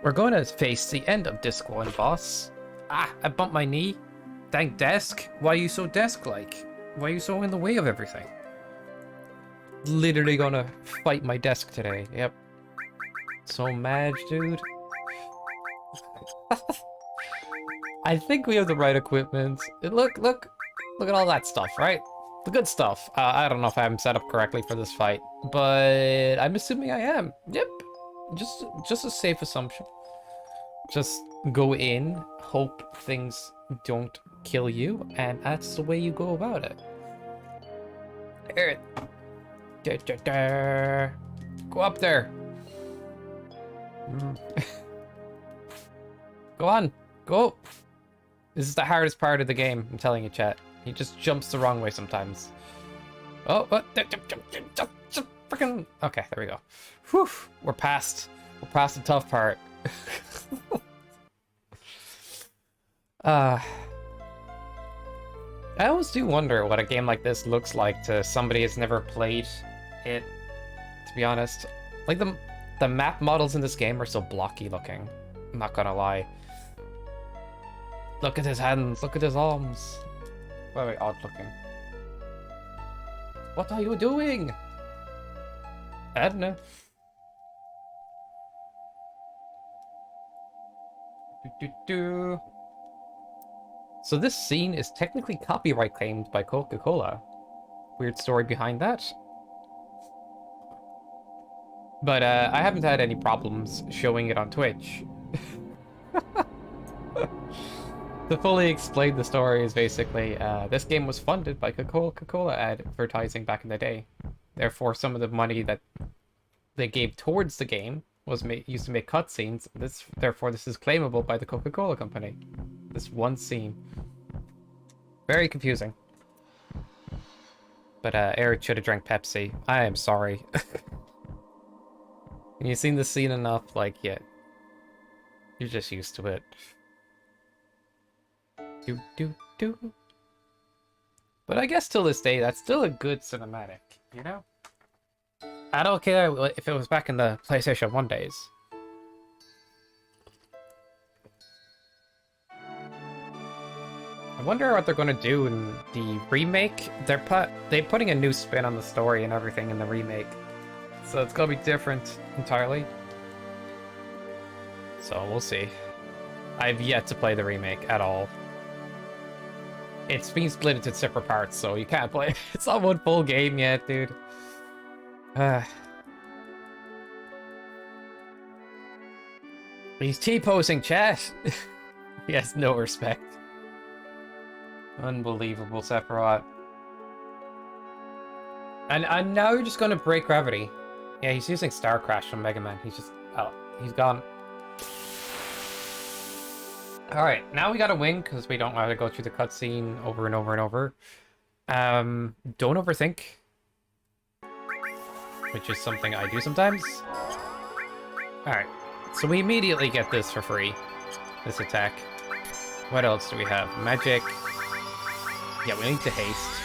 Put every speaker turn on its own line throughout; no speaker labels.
We're going to face the end of Disc 1, boss. Ah, I bumped my knee. Dang desk. Why are you so desk-like? Why are you so in the way of everything? Literally gonna fight my desk today. Yep. So mad, dude. I think we have the right equipment. Look at all that stuff, right? The good stuff. I don't know if I'm set up correctly for this fight, but I'm assuming I am. Yep. Just a safe assumption. Just go in, hope things don't kill you, and that's the way you go about it. There. Go up there. Go on. Go. This is the hardest part of the game, I'm telling you, chat. He just jumps the wrong way sometimes. Oh, what? Freaking. Okay, there we go. Whew. We're past the tough part. I always do wonder what a game like this looks like to somebody who's never played it, to be honest. Like, the map models in this game are so blocky looking. I'm not gonna lie. Look at his hands, look at his arms. Very odd looking. What are you doing? I don't know. So this scene is technically copyright claimed by Coca-Cola. Weird story behind that. But I haven't had any problems showing it on Twitch. To fully explain the story is basically, this game was funded by Coca-Cola advertising back in the day. Therefore, some of the money that they gave towards the game was used to make cutscenes. Therefore, this is claimable by the Coca-Cola company. This one scene. Very confusing. But Eric should have drank Pepsi. I am sorry. You've seen the scene enough, like, yeah. You're just used to it. But I guess till this day, that's still a good cinematic, you know? I don't care if it was back in the PlayStation 1 days. I wonder what they're going to do in the remake. They're putting a new spin on the story and everything in the remake. So it's going to be different entirely. So we'll see. I've yet to play the remake at all. It's being split into separate parts, so you can't play it. It's not one full game yet, dude. He's T-posing, chat. He has no respect. Unbelievable, Sephiroth. And now you're just gonna break gravity. Yeah, he's using Star Crash from Mega Man. He's just... oh, he's gone. Alright, now we gotta win, because we don't want to go through the cutscene over and over and over. Don't overthink. Which is something I do sometimes. Alright, so we immediately get this for free. This attack. What else do we have? Magic. Yeah, we need to haste.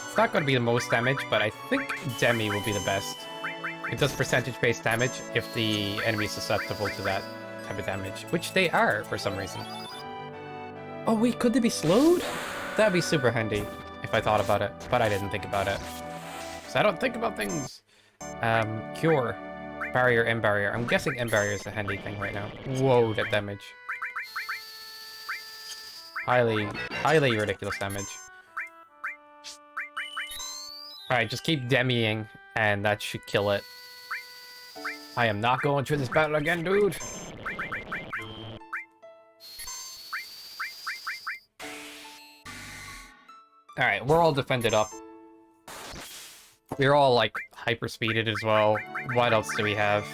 It's not going to be the most damage, but I think Demi will be the best. It does percentage-based damage if the enemy is susceptible to that type of damage, which they are for some reason. Oh wait, could they be slowed? That'd be super handy if I thought about it, but I didn't think about it. So I don't think about things. Cure. Barrier, M barrier. I'm guessing M barrier is a handy thing right now. Whoa, that damage. Highly ridiculous damage. Alright, just keep demiing, and that should kill it. I am not going through this battle again, dude! Alright, we're all defended up. We're all, like, hyper-speeded as well. What else do we have?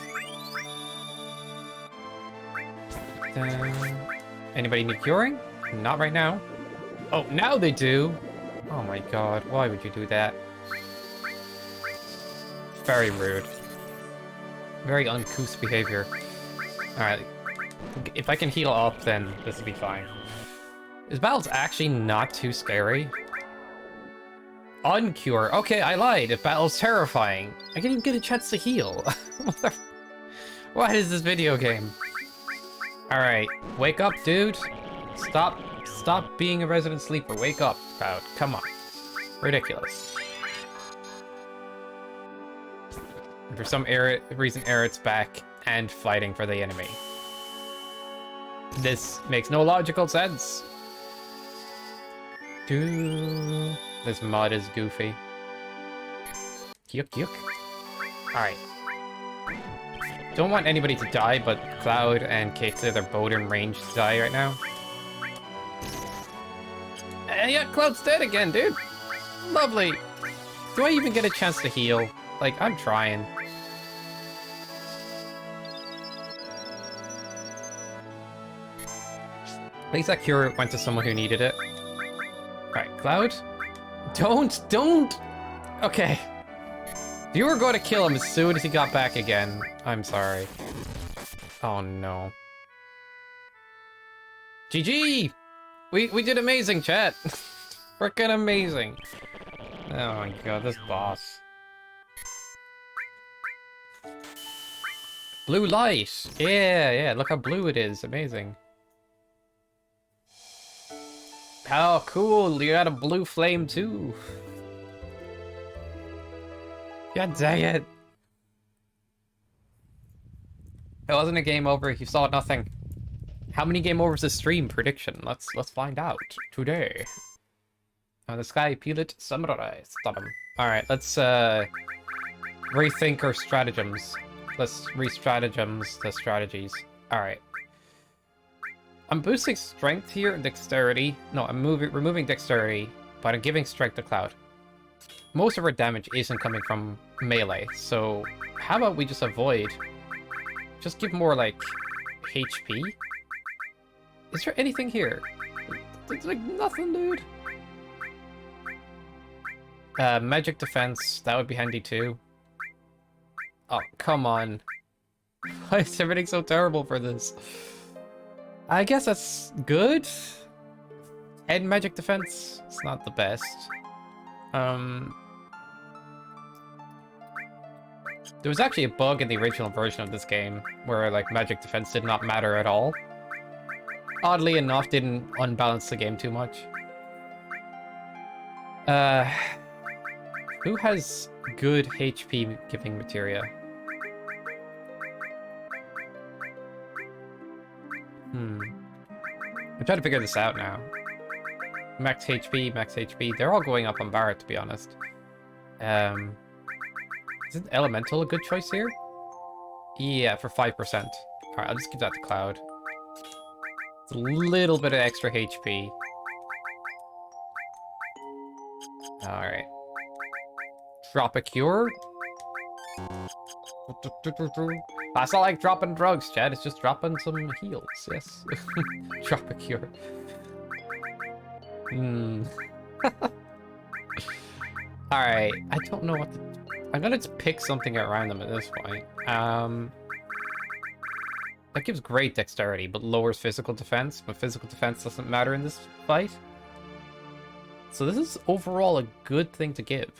Anybody need curing? Not right now. Oh, now they do! Oh my god, why would you do that? Very rude. Very uncouth behavior. Alright. If I can heal up, then this will be fine. This battle's actually not too scary. Uncure. Okay, I lied. If battle's terrifying. I didn't even get a chance to heal. What is this video game? Alright, wake up, dude. Stop being a resident sleeper. Wake up, crowd. Come on. Ridiculous. And for some reason, Aerith's back and fighting for the enemy. This makes no logical sense. This mod is goofy. Yuck, yuck. Alright. Don't want anybody to die, but Cloud and Keita, they're both in range to die right now. And yeah, Cloud's dead again, dude. Lovely. Do I even get a chance to heal? Like, I'm trying. At least that cure went to someone who needed it. Alright, Cloud? Don't! Okay. You were going to kill him as soon as he got back again. I'm sorry. Oh no. GG! We did amazing, chat. Frickin' amazing. Oh my god, this boss. Blue light! Yeah, look how blue it is. Amazing. Oh, cool, you got a blue flame too. God dang it. It wasn't a game over, you saw nothing. How many game overs is stream prediction? Let's find out today. On the sky, Pilit Samurai. Stop him. Alright, let's rethink our stratagems. Let's re-stratagems the strategies. Alright. I'm boosting strength here and dexterity. No, I'm removing dexterity, but I'm giving strength to Cloud. Most of our damage isn't coming from melee, so how about we just avoid? Just give more, like, HP? Is there anything here? There's, like, nothing, dude. Magic defense, that would be handy too. Oh, come on. Why is everything so terrible for this? I guess that's good. 10 magic defense, it's not the best. There was actually a bug in the original version of this game where like magic defense did not matter at all. Oddly enough, didn't unbalance the game too much. Who has good HP giving materia? I'm trying to figure this out now. Max HP, they're all going up on Barret, to be honest. Isn't Elemental a good choice here? Yeah, for 5%. Alright, I'll just give that to Cloud. It's a little bit of extra HP. Alright. Drop a cure? That's not like dropping drugs, Chad. It's just dropping some heals, yes. Drop a cure. Alright, I don't know what to... I'm gonna just pick something at random at this point. That gives great dexterity, but lowers physical defense. But physical defense doesn't matter in this fight. So this is overall a good thing to give.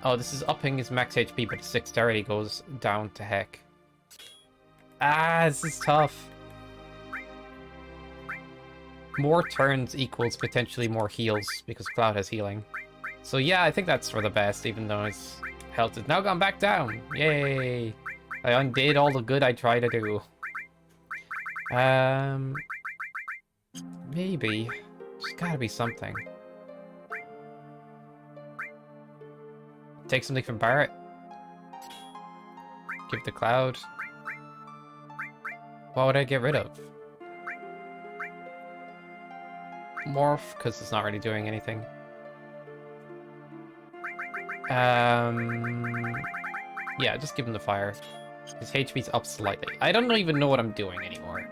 Oh, this is upping his max HP, but his dexterity goes down to heck. Ah, this is tough. More turns equals potentially more heals, because Cloud has healing. So yeah, I think that's for the best, even though his health has now gone back down. Yay! I undid all the good I tried to do. Maybe. There's gotta be something. Take something from Barret. Give it to Cloud. What would I get rid of? Morph, because it's not really doing anything. Yeah, just give him the fire. His HP's up slightly. I don't even know what I'm doing anymore.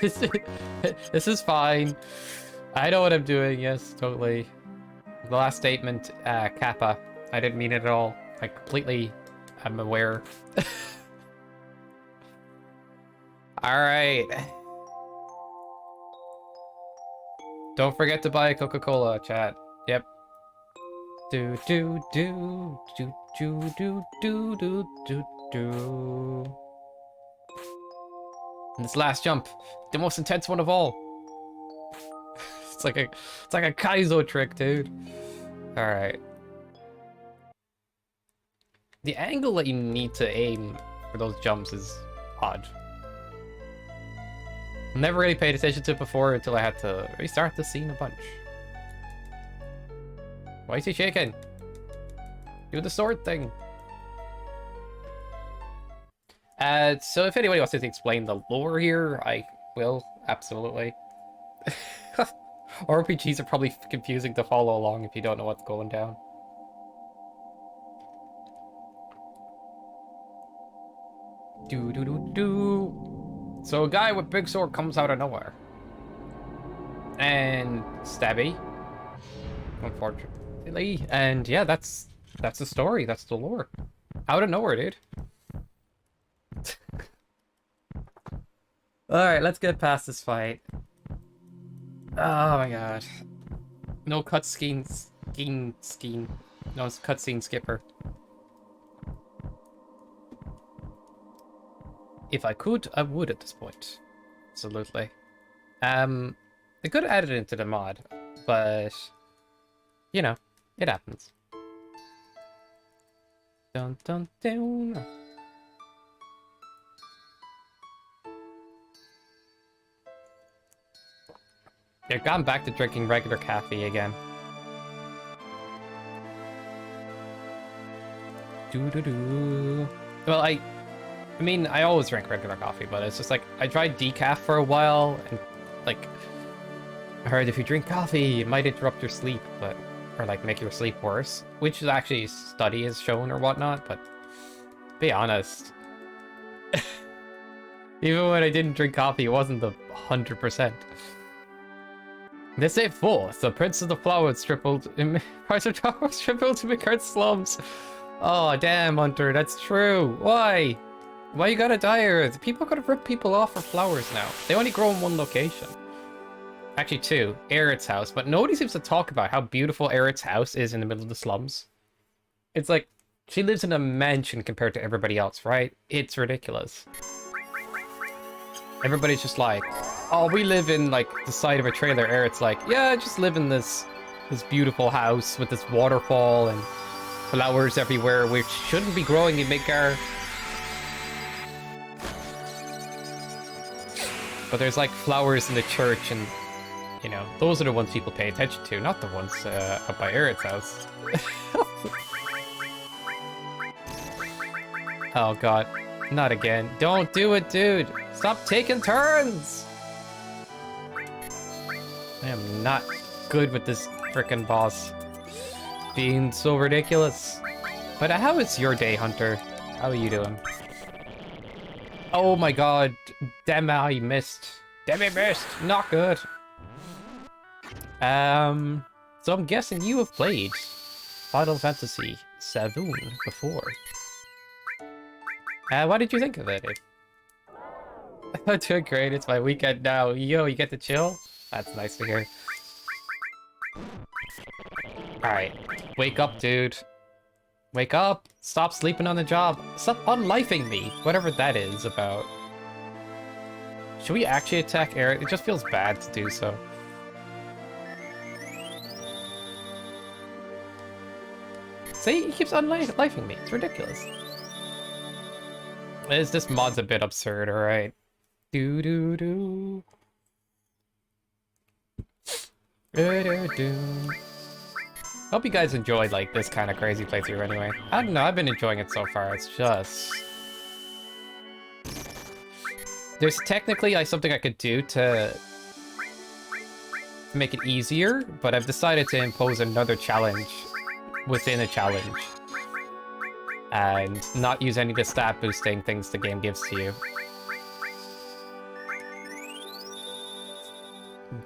This is fine. I know what I'm doing, yes, totally. The last statement, Kappa. I didn't mean it at all. I completely am aware. Alright. Don't forget to buy a Coca-Cola, chat. Yep. Do do do do do do do do do do. And this last jump, the most intense one of all. It's like a Kaizo trick, dude. Alright. The angle that you need to aim for those jumps is odd. Never really paid attention to it before until I had to restart the scene a bunch. Why is he shaking? Do the sword thing. So if anybody wants to explain the lore here, I will, absolutely. RPGs are probably confusing to follow along if you don't know what's going down. Do do do do. So a guy with big sword comes out of nowhere. And stabby. Unfortunately. And yeah, that's the story. That's the lore. Out of nowhere, dude. Alright, let's get past this fight. Oh my god. No cutscene scheme. No cutscene skipper. If I could, I would at this point. Absolutely. They could have added it into the mod, but you know, it happens. Dun dun dun. They've gone back to drinking regular coffee again. Doo doo doo. Well, I mean, I always drink regular coffee, but it's just like, I tried decaf for a while, and, like, I heard if you drink coffee, it might interrupt your sleep, but, or, like, make your sleep worse, which is actually study has shown or whatnot, but, be honest, even when I didn't drink coffee, it wasn't the 100%. They say fourth, the Prince of the Flowers tripled, price of flowers tripled to make slums. Oh, damn, Hunter, that's true. Why? Why you gotta die here? People gotta rip people off for flowers now. They only grow in one location. Actually, two. Aerith's house. But nobody seems to talk about how beautiful Aerith's house is in the middle of the slums. It's like, she lives in a mansion compared to everybody else, right? It's ridiculous. Everybody's just like, oh, we live in, like, the side of a trailer. Aerith's like, yeah, I just live in this beautiful house with this waterfall and flowers everywhere, which shouldn't be growing in Midgar. But there's like flowers in the church, and you know, those are the ones people pay attention to, not the ones up by Aerith's house. Oh god, not again. Don't do it, dude. Stop taking turns. I am not good with this frickin' boss being so ridiculous. But how is your day, Hunter? How are you doing? Oh my god, damn, I missed. Damn, I missed. Not good. So I'm guessing you have played Final Fantasy VII before. What did you think of it? I'm doing great. It's my weekend now. Yo, you get to chill? That's nice to hear. Alright, wake up, dude. Wake up! Stop sleeping on the job! Stop unlifing me! Whatever that is about. Should we actually attack Aerith? It just feels bad to do so. See? He keeps unlifing me. It's ridiculous. This mod's a bit absurd, alright? Do do do. Do do do. Hope you guys enjoyed, like, this kind of crazy playthrough anyway. I don't know, I've been enjoying it so far. It's just... There's technically something I could do to make it easier, but I've decided to impose another challenge within a challenge. And not use any of the stat boosting things the game gives to you.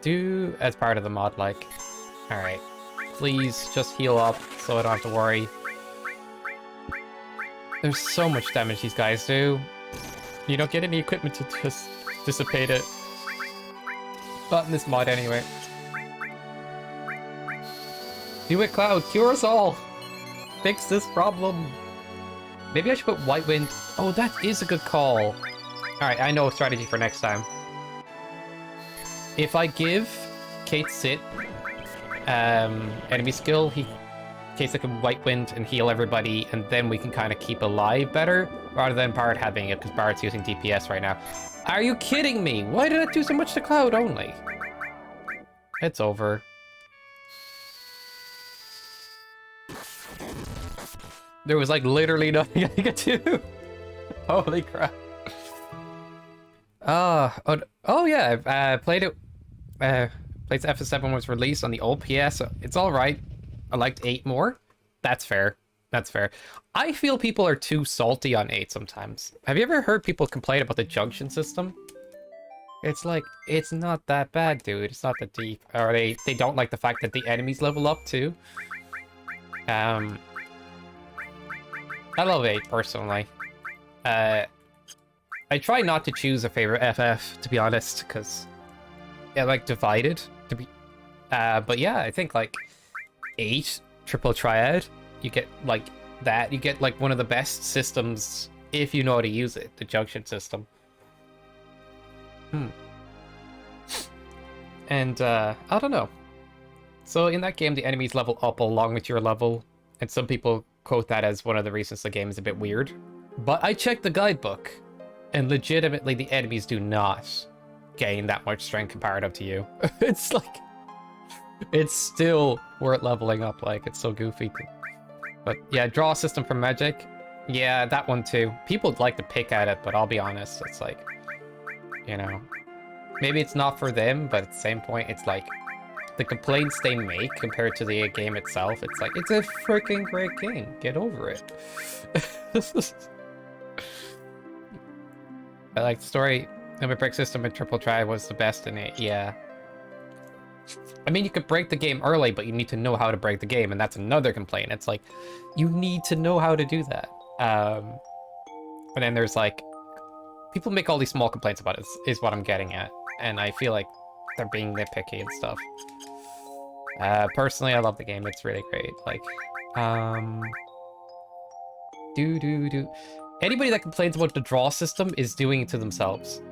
Do as part of the mod, like. Alright. Please just heal up so I don't have to worry. There's so much damage these guys do. You don't get any equipment to just dissipate it. Not in this mod anyway. Do it, Cloud. Cure us all. Fix this problem. Maybe I should put White Wind. Oh, that is a good call. Alright, I know a strategy for next time. If I give Kate Sit enemy skill, Kate's can White Wind and heal everybody, and then we can kind of keep alive better, rather than Bard having it, because Bard's using DPS right now. Are you kidding me? Why did I do so much to Cloud only? It's over. There was like literally nothing I could do. Holy crap. Oh yeah, I've played it. Played FF7 was released on the old PS. So it's all right. I liked 8 more. That's fair. That's fair. I feel people are too salty on 8 sometimes. Have you ever heard people complain about the junction system? It's like, it's not that bad, dude. It's not that deep. Or they don't like the fact that the enemies level up too. I love 8 personally. I try not to choose a favorite FF, to be honest, because yeah, like divided to be. But yeah, I think like 8 triple triad, you get like that. You get like one of the best systems if you know how to use it. The junction system. And I don't know. So in that game, the enemies level up along with your level, and some people quote that as one of the reasons the game is a bit weird. But I checked the guidebook, and legitimately the enemies do not gain that much strength comparative to you. It's like, it's still worth leveling up, like, it's so goofy. But yeah, draw system for magic. Yeah, that one too. People like to pick at it, but I'll be honest, it's like, you know, maybe it's not for them, but at the same point, it's like, the complaints they make compared to the game itself, it's like, it's a freaking great game. Get over it. I like the story. The break system in Triple Try was the best in it. Yeah. I mean, you could break the game early, but you need to know how to break the game, and that's another complaint. It's like, you need to know how to do that. And then there's like, people make all these small complaints about it, is what I'm getting at. And I feel like they're being nitpicky and stuff. Personally, I love the game. It's really great. Like, anybody that complains about the draw system is doing it to themselves.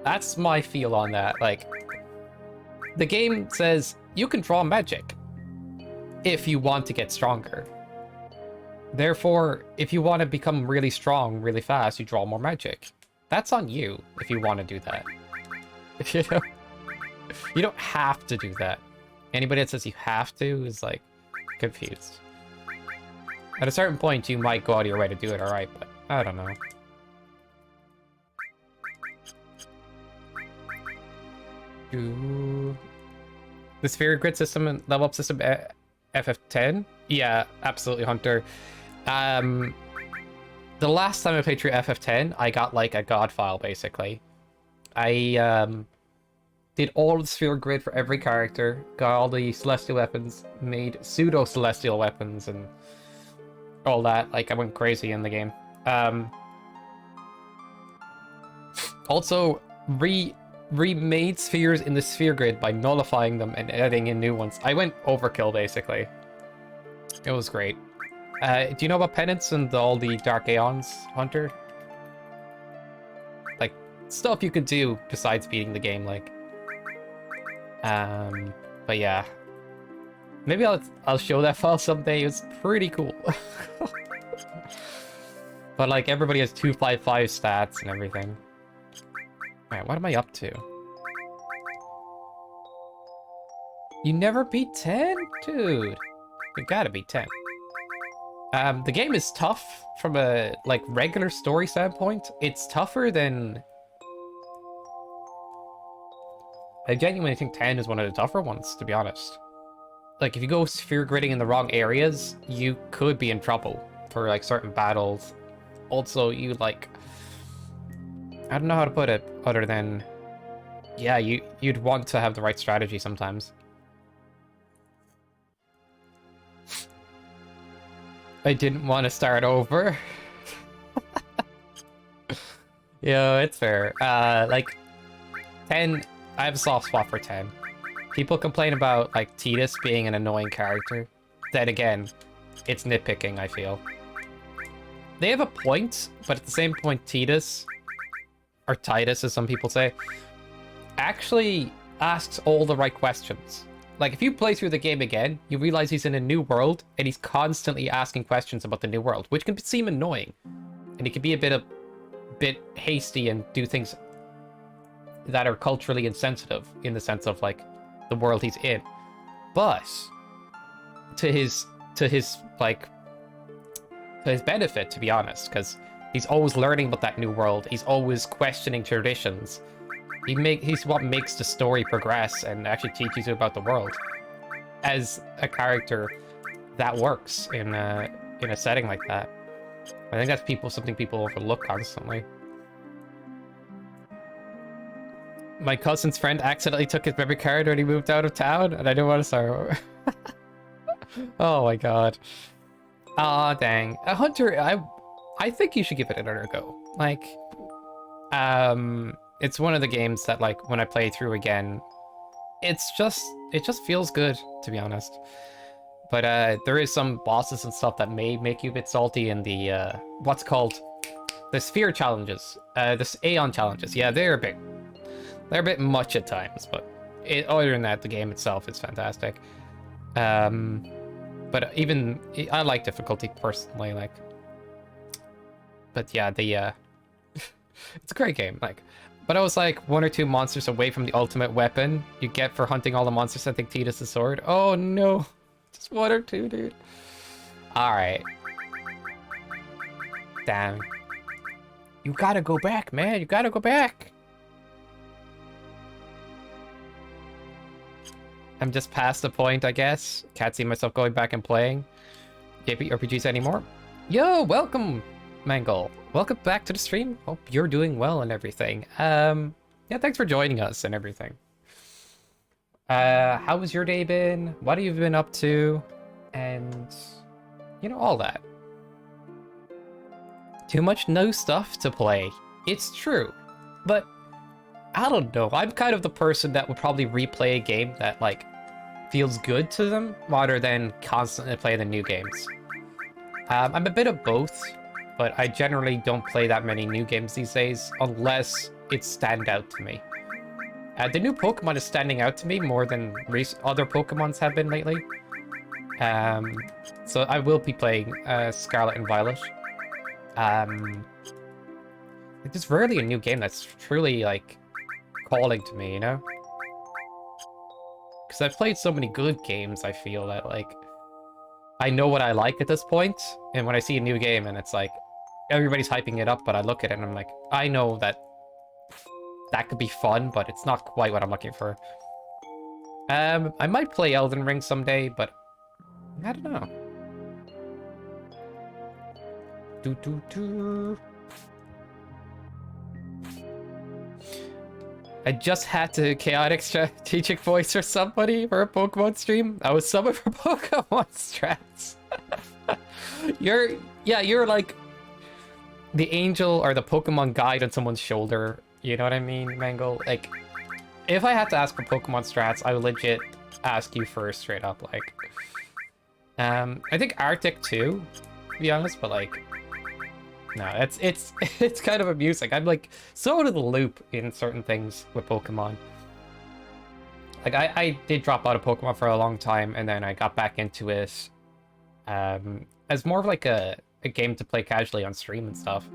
That's my feel on that. Like, the game says you can draw magic if you want to get stronger. Therefore, if you want to become really strong really fast, you draw more magic. That's on you if you want to do that. You know? You don't have to do that. Anybody that says you have to is, like, confused. At a certain point, you might go out of your way to do it, alright, but I don't know. The sphere grid system and level up system FF10? Yeah, absolutely, Hunter. The last time I played through FF10, I got, like, a god file, basically. I, did all of the sphere grid for every character, got all the celestial weapons, made pseudo-celestial weapons, and all that. Like, I went crazy in the game. Also, remade spheres in the sphere grid by nullifying them and adding in new ones. I went overkill, basically. It was great. Do you know about penance and all the Dark Aeons, Hunter? Like, stuff you could do besides beating the game, like. But yeah. Maybe I'll show that file someday. It was pretty cool. But like, everybody has 255 stats and everything. Alright, what am I up to? You never beat 10? Dude. You gotta beat 10. The game is tough from a, like, regular story standpoint. It's tougher than... I genuinely think 10 is one of the tougher ones, to be honest. Like, if you go sphere gridding in the wrong areas, you could be in trouble for, like, certain battles. Also, you, like... I don't know how to put it, other than... Yeah, you'd want to have the right strategy sometimes. I didn't want to start over. Yeah, it's fair. Like, 10, I have a soft spot for 10. People complain about, like, Tidus being an annoying character. Then again, it's nitpicking, I feel. They have a point, but at the same point, Tidus, or Tidus as some people say, actually asks all the right questions. Like, if you play through the game again, you realize he's in a new world, and he's constantly asking questions about the new world, which can seem annoying. And he can be a bit hasty and do things that are culturally insensitive in the sense of, like, the world he's in. But to his benefit, to be honest, because he's always learning about that new world. He's always questioning traditions. He's what makes the story progress and actually teaches you about the world. As a character, that works in a setting like that. I think that's something people overlook constantly. My cousin's friend accidentally took his memory card when he moved out of town, and I didn't want to sorrow. Oh my god. Aw, dang. A Hunter, I think you should give it another go. Like, it's one of the games that, like, when I play through again, it just feels good, to be honest. But there is some bosses and stuff that may make you a bit salty in the what's called the sphere challenges, the Aeon challenges. Yeah, they're a bit much at times, but other than that, the game itself is fantastic. But even I like difficulty personally, like. But yeah, it's a great game, like. But I was like 1 or 2 monsters away from the ultimate weapon you get for hunting all the monsters. I think Tidus' sword. Oh no, just 1 or 2, dude. All right. Damn. You gotta go back, man. You gotta go back. I'm just past the point, I guess. Can't see myself going back and playing JRPGs anymore. Yo, welcome, Mangle. Welcome back to the stream. Hope you're doing well and everything. Yeah, thanks for joining us and everything. How has your day been? What have you been up to? And, you know, all that. Too much new stuff to play. It's true, but I don't know. I'm kind of the person that would probably replay a game that, like, feels good to them rather than constantly play the new games. I'm a bit of both, but I generally don't play that many new games these days unless it stand out to me. The new Pokemon is standing out to me more than other Pokemons have been lately. So I will be playing Scarlet and Violet. There's rarely a new game that's truly, like, calling to me, you know? Because I've played so many good games, I feel that, like, I know what I like at this point, and when I see a new game and it's like, everybody's hyping it up, but I look at it and I'm like, I know that could be fun, but it's not quite what I'm looking for. I might play Elden Ring someday, but I don't know. I just had to chaotic strategic voice for somebody for a Pokemon stream. I was summoned for Pokemon strats. You're like the angel or the Pokemon guide on someone's shoulder. You know what I mean, Mangle? Like, if I had to ask for Pokemon strats, I would legit ask you first, straight up. Like, I think Arctic too, to be honest, but like, no, it's kind of amusing. I'm like so out of the loop in certain things with Pokemon. Like I did drop out of Pokemon for a long time, and then I got back into it as more of like a game to play casually on stream and stuff.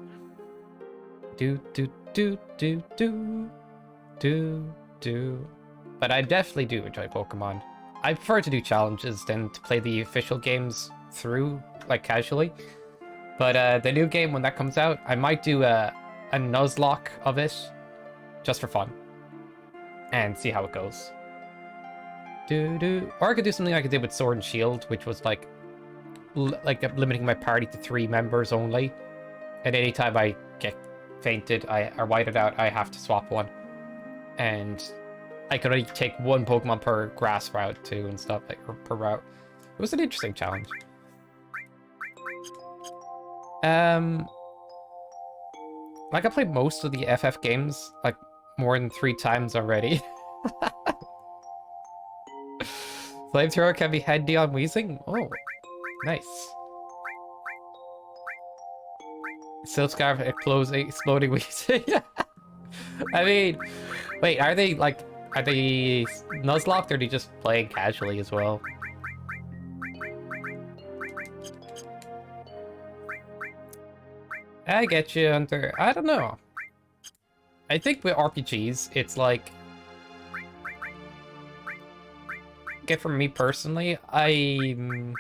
But I definitely do enjoy Pokemon. I prefer to do challenges than to play the official games through, like, casually. But the new game, when that comes out, I might do a Nuzlocke of it, just for fun, and see how it goes. Or I could do something like I did with Sword and Shield, which was like limiting my party to 3 members only. And anytime I get fainted or whited out, I have to swap one. And I could only take 1 Pokemon per grass route too, and stuff, like, or per route. It was an interesting challenge. Like, I played most of the FF games, like, more than 3 times already. Flamethrower can be handy on wheezing? Oh, nice. Silk Scarf exploding wheezing. I mean, wait, are they Nuzlocke or are they just playing casually as well? I get you, Hunter. I don't know. I think with RPGs, it's like... Get from me personally, I'm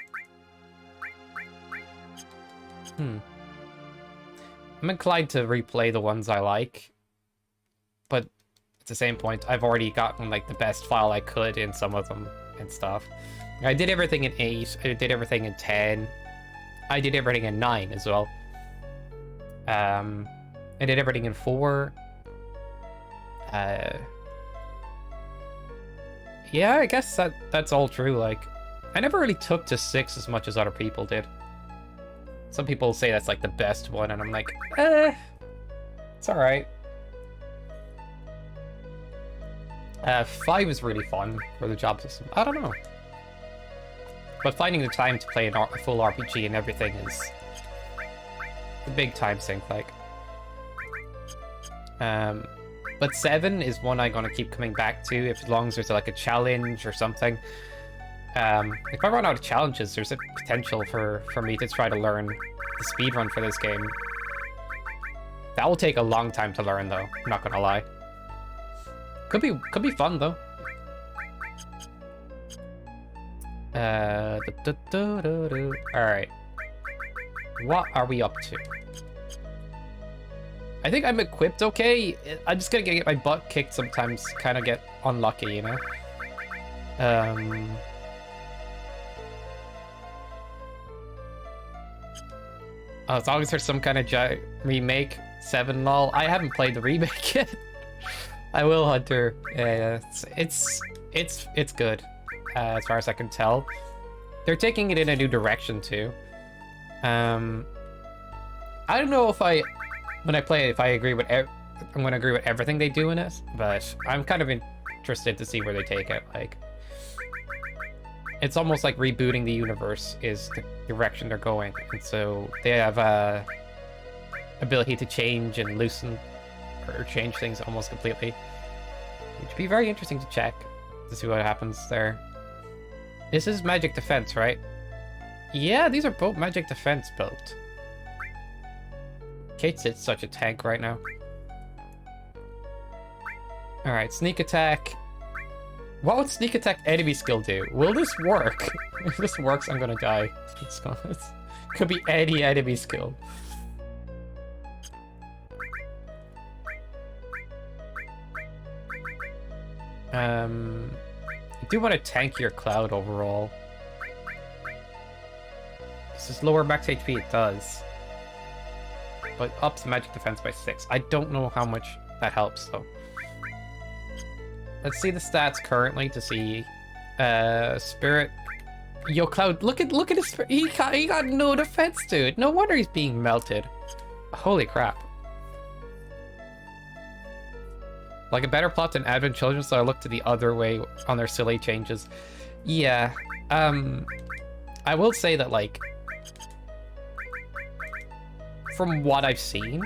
inclined to replay the ones I like. But at the same point, I've already gotten like the best file I could in some of them and stuff. I did everything in 8, I did everything in 10. I did everything in 9 as well. I did everything in 4. Yeah, I guess that's all true. Like, I never really took to 6 as much as other people did. Some people say that's like the best one, and I'm like, it's alright. 5 is really fun for the job system. I don't know. But finding the time to play a full RPG and everything is a big time sink, like. But 7 is one I'm gonna keep coming back to as long as there's like a challenge or something. If I run out of challenges, there's a potential for me to try to learn the speedrun for this game. That will take a long time to learn though, I'm not gonna lie. Could be fun though. Alright. What are we up to? I think I'm equipped okay. I'm just gonna get my butt kicked sometimes, kind of get unlucky, you know? As long as there's some kind of remake, 7 lol. I haven't played the remake yet. I will, Hunter. It's good, as far as I can tell. They're taking it in a new direction too. I don't know if when I play it, if I agree with I'm gonna agree with everything they do in it, but I'm kind of interested to see where they take it. Like, it's almost like rebooting the universe is the direction they're going, and so they have ability to change and loosen or change things almost completely, which would be very interesting to check to see what happens there. This is magic defense, right? Yeah, these are both magic defense built. Kate's such a tank right now. Alright, sneak attack. What would sneak attack enemy skill do? Will this work? If this works, I'm gonna die. It could be any enemy skill. I do want to tank your cloud overall. Does this lower max HP? It does. But ups magic defense by 6. I don't know how much that helps though. Let's see the stats currently to see. Spirit. Yo, Cloud, look at his spirit. He got no defense, dude. No wonder he's being melted. Holy crap. Like a better plot than Advent Children, so I look to the other way on their silly changes. Yeah. I will say that, like, from what I've seen,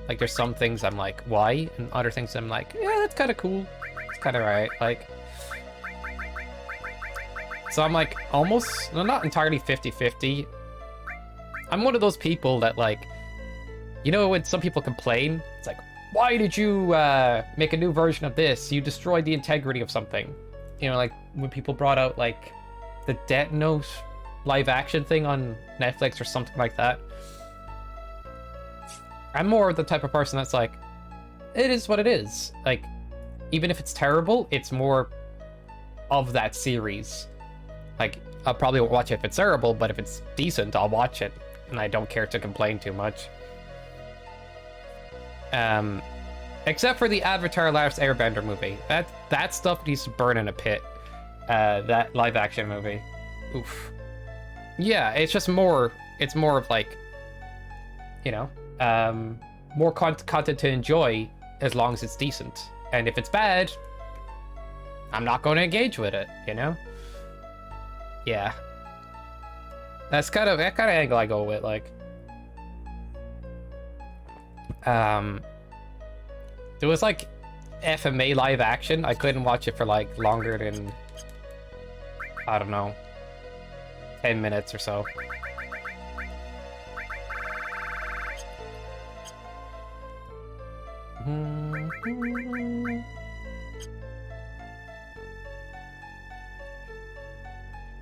like, there's some things I'm like, why? And other things I'm like, yeah, that's kind of cool. It's kind of right. Like, so I'm like almost, no, not entirely 50-50. I'm one of those people that, like, you know, when some people complain, it's like, why did you make a new version of this? You destroyed the integrity of something. You know, like when people brought out like the Death Note live action thing on Netflix or something like that. I'm more the type of person that's like, it is what it is. Like, even if it's terrible, it's more of that series. Like, I'll probably watch it if it's terrible, but if it's decent, I'll watch it. And I don't care to complain too much. Except for the Avatar Last Airbender movie. That stuff needs to burn in a pit. That live action movie. Oof. Yeah, it's just more, it's more of like, you know, more content to enjoy as long as it's decent. And if it's bad, I'm not going to engage with it, you know? Yeah. That's kind of that kind of angle I go with, like. There was like FMA live action. I couldn't watch it for like longer than, I don't know, 10 minutes or so.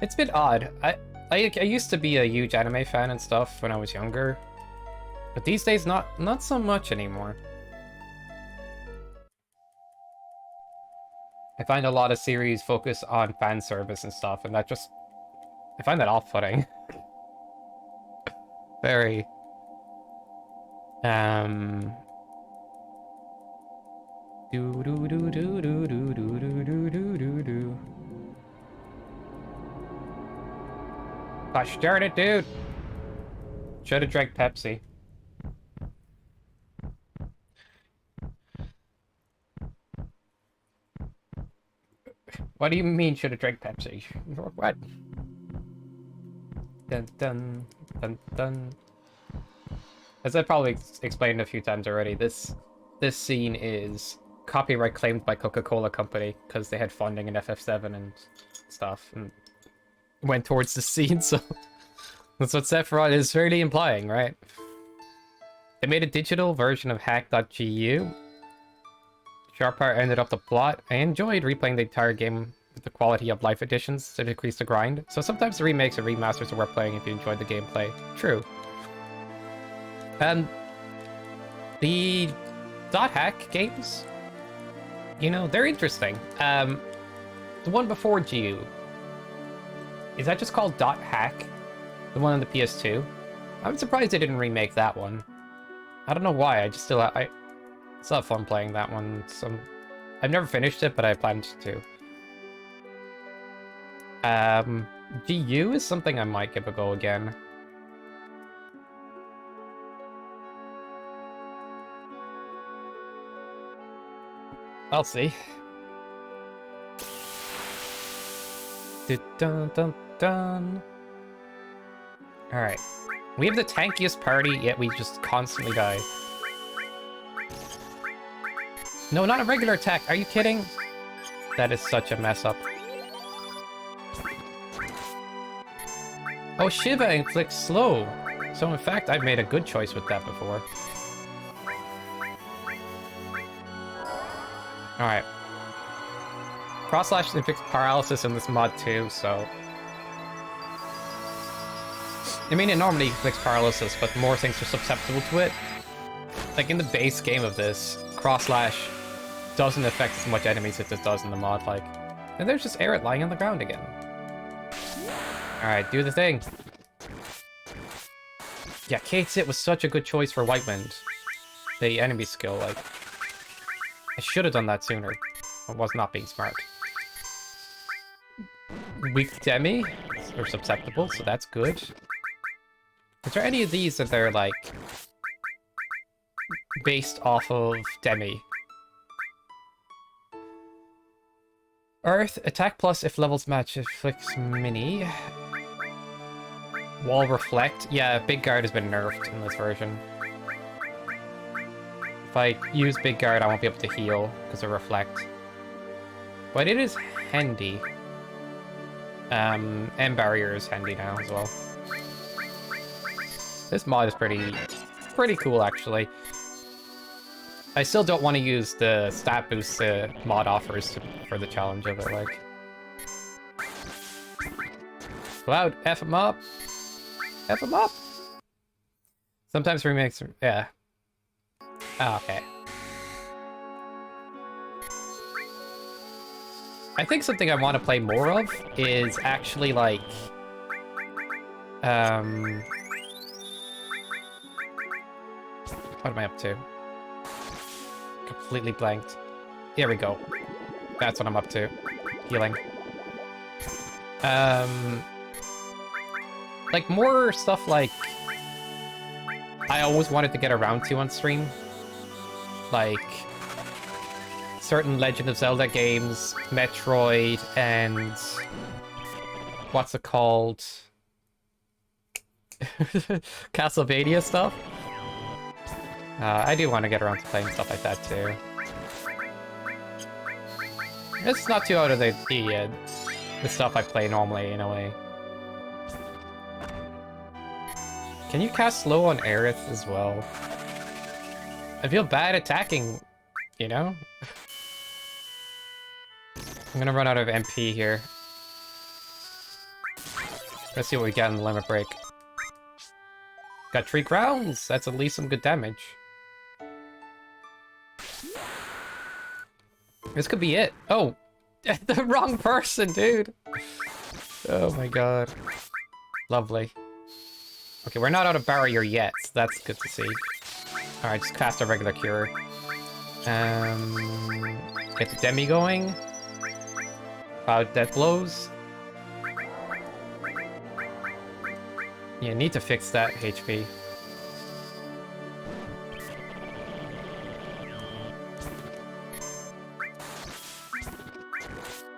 It's been odd. I used to be a huge anime fan and stuff when I was younger, but these days not so much anymore. I find a lot of series focus on fan service and stuff, and that just I find that off-putting. Very. Do do do do do do do do do do do. Gosh darn it, dude! Should have drank Pepsi. What do you mean should have drank Pepsi? What? Dun dun dun dun. As I probably explained a few times already, this scene is copyright claimed by Coca-Cola Company because they had funding in FF7 and stuff and went towards the scene, so that's what Sephiroth is really implying, right? They made a digital version of hack.gu. Sharpart ended up the plot. I enjoyed replaying the entire game with the quality of life additions to decrease the grind. So sometimes the remakes or remasters are worth playing if you enjoyed the gameplay. True. The .hack games, you know, they're interesting. The one before GU, is that just called .hack? The one on the PS2? I'm surprised they didn't remake that one. I don't know why, I still have fun playing that one. I've never finished it, but I planned to. GU is something I might give a go again. I'll see. Dun dun dun. Alright. We have the tankiest party, yet we just constantly die. No, not a regular attack. Are you kidding? That is such a mess up. Oh, Shiva inflicts slow. So in fact, I've made a good choice with that before. Alright. Cross slash inflicts paralysis in this mod too, so... I mean, it normally inflicts paralysis, but more things are susceptible to it. Like in the base game of this, cross slash doesn't affect as much enemies as it does in the mod, like. And there's just Aerith lying on the ground again. Alright, do the thing. Yeah, Kate's It was such a good choice for White Wind. The enemy skill, like. I should have done that sooner. I was not being smart. Weak Demi are susceptible, so that's good. Is there any of these that they're like based off of Demi? Earth, attack plus if levels match, inflicts mini. Wall reflect. Yeah, Big Guard has been nerfed in this version. If I use Big Guard, I won't be able to heal because of reflect. But it is handy. And barrier is handy now as well. This mod is pretty cool, actually. I still don't want to use the stat boost the mod offers for the challenge of it, like. Cloud, F him up! F him up! Sometimes remakes, yeah. Oh, okay. I think something I want to play more of is actually, like... What am I up to? Completely blanked. Here we go. That's what I'm up to. Healing. Like, more stuff like... I always wanted to get around to on stream. Like, certain Legend of Zelda games, Metroid, and what's it called? Castlevania stuff. I do want to get around to playing stuff like that too. It's not too out of the stuff I play normally in a way. Can you cast slow on Aerith as well? I feel bad attacking, you know? I'm gonna run out of MP here. Let's see what we get in the limit break. Got 3 crowns! That's at least some good damage. This could be it. Oh! The wrong person, dude! Oh my god. Lovely. Okay, we're not out of barrier yet, so that's good to see. Alright, just cast a regular cure. Get the Demi going. Cloud Death Blows. Yeah, need to fix that HP.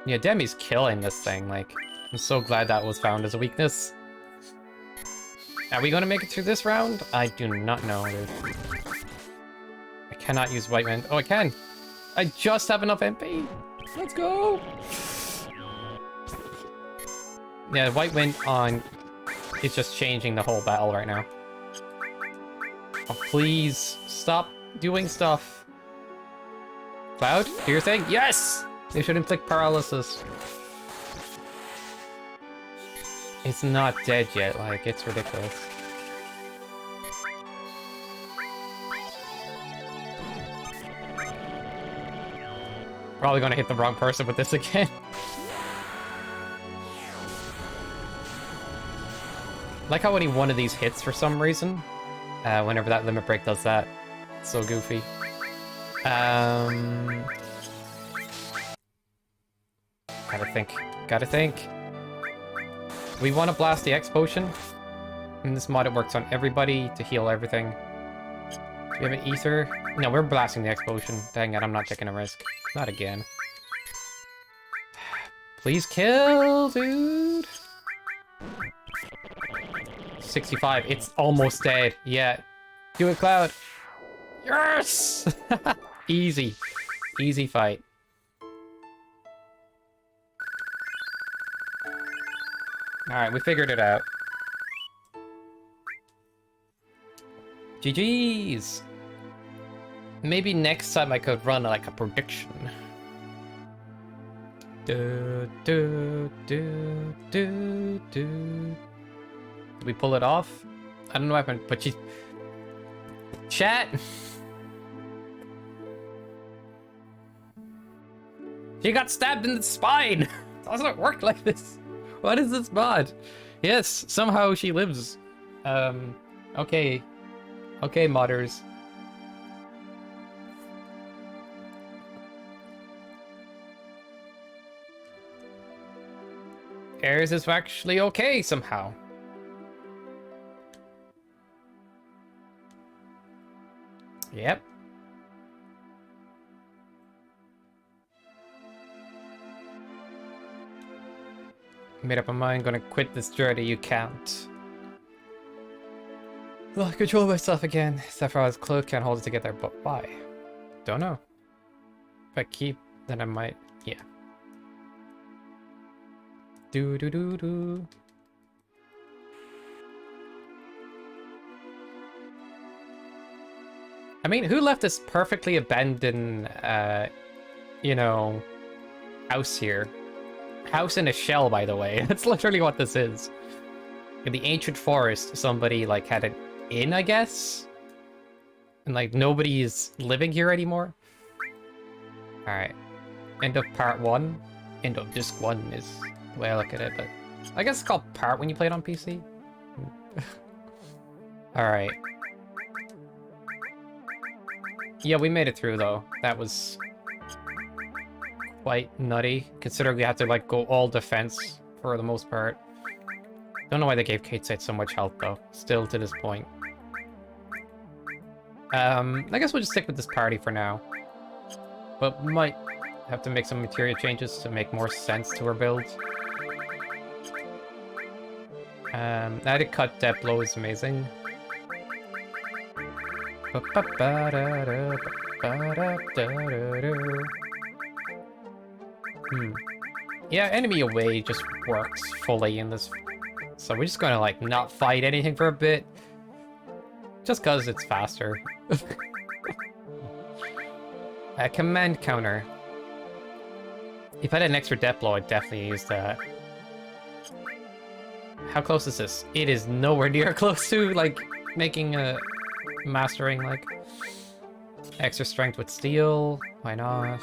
Yeah, Demi's killing this thing, like, I'm so glad that was found as a weakness. Are we gonna make it through this round? I do not know, dude. I cannot use White Wind. Oh, I can! I just have enough MP! Let's go! Yeah, White Wind on is just changing the whole battle right now. Oh, please, stop doing stuff. Cloud, do your thing. Yes! They should inflict paralysis. It's not dead yet, like, it's ridiculous. Probably gonna hit the wrong person with this again. Like how only one of these hits for some reason. Whenever that limit break does that. It's so goofy. Gotta think. We want to blast the X potion. In this mod, it works on everybody to heal everything. Do we have an ether? No, we're blasting the X potion. Dang it, I'm not taking a risk. Not again. Please kill, dude. 65. It's almost dead. Yeah. Do it, Cloud. Yes! Easy. Easy fight. Alright, we figured it out. GG's! Maybe next time I could run like a prediction. Did we pull it off? I don't know what happened, but she... Chat! She got stabbed in the spine! It doesn't work like this. What is this mod? Yes, somehow she lives. Okay. Okay, modders. Ares is actually okay somehow. Yep. Made up my mind, gonna quit this journey, you can't. Lost control myself again. Sapphire's cloak can't hold it together, but why? Don't know. If I keep, then I might, yeah. Do. I mean, who left this perfectly abandoned, you know, house here? House in a shell, by the way. That's literally what this is. In the ancient forest, somebody, like, had an inn, I guess? And, like, nobody is living here anymore? Alright. End of part 1. End of disc 1 is the way I look at it, but... I guess it's called part when you play it on PC. Alright. Yeah, we made it through, though. That was... quite nutty, considering we had to, like, go all defense for the most part. Don't know why they gave Kate Side so much health, though. Still to this point. I guess we'll just stick with this party for now. But might Have to make some material changes to make more sense to our build. Now to cut depth blow is amazing. Yeah, enemy away just works fully in this. So we're just gonna like not fight anything for a bit. Just cause it's faster. A command counter. If I had an extra depth blow, I'd definitely use that. How close is this? It is nowhere near close to, like, making a... mastering, like... Extra strength with steel. Why not?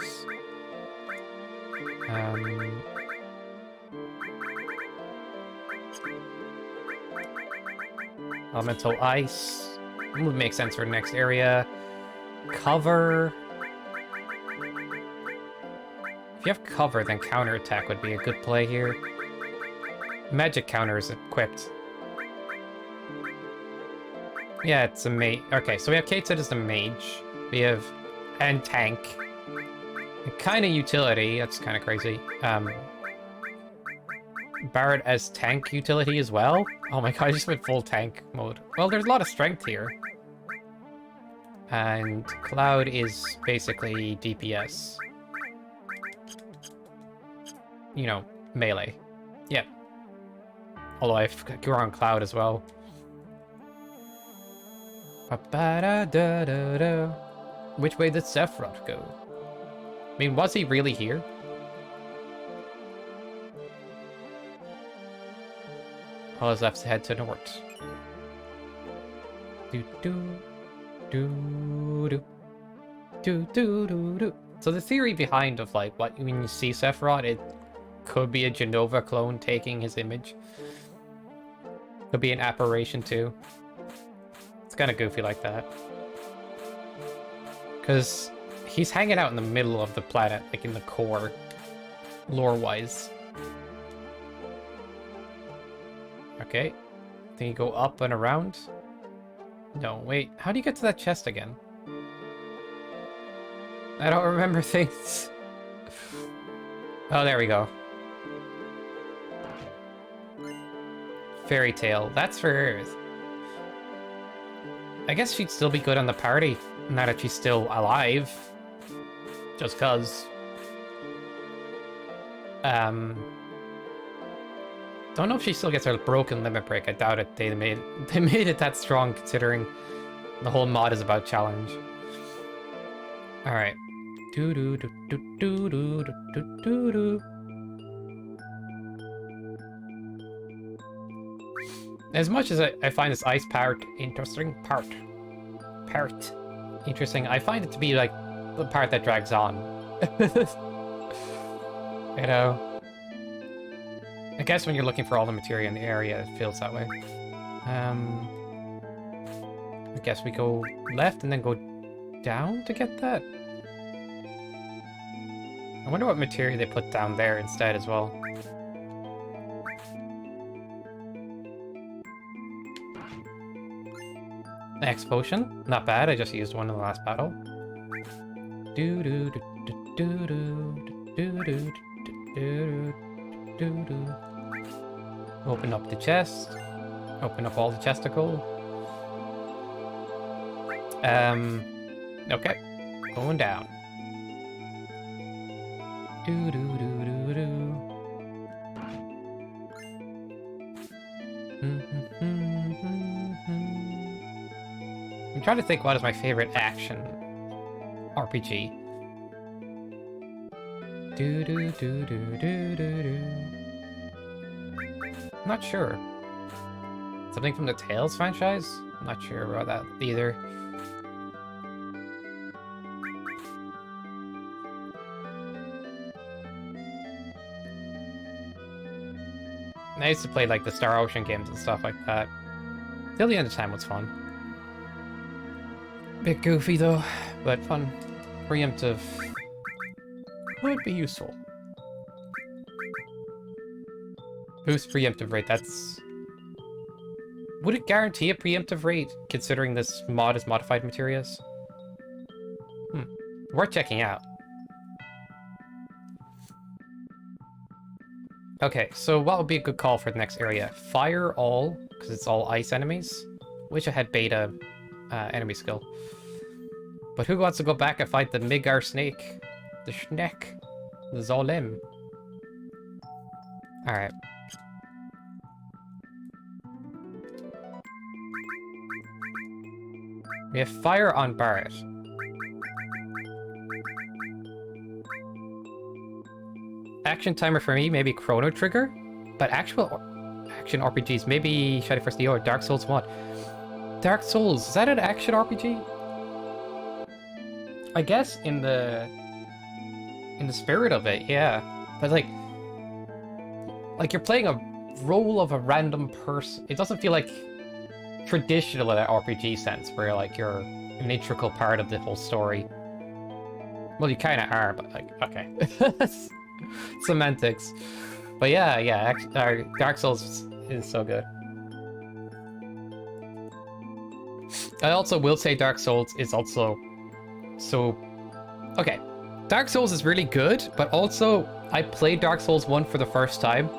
Elemental ice. Would make sense for the next area. Cover. If you have cover, then counterattack would be a good play here. Magic counter is equipped. Yeah, it's a mage. Okay, so we have Kate Sid as the mage. We have... and tank. And kind of utility. That's kind of crazy. Barret as tank utility as well. Oh my god, I just went full tank mode. Well, there's a lot of strength here. And Cloud is basically DPS. You know, melee. Yeah. Although I've got on Cloud as well. Which way did Sephiroth go? I mean, was he really here? All is left to head to north. Do do do do do do do do. So the theory behind of like what when you see Sephiroth, it could be a Genova clone taking his image. Could be an apparition too. It's kind of goofy like that. Because he's hanging out in the middle of the planet, like in the core, lore-wise. Okay. Then you go up and around. No, wait. How do you get to that chest again? I don't remember things. Oh, there we go. Fairy Tale. That's for Earth. I guess she'd still be good on the party, now that she's still alive. Just cause. Don't know if she still gets her broken limit break. I doubt it. They made it that strong considering the whole mod is about challenge. Alright. Do do do do do do do do do. As much as I find this ice part interesting, interesting, I find it to be like the part that drags on. You know? I guess when you're looking for all the materia in the area, it feels that way. I guess we go left and then go down to get that? I wonder what materia they put down there instead as well. X potion, not bad. I just used one in the last battle. Do do do do do do do do do do do. Open up the chest. Open up all the chesticle. Okay, going down. Do do do do do. I'm trying to think what is my favorite action RPG. Do do do do do do do. I'm not sure. Something from the Tales franchise? I'm not sure about that either. I used to play like the Star Ocean games and stuff like that. Till the end of time was fun. Bit goofy though, but fun. Preemptive would be useful. Boost preemptive rate, that's... Would it guarantee a preemptive rate, considering this mod is modified materials? Worth checking out. Okay, so what would be a good call for the next area? Fire all, because it's all ice enemies. Wish I had beta enemy skill. But who wants to go back and fight the Migar snake? The Schneck. The Zolem. Alright. We have fire on Barret. Action timer for me, maybe Chrono Trigger? But actual action RPGs, maybe Shadow First or Dark Souls 1. Dark Souls, is that an action RPG? I guess in the spirit of it, yeah. But like you're playing a role of a random person. It doesn't feel like traditional in that RPG sense, where like you're an integral part of the whole story. Well, you kind of are, but like, okay. Semantics. But yeah, Dark Souls is so good. I also will say Dark Souls is also so... Okay, Dark Souls is really good, but also I played Dark Souls 1 for the first time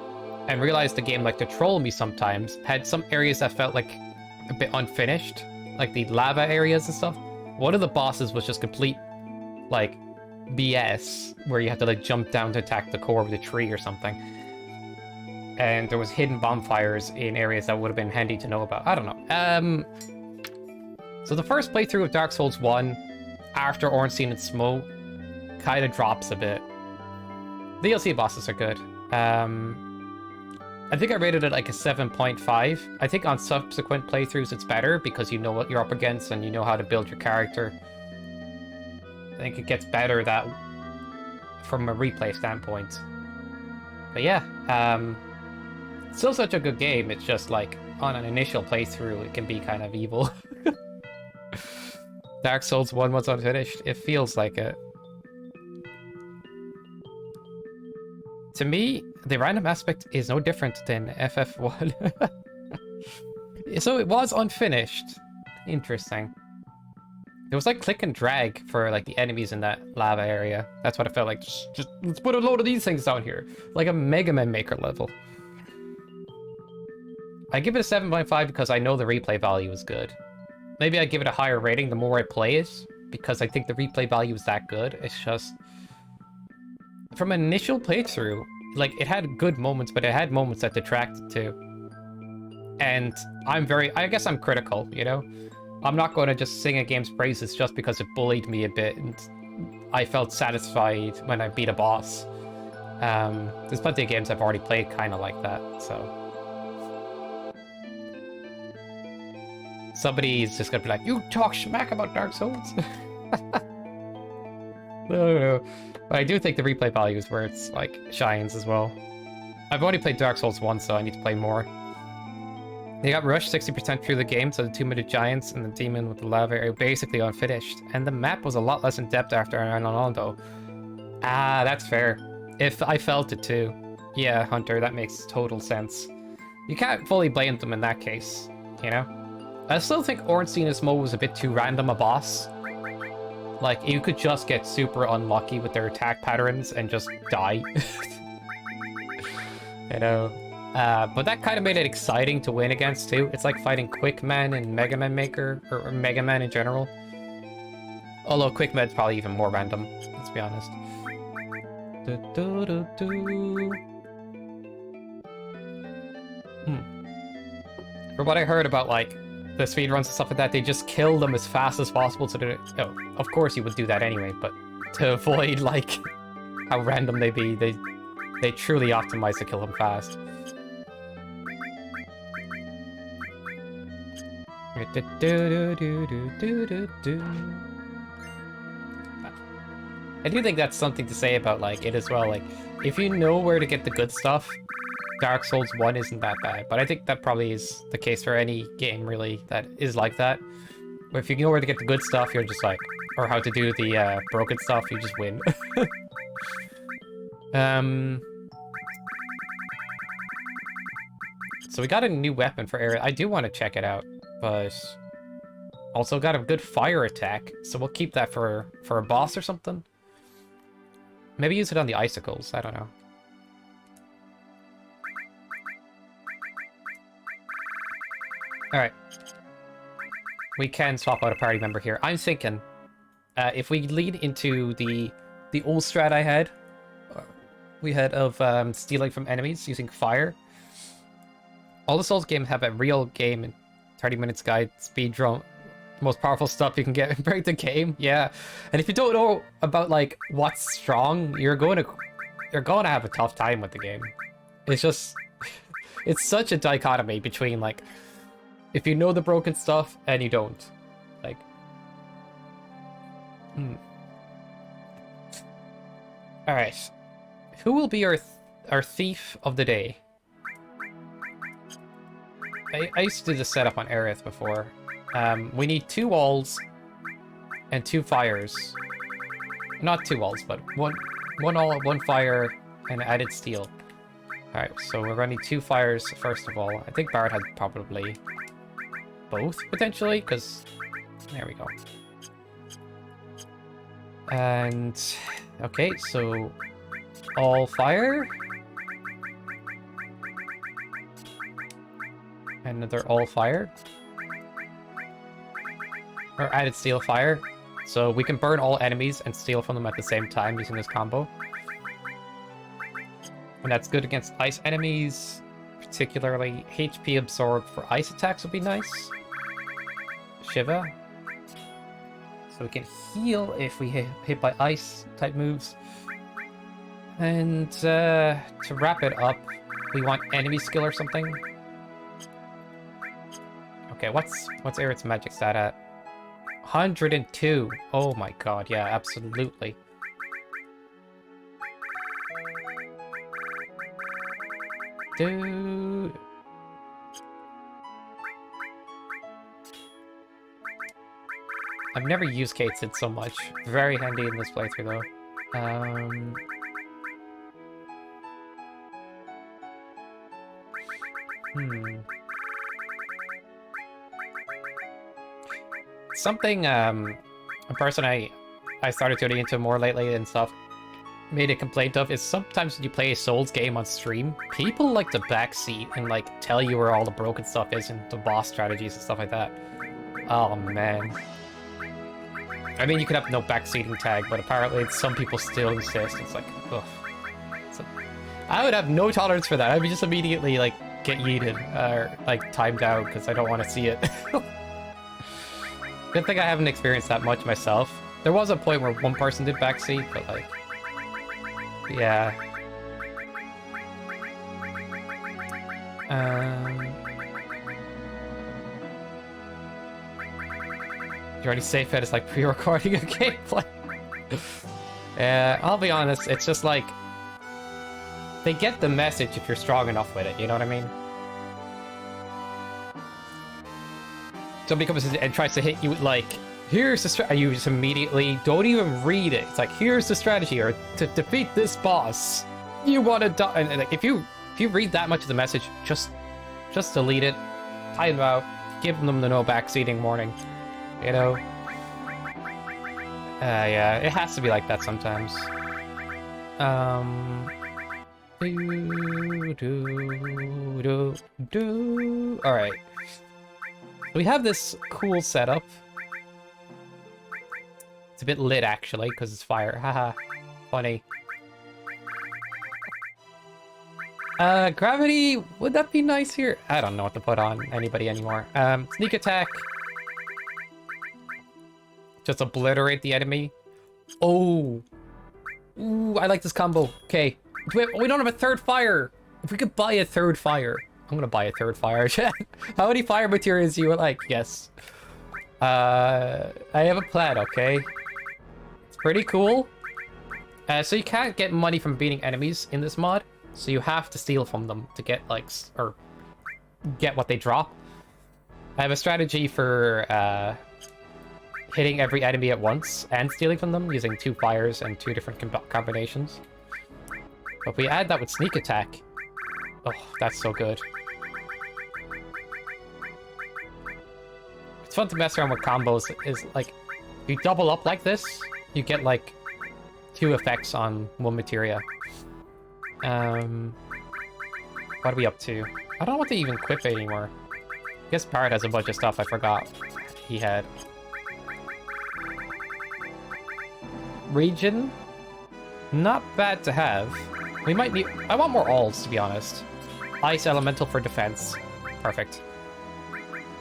and realized the game liked to troll me sometimes. Had some areas that felt like a bit unfinished, like the lava areas and stuff. One of the bosses was just complete, like, BS, where you had to like jump down to attack the core of the tree or something. And there was hidden bonfires in areas that would have been handy to know about. I don't know. So the first playthrough of Dark Souls 1, after Ornstein and Smoke, kind of drops a bit. DLC bosses are good. I think I rated it like a 7.5. I think on subsequent playthroughs it's better because you know what you're up against and you know how to build your character. I think it gets better that from a replay standpoint. But yeah, still such a good game. It's just like on an initial playthrough, it can be kind of evil. Dark Souls 1 was unfinished. It feels like it. To me, the random aspect is no different than FF1. So it was unfinished. Interesting. It was like click and drag for like the enemies in that lava area. That's what it felt like. Just let's put a load of these things down here. Like a Mega Man Maker level. I give it a 7.5 because I know the replay value is good. Maybe I give it a higher rating the more I play it, because I think the replay value is that good. It's just... From an initial playthrough, like, it had good moments, but it had moments that detracted too. And I guess I'm critical, you know? I'm not going to just sing a game's praises just because it bullied me a bit and I felt satisfied when I beat a boss. There's plenty of games I've already played kind of like that, so... Somebody's just gonna be like, you talk smack about Dark Souls? No. But I do think the replay value is where it's, like, shines as well. I've only played Dark Souls once, so I need to play more. They got rushed 60% through the game, so the two-minute giants and the demon with the lava area basically unfinished. And the map was a lot less in depth after Analondo. Ah, that's fair. If I felt it too. Yeah, Hunter, that makes total sense. You can't fully blame them in that case, you know? I still think Ornstein and Smoke was a bit too random a boss. Like, you could just get super unlucky with their attack patterns and just die. You know? But that kind of made it exciting to win against, too. It's like fighting Quickman and Mega Man Maker, or Mega Man in general. Although Quickman's probably even more random, let's be honest. From what I heard about, like, the speedruns and stuff like that, they just kill them as fast as possible so that... Oh, of course you would do that anyway, but to avoid, like, how random they be, they truly optimize to kill them fast. I do think that's something to say about, like, it as well. Like, if you know where to get the good stuff, Dark Souls 1 isn't that bad. But I think that probably is the case for any game, really, that is like that. But if you know where to get the good stuff, you're just like... Or how to do the broken stuff, you just win. So we got a new weapon for area. I do want to check it out, but... Also got a good fire attack, so we'll keep that for a boss or something. Maybe use it on the icicles, I don't know. Alright. We can swap out a party member here. I'm thinking, if we lead into the old strat I had, we had of stealing from enemies using fire. All the Souls games have a real game in 30 minutes guide, speed run, most powerful stuff you can get and break the game. Yeah, and if you don't know about like what's strong, you're going to have a tough time with the game. It's just it's such a dichotomy between like if you know the broken stuff and you don't. Like all right, who will be our thief of the day? I used to do this setup on Aerith before. We need 2 walls and 2 fires. Not 2 walls, but one wall, 1 fire, and added steel. Alright, so we're running 2 fires first of all. I think Barret had probably both, potentially, because... There we go. And... Okay, so... all fire... Another all fire. Or added steel fire. So we can burn all enemies and steal from them at the same time using this combo. And that's good against ice enemies. Particularly HP absorbed for ice attacks would be nice. Shiva. So we can heal if we hit by ice type moves. And to wrap it up, we want enemy skill or something. Okay, what's Aerith's magic stat at? 102. Oh my god, yeah, absolutely. Dude. I've never used Kate Sid so much. Very handy in this playthrough though. Something, a person I started tuning into more lately and stuff made a complaint of is sometimes when you play a Souls game on stream, people like to backseat and like tell you where all the broken stuff is and the boss strategies and stuff like that. Oh man. I mean, you could have no backseating tag, but apparently some people still insist. It's like, ugh. I would have no tolerance for that. I would just immediately like get yeeted or like timed out because I don't want to see it. Good thing I haven't experienced that much myself. There was a point where one person did backseat, but like... Yeah. You already safe bet it's like pre-recording a gameplay. Yeah, I'll be honest, it's just like... They get the message if you're strong enough with it, you know what I mean? Somebody comes in and tries to hit you with like, here's the strategy. You just immediately don't even read it. It's like, here's the strategy, or to defeat this boss, you want to die. And like, if you read that much of the message, just delete it, time them out, give them the no backseating warning. You know. Yeah, it has to be like that sometimes. All right. We have this cool setup. It's a bit lit, actually, because it's fire. Haha. Funny. Gravity, would that be nice here? I don't know what to put on anybody anymore. Sneak attack. Just obliterate the enemy. Oh. Ooh, I like this combo. Okay. We don't have a 3rd fire. If we could buy a 3rd fire. I'm gonna buy a 3rd fire, chat. How many fire materials do you like? Yes. I have a plan, okay? It's pretty cool. So you can't get money from beating enemies in this mod, so you have to steal from them to get, like, or get what they drop. I have a strategy for, hitting every enemy at once and stealing from them using 2 fires and 2 different combinations. But if we add that with sneak attack, oh, that's so good. It's fun to mess around with combos, is like, you double up like this, you get like 2 effects on 1 materia. What are we up to? I don't know what to even equip anymore. guess Barret has a bunch of stuff I forgot he had. Region? Not bad to have. We might need... I want more alls, to be honest. Ice Elemental for defense. Perfect.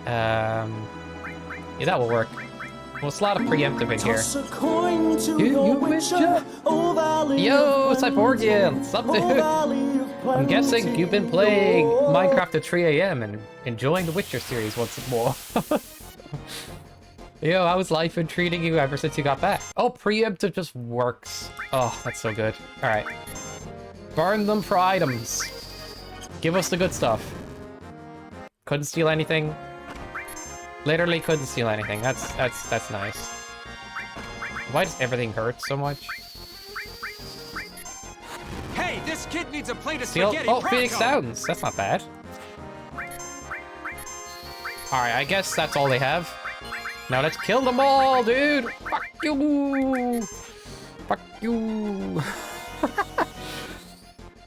Yeah, that will work. Well, it's a lot of preemptive in here. Yo, Cyborgian! What's up, dude? I'm guessing you've been playing Minecraft at 3 AM and enjoying the Witcher series once more. Yo, how's life been treating you ever since you got back? Oh, preemptive just works. Oh, that's so good. Alright. Burn them for items. Give us the good stuff. Couldn't steal anything. Literally couldn't steal anything. That's nice. Why does everything hurt so much?
Hey, this kid needs a plate of
Steal.
spaghetti.
Oh, Phoenix Downs. That's not bad. Alright, I guess that's all they have. Now let's kill them all, dude! Fuck you! Fuck you!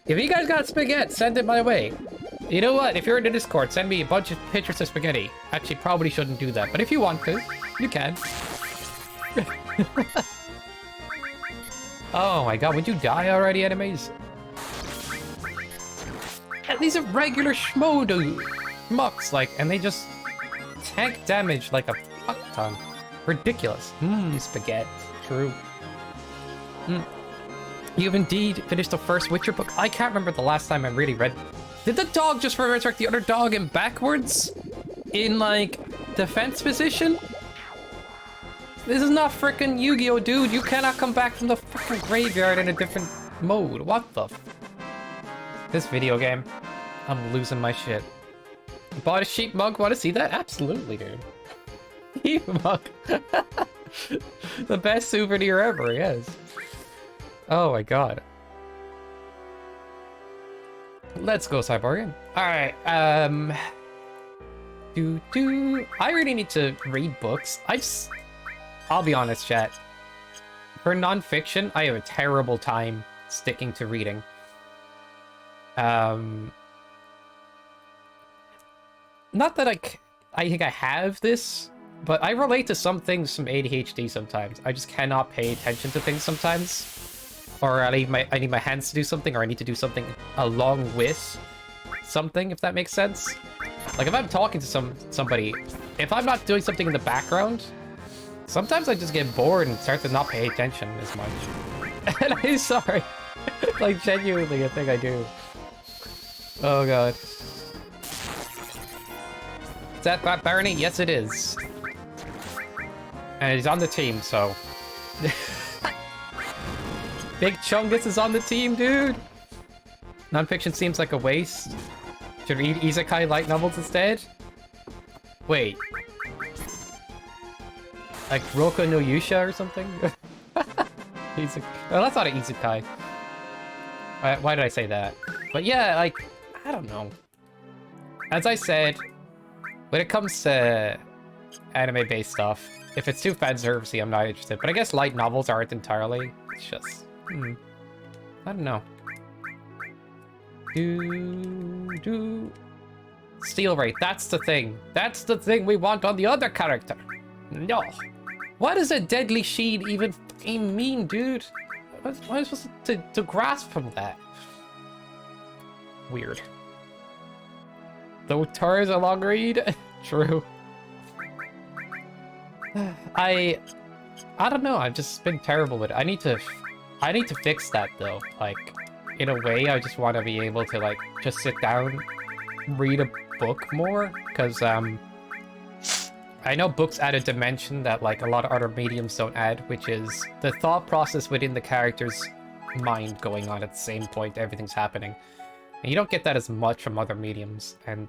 If you guys got spaghetti, send it my way. You know what? If you're in the Discord, send me a bunch of pictures of spaghetti. Actually, probably shouldn't do that, but if you want to, you can. Oh my god, would you die already, enemies? And these are regular schmo mucks, like, and they just tank damage like a fuck ton. Ridiculous. Spaghetti. True. You've indeed finished the first Witcher book. I can't remember the last time I really read. Did the dog just resurrect the other dog in backwards? In, like, defense position? This is not frickin' Yu-Gi-Oh, dude. You cannot come back from the frickin' graveyard in a different mode. What the f... This video game. I'm losing my shit. Bought a sheep mug. Want to see that? Absolutely, dude. Sheep mug. The best souvenir ever, yes. Oh my god. Let's go, Cyborgian. Alright, I really need to read books. I'll be honest, chat. For non-fiction, I have a terrible time sticking to reading. Not that I think I have this, but I relate to some things from ADHD sometimes. I just cannot pay attention to things sometimes. Or I need my hands to do something, or I need to do something along with something, if that makes sense. Like, if I'm talking to somebody, if I'm not doing something in the background, sometimes I just get bored and start to not pay attention as much. And I'm sorry. Like, genuinely, I think I do. Oh, God. Is that Barney? Yes, it is. And he's on the team, so... Big Chungus is on the team, dude! Non-fiction seems like a waste. Should read Isekai light novels instead? Wait. Like Roku no Yusha or something? Well, that's not an Isekai. Why did I say that? But yeah, like, I don't know. As I said, when it comes to anime-based stuff, if it's too fan-servicey, I'm not interested. But I guess light novels aren't entirely. It's just... I don't know. Steal rate, that's the thing. That's the thing we want on the other character. No. What does a deadly shield even fucking mean, dude? What am I supposed to grasp from that? Weird. Though Tor is a long read? True. I don't know, I've just been terrible with it. I need to fix that though. Like, in a way, I just want to be able to like just sit down, read a book more, because I know books add a dimension that like a lot of other mediums don't add, which is the thought process within the character's mind going on at the same point everything's happening. And you don't get that as much from other mediums, and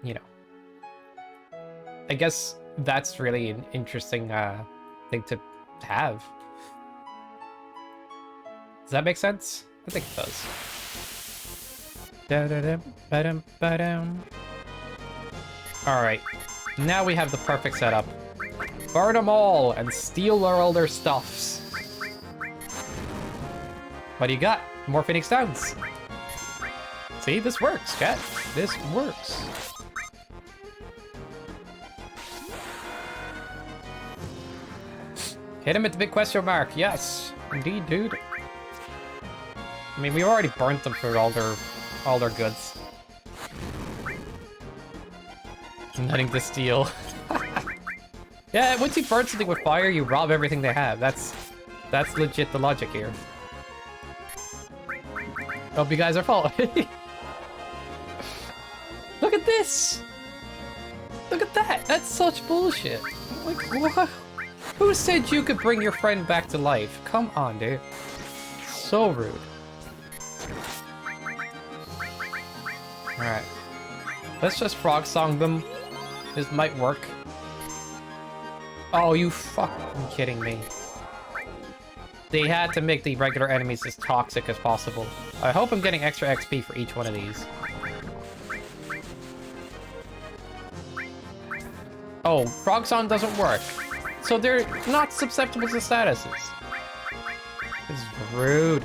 you know, I guess that's really an interesting thing to have. Does that make sense? I think it does. Alright, now we have the perfect setup. Burn them all and steal all their stuffs. What do you got? More Phoenix Downs. See, this works, chat. This works. Hit him at the big question mark. Yes, indeed, dude. I mean, we already burnt them for all their goods. Nothing to steal. Yeah, once you burn something with fire, you rob everything they have. That's legit the logic here. Hope you guys are following. Look at this! Look at that! That's such bullshit. Like, what? Who said you could bring your friend back to life? Come on, dude. So rude. Alright. Let's just frog song them. This might work. Oh, you fucking kidding me. They had to make the regular enemies as toxic as possible. I hope I'm getting extra XP for each one of these. Oh, frog song doesn't work. So they're not susceptible to statuses. This is rude.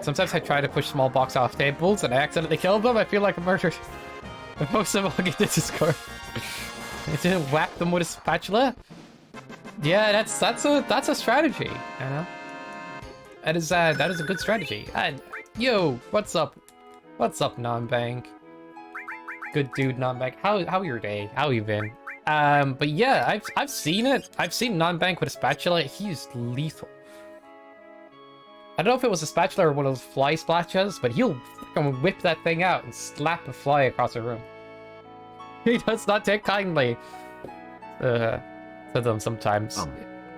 Sometimes I try to push small box off tables and I accidentally kill them. I feel like a murdered. Most of all get to Discord. I didn't whack them with a spatula. Yeah, that's a strategy, you know. That is a good strategy. Yo, what's up? What's up, non-bank? Good dude, non-bank. How your day? How you been? But yeah, I've seen it. I've seen non-bank with a spatula. He's lethal. I don't know if it was a spatula or one of those fly spatulas, but he'll fucking whip that thing out and slap a fly across the room. He does not take kindly to them sometimes.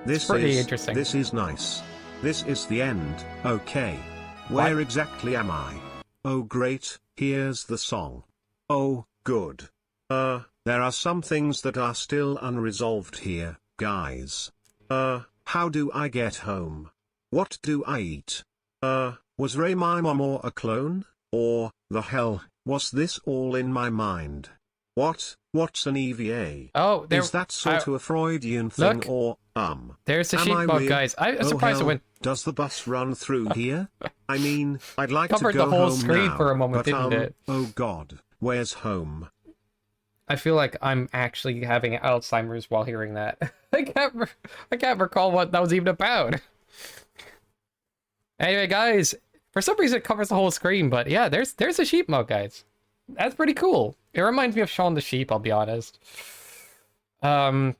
It's pretty interesting.
This is nice. This is the end. Okay. Where
What?
exactly am I? Oh great, here's the song. Oh, good. There are some things that are still unresolved here, guys. How do I get home? What do I eat? Was Ray my mom or a clone? Or, the hell, was this all in my mind? What's an EVA?
Oh, there
Is that sort of a Freudian thing or,
there's a
am
sheep
I
bug,
real?
guys. I'm
Oh,
surprised it
hell,
went...
Does the bus run through here? I mean, I'd like to
Covered
go
the whole
home
screen
now,
for a moment,
but,
didn't it?
oh god, where's home?
I feel like I'm actually having Alzheimer's while hearing that. I can't recall what that was even about. Anyway, guys, for some reason it covers the whole screen, but yeah, there's a sheep mode, guys. That's pretty cool. It reminds me of Shaun the Sheep, I'll be honest. Yo,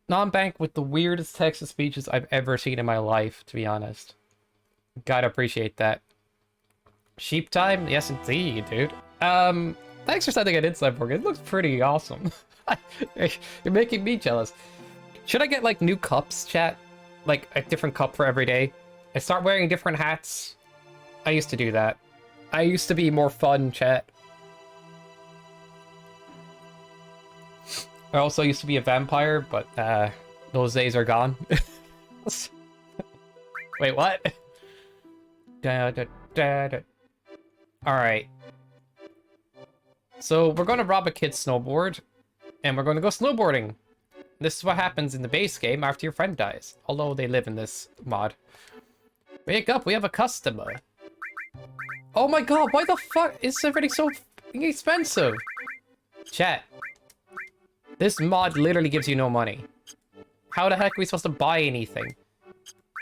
non-bank with the weirdest text-to-speeches I've ever seen in my life, to be honest. Gotta appreciate that. Sheep time? Yes, indeed, dude. Thanks for sending it in, Cyborg. It looks pretty awesome. You're making me jealous. Should I get, like, new cups, chat? Like, a different cup for every day? And start wearing different hats? I used to do that. I used to be more fun, chat. I also used to be a vampire, but, those days are gone. Wait, what? Alright. So, we're gonna rob a kid's snowboard, and we're gonna go snowboarding. This is what happens in the base game after your friend dies, although they live in this mod. Wake up, we have a customer. Oh my god, why the fuck is everything so fucking expensive? Chat. This mod literally gives you no money. How the heck are we supposed to buy anything?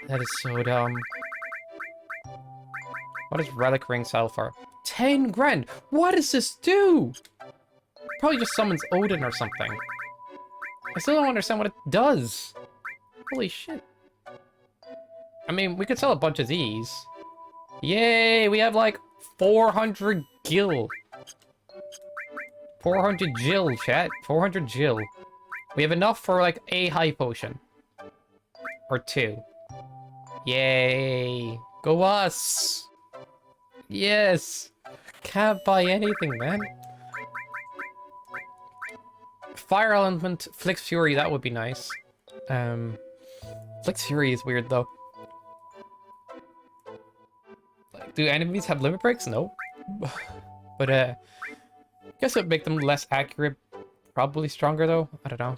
That is so dumb. What does relic ring sell for? 10 grand! What does this do? Probably just summons Odin or something. I still don't understand what it does. Holy shit. I mean, we could sell a bunch of these. Yay, we have like 400 gil. 400 Jill, chat. 400 Jill. We have enough for like a high potion. Or 2. Yay. Go us. Yes. Can't buy anything, man. Fire element, Flix Fury, that would be nice. Flix Fury is weird though. Like, do enemies have limit breaks? No. But I guess it would make them less accurate. Probably stronger though. I don't know.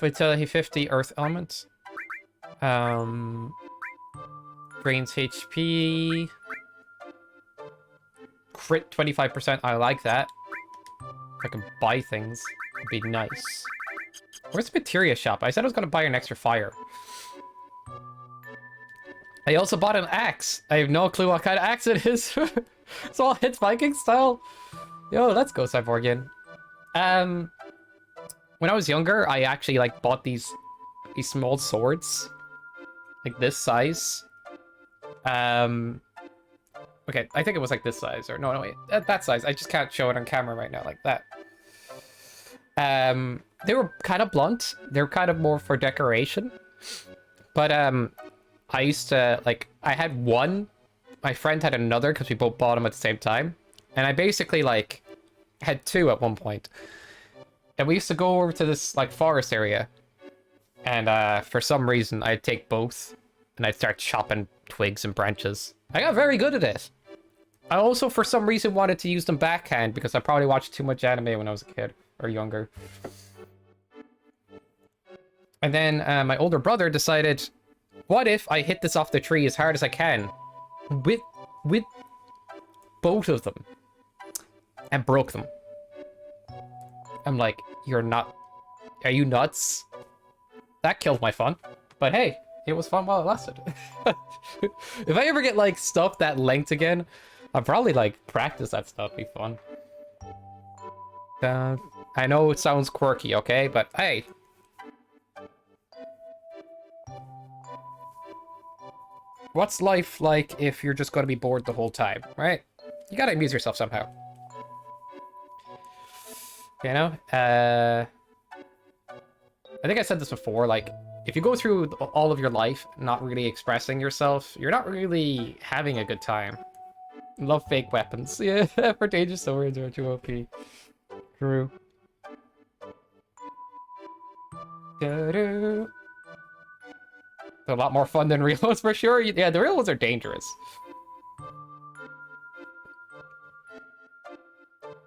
Vitality 50 Earth Elements. Drains HP. crit 25%. I like that. If I can buy things, it'd be nice. Where's the materia shop? I said I was going to buy an extra fire. I also bought an axe. I have no clue what kind of axe it is. It's all hits Viking style. Yo, let's go, Cyborgian. When I was younger, I actually like bought these small swords, like this size. Okay, I think it was like this size, or no, wait, that size. I just can't show it on camera right now, like that. They were kind of blunt. They were kind of more for decoration. But I used to like I had one. My friend had another because we both bought them at the same time, and I basically like had two at one point. And we used to go over to this like forest area, and for some reason I'd take both, and I'd start chopping twigs and branches. I got very good at it. I also, for some reason, wanted to use them backhand because I probably watched too much anime when I was a kid or younger. And then my older brother decided, what if I hit this off the tree as hard as I can with both of them and broke them? I'm like, are you nuts? That killed my fun. But hey, it was fun while it lasted. If I ever get like stuff that length again, I'll probably like practice that stuff. It'd be fun. I know it sounds quirky, okay? But hey. What's life like if you're just going to be bored the whole time, right? You gotta amuse yourself somehow. You know? I think I said this before, like, if you go through all of your life not really expressing yourself, you're not really having a good time. Love fake weapons. Yeah, for dangerous swords are too OP. True. They're a lot more fun than real ones for sure. Yeah, the real ones are dangerous.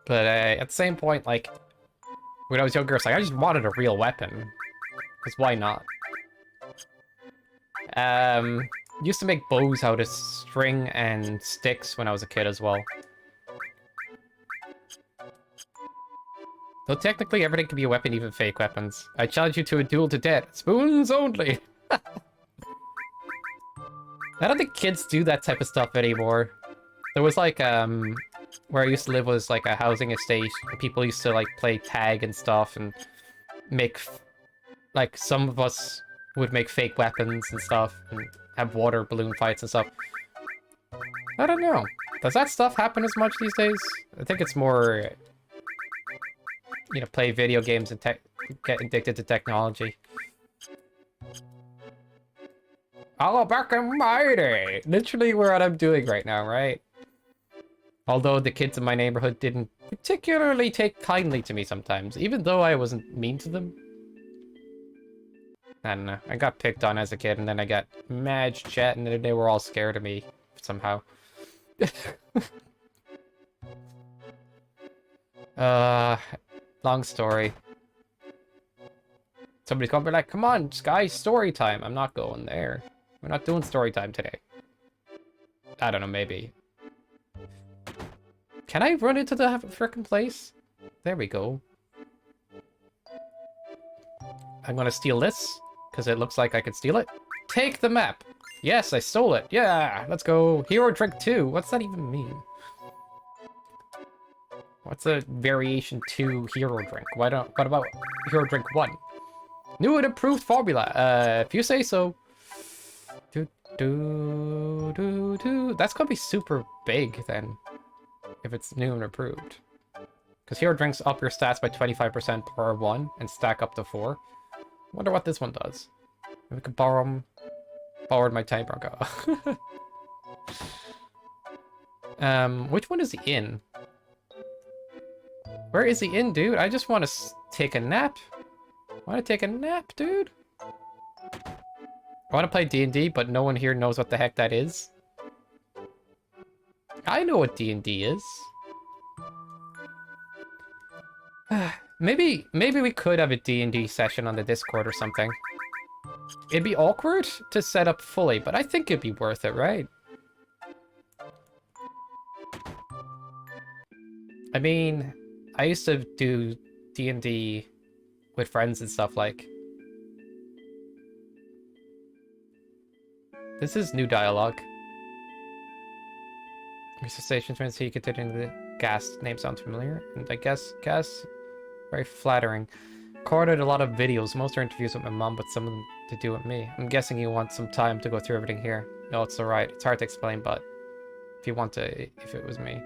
But at the same point, like, when I was younger, it's like, I just wanted a real weapon. Because why not? Used to make bows out of string and sticks when I was a kid as well. Though technically everything can be a weapon, even fake weapons. I challenge you to a duel to death. Spoons only! I don't think kids do that type of stuff anymore. There was like, where I used to live was like a housing estate. And people used to like play tag and stuff and make, like, some of us would make fake weapons and stuff and have water balloon fights and stuff. I don't know. Does that stuff happen as much these days? I think it's more, you know, play video games and get addicted to technology. Hello, back and mighty! Literally what I'm doing right now, right? Although the kids in my neighborhood didn't particularly take kindly to me sometimes, even though I wasn't mean to them. I don't know. I got picked on as a kid, and then I got mad chat, and they were all scared of me somehow. Long story. Somebody's gonna be like, come on, guys, story time. I'm not going there. We're not doing story time today. I don't know, maybe. Can I run into the frickin' place? There we go. I'm gonna steal this, because it looks like I could steal it. Take the map! Yes, I stole it. Yeah, let's go. Hero Drink 2. What's that even mean? What's a variation 2 hero drink? What about hero drink 1? New and improved formula. If you say so. That's gonna be super big then, if it's new and improved. Because hero drinks up your stats by 25% per one and stack up to 4. Wonder what this one does. Maybe we could borrow them. Borrowed my Tiny Bronco. Which one is the inn? Where is the inn, dude? I just want to take a nap. I want to take a nap, dude. I want to play D&D, but no one here knows what the heck that is. I know what D&D is. Maybe we could have a D&D session on the Discord or something. It'd be awkward to set up fully, but I think it'd be worth it, right? I mean, I used to do D&D with friends and stuff like. This is new dialogue. Recitations when you continue the gas name sounds familiar, and I guess very flattering. Recorded a lot of videos, most are interviews with my mom, but some of them to do with me. I'm guessing you want some time to go through everything here. No, it's alright. It's hard to explain, but if you want to, if it was me.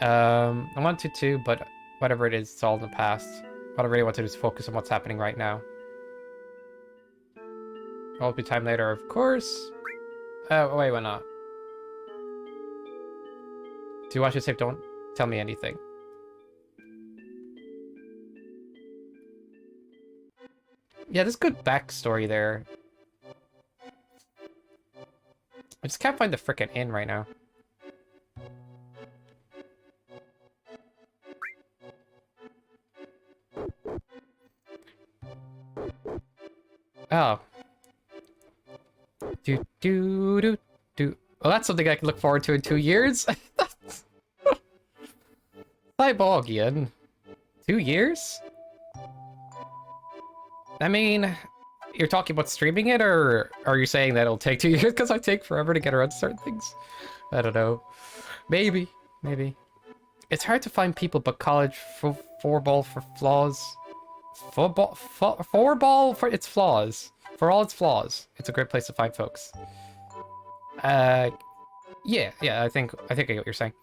I want to too, but whatever it is, it's all in the past. What I really want to do is focus on what's happening right now. I'll be time later, of course. Oh, wait, why not? Do you watch this tape? Don't tell me anything. Yeah, there's good backstory there. I just can't find the frickin' inn right now. Oh. Do. Well, that's something I can look forward to in 2 years. Cyborgian. 2 years? I mean, you're talking about streaming it, or are you saying that it'll take 2 years? Because I take forever to get around certain things. I don't know. Maybe. It's hard to find people, but college four-ball for flaws. Four-ball for its flaws. For all its flaws, it's a great place to find folks. Yeah, I think I get what you're saying.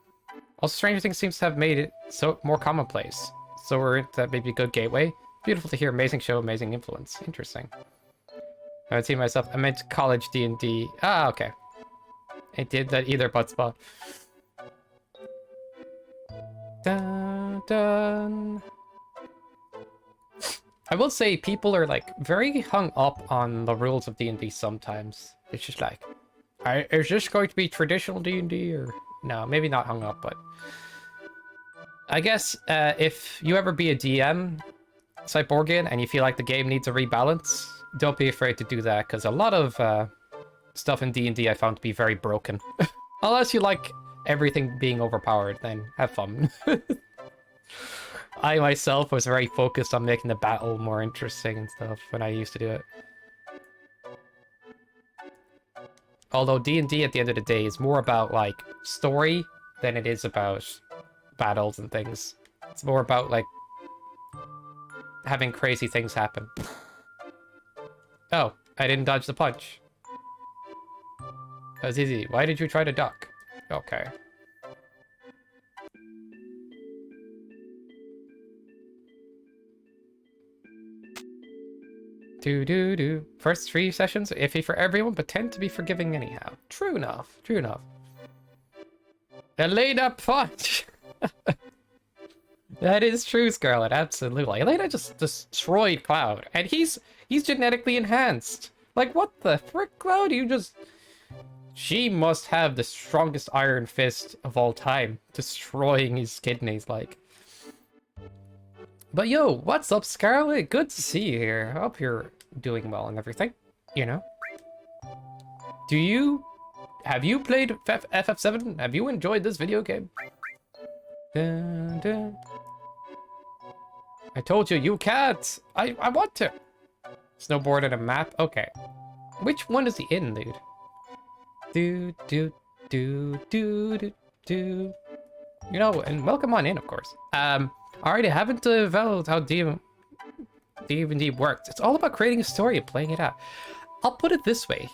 Also, Stranger Things seems to have made it so more commonplace. So that may be a good gateway. Beautiful to hear. Amazing show, amazing influence. Interesting. I haven't seen myself. I meant college D&D. Ah, okay. I did that either, but spot. Dun, dun. I will say people are like very hung up on the rules of D&D sometimes. It's just like, is this going to be traditional D&D or no? Maybe not hung up, but I guess if you ever be a DM, Cyborgian, and you feel like the game needs a rebalance, don't be afraid to do that, because a lot of stuff in D&D I found to be very broken. Unless you like everything being overpowered, then have fun. I myself was very focused on making the battle more interesting and stuff when I used to do it. Although D&D at the end of the day is more about like story than it is about battles and things. It's more about like having crazy things happen. Oh, I didn't dodge the punch. That was easy. Why did you try to duck? Okay. Do. First 3 sessions, iffy for everyone, but tend to be forgiving anyhow. True enough. Elena punch! That is true, Scarlet, absolutely. Elena just destroyed Cloud, and he's genetically enhanced. Like, what the frick, Cloud? She must have the strongest iron fist of all time, destroying his kidneys, like. But yo, what's up, Scarlet? Good to see you here. I hope you're doing well and everything, you know? Have you played FF7? Have you enjoyed this video game? Dun, dun. I told you, you can't! I want to! Snowboard and a map? Okay. Which one is the inn, dude? Do. You know, and welcome on in, of course. Alright, I haven't developed how D&D works. It's all about creating a story and playing it out. I'll put it this way.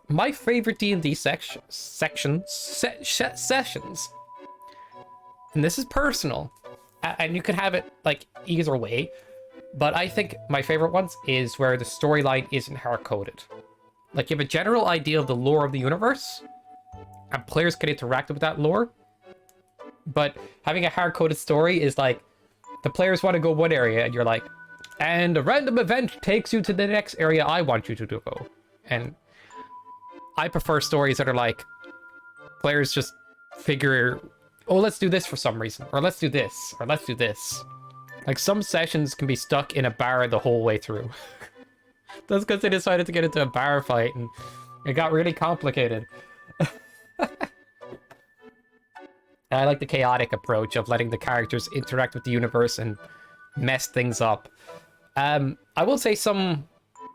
My favorite D&D sessions, and this is personal, and you can have it like either way, but I think my favorite ones is where the storyline isn't hard-coded. Like, you have a general idea of the lore of the universe, and players can interact with that lore, but having a hard-coded story is like, the players want to go one area, and you're like, and a random event takes you to the next area I want you to go. And I prefer stories that are like, players just figure, oh, let's do this for some reason, or let's do this, or let's do this. Like, some sessions can be stuck in a bar the whole way through. That's because they decided to get into a bar fight, and it got really complicated. I like the chaotic approach of letting the characters interact with the universe and mess things up. I will say some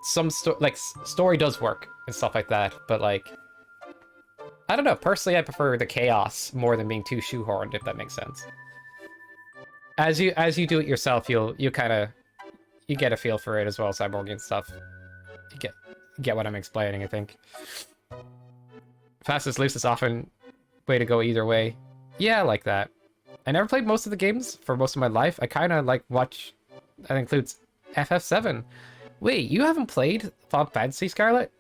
story does work and stuff like that, but like, I don't know. Personally, I prefer the chaos more than being too shoehorned, if that makes sense. As you do it yourself, you kind of get a feel for it as well, Cyborg and stuff. You get what I'm explaining, I think. Fastest loose is often way to go either way. Yeah, I like that. I never played most of the games for most of my life. I kind of like watch. That includes FF7. Wait, you haven't played Final Fantasy, Scarlet?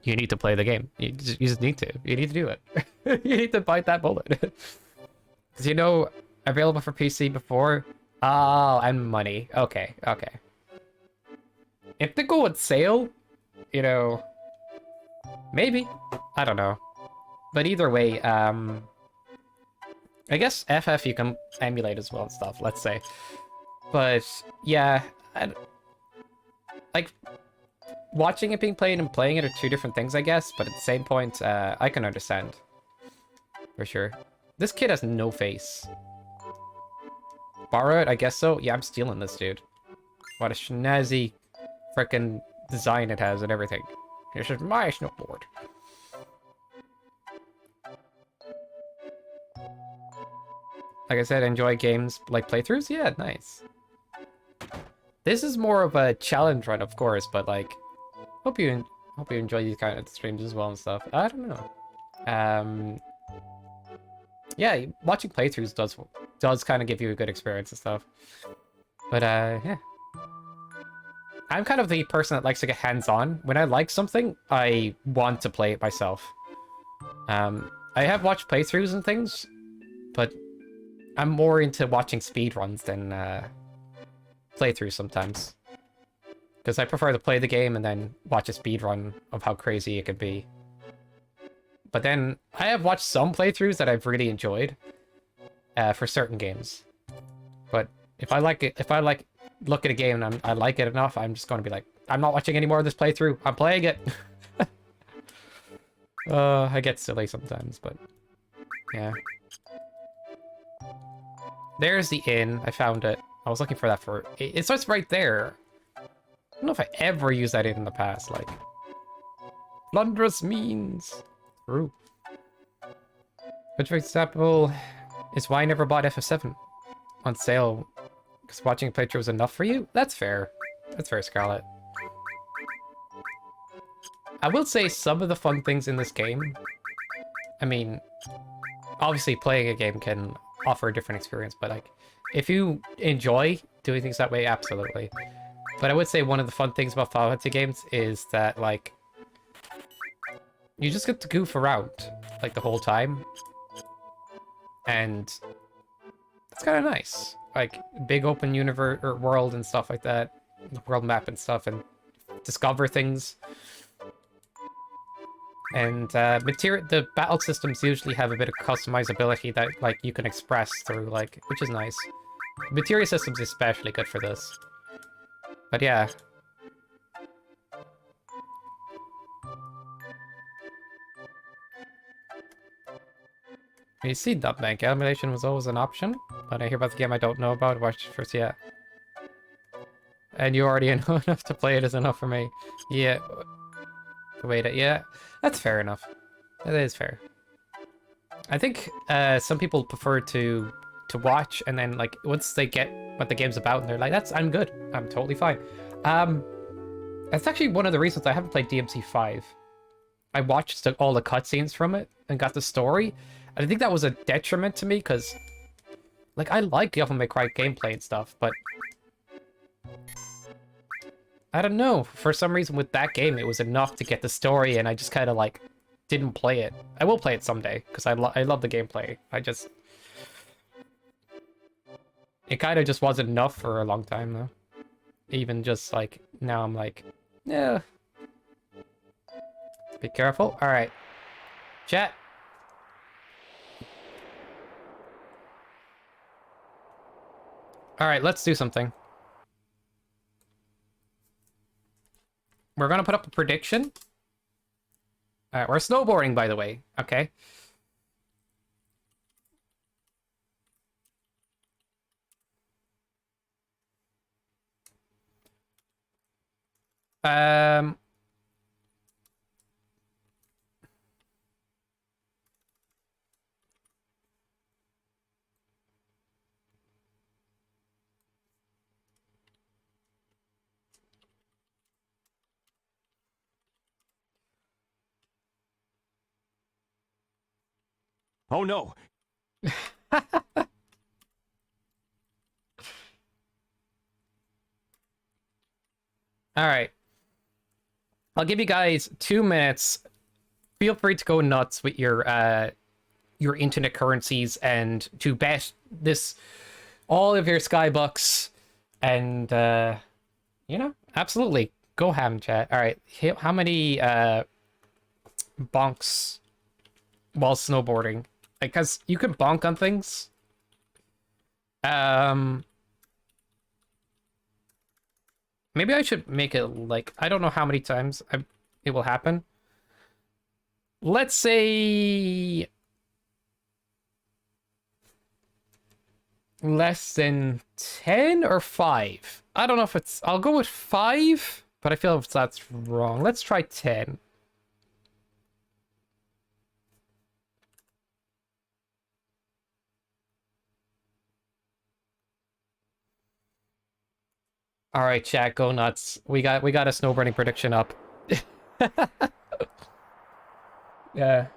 You need to play the game. You just need to. You need to do it. You need to bite that bullet. Because you know, available for PC before. Oh, and money. Okay, okay. If they go on sale, you know, maybe. I don't know. But either way, I guess FF you can emulate as well and stuff, let's say. But yeah, like watching it being played and playing it are two different things, I guess. But at the same point, I can understand for sure. This kid has no face. Borrow it, I guess so. Yeah, I'm stealing this, dude. What a snazzy freaking design it has and everything. This is my snowboard. Like I said, enjoy games like playthroughs? Yeah, nice. This is more of a challenge run, of course, but like, hope you enjoy these kind of streams as well and stuff. I don't know. Yeah, watching playthroughs does kind of give you a good experience and stuff. But yeah. I'm kind of the person that likes to get hands-on. When I like something, I want to play it myself. I have watched playthroughs and things, but I'm more into watching speedruns than playthroughs sometimes. Because I prefer to play the game and then watch a speedrun of how crazy it could be. But then, I have watched some playthroughs that I've really enjoyed for certain games. But if I like it, look at a game and I like it enough, I'm just going to be like, I'm not watching any more of this playthrough, I'm playing it! I get silly sometimes, but yeah. There's the inn. I found it. I was looking for that for... It starts right there. I don't know if I ever used that inn in the past, like... Plundrous means... True. Which, for example, is why I never bought FF7 on sale. Because watching a playthrough was enough for you? That's fair. That's fair, Scarlet. I will say some of the fun things in this game... I mean, obviously playing a game can offer a different experience, but like, if you enjoy doing things that way, absolutely. But I would say one of the fun things about Final Fantasy games is that, like, you just get to goof around, like, the whole time. And it's kind of nice. Like, big open universe, or world and stuff like that. The world map and stuff, and discover things. And the battle systems usually have a bit of customizability that, like, you can express through, like, which is nice. Materia systems is especially good for this. But yeah. You see, Dubbank emulation was always an option. When I hear about the game I don't know about, watch first, yeah. And you already know enough to play it is enough for me. Yeah. Wait, yeah. That's fair enough. That is fair. I think some people prefer to watch and then, like, once they get what the game's about and they're like, I'm good. I'm totally fine. That's actually one of the reasons I haven't played DMC5. I watched all the cutscenes from it and got the story. And I think that was a detriment to me because, like, I like Devil May Cry gameplay and stuff, but I don't know. For some reason with that game, it was enough to get the story and I just kind of, like, didn't play it. I will play it someday because I love the gameplay. It kind of just wasn't enough for a long time, though. Even just, like, now I'm like, yeah. Be careful. Alright. Chat. Alright, let's do something. We're gonna put up a prediction. Alright, we're snowboarding, by the way. Okay. Um.
Oh no!
All right. I'll give you guys 2 minutes. Feel free to go nuts with your internet currencies and to bet this all of your skybucks and you know, absolutely go ham chat. All right, how many bonks while snowboarding? Because you can bonk on things. Maybe I should make it like, I don't know how many times it will happen. Let's say less than 10 or 5. I don't know if it's, I'll go with 5, but I feel if that's wrong. Let's try 10. All right, chat, go nuts. We got a snowboarding prediction up. Yeah.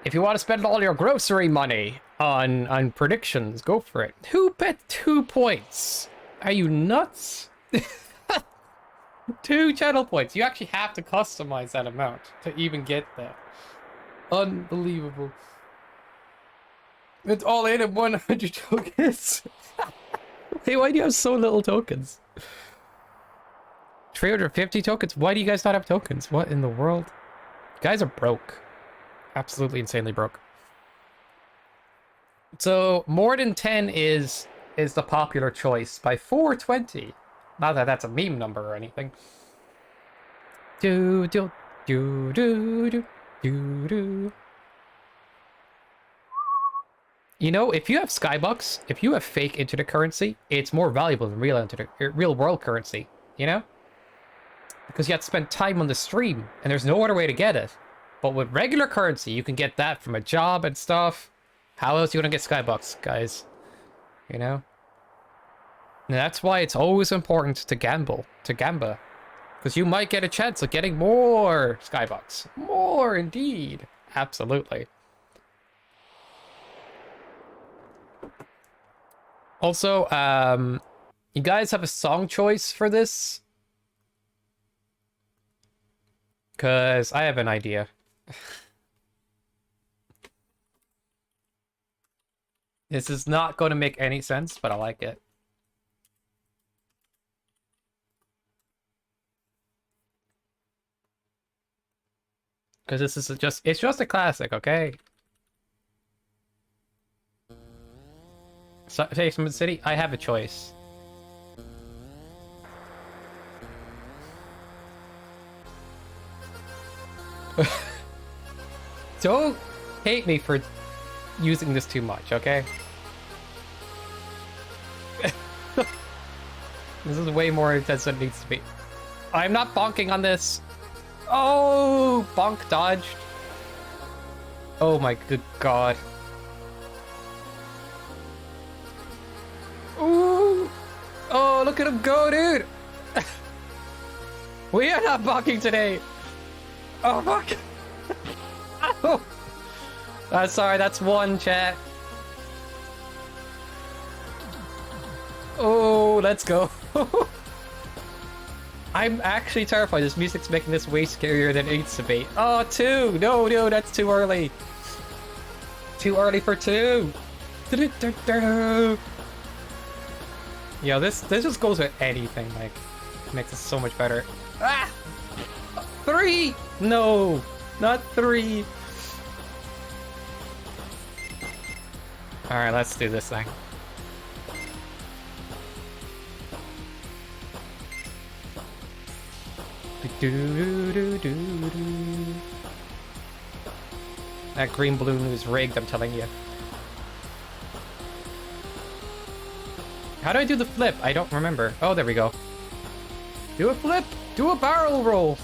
If you want to spend all your grocery money on predictions, go for it. Who bet 2 points? Are you nuts? 2 channel points. You actually have to customize that amount to even get that. Unbelievable. It's all in at 100 tokens. Hey, why do you have so little tokens? 350 tokens? Why do you guys not have tokens? What in the world? You guys are broke. Absolutely insanely broke. So more than 10 is the popular choice by 420. Not that that's a meme number or anything. Do do do do do do do. You know, if you have Skybucks, if you have fake internet currency, it's more valuable than real world currency, you know? Because you have to spend time on the stream, and there's no other way to get it. But with regular currency, you can get that from a job and stuff. How else are you gonna get Skybucks, guys? You know? And that's why it's always important to gamble, to gamba. Because you might get a chance of getting more Skybucks. More, indeed. Absolutely. Also, you guys have a song choice for this? Because I have an idea. This is not going to make any sense, but I like it. Because this is it's just a classic, okay? So, Basement City, I have a choice. Don't hate me for using this too much, okay? This is way more intense than it needs to be. I'm not bonking on this. Oh, bonk dodged. Oh my good god. Ooh. Oh, look at him go, dude. We are not bonking today. Oh, fuck. Oh. Sorry, that's one, chat. Oh, let's go. I'm actually terrified. This music's making this way scarier than it needs to be. Oh, 2! No, no, that's too early. Too early for 2. Yeah, this just goes with anything. Like, makes it so much better. Ah! 3! No, not 3. All right, let's do this thing. That green balloon is rigged, I'm telling you. How do I do the flip? I don't remember. Oh, there we go. Do a flip! Do a barrel roll!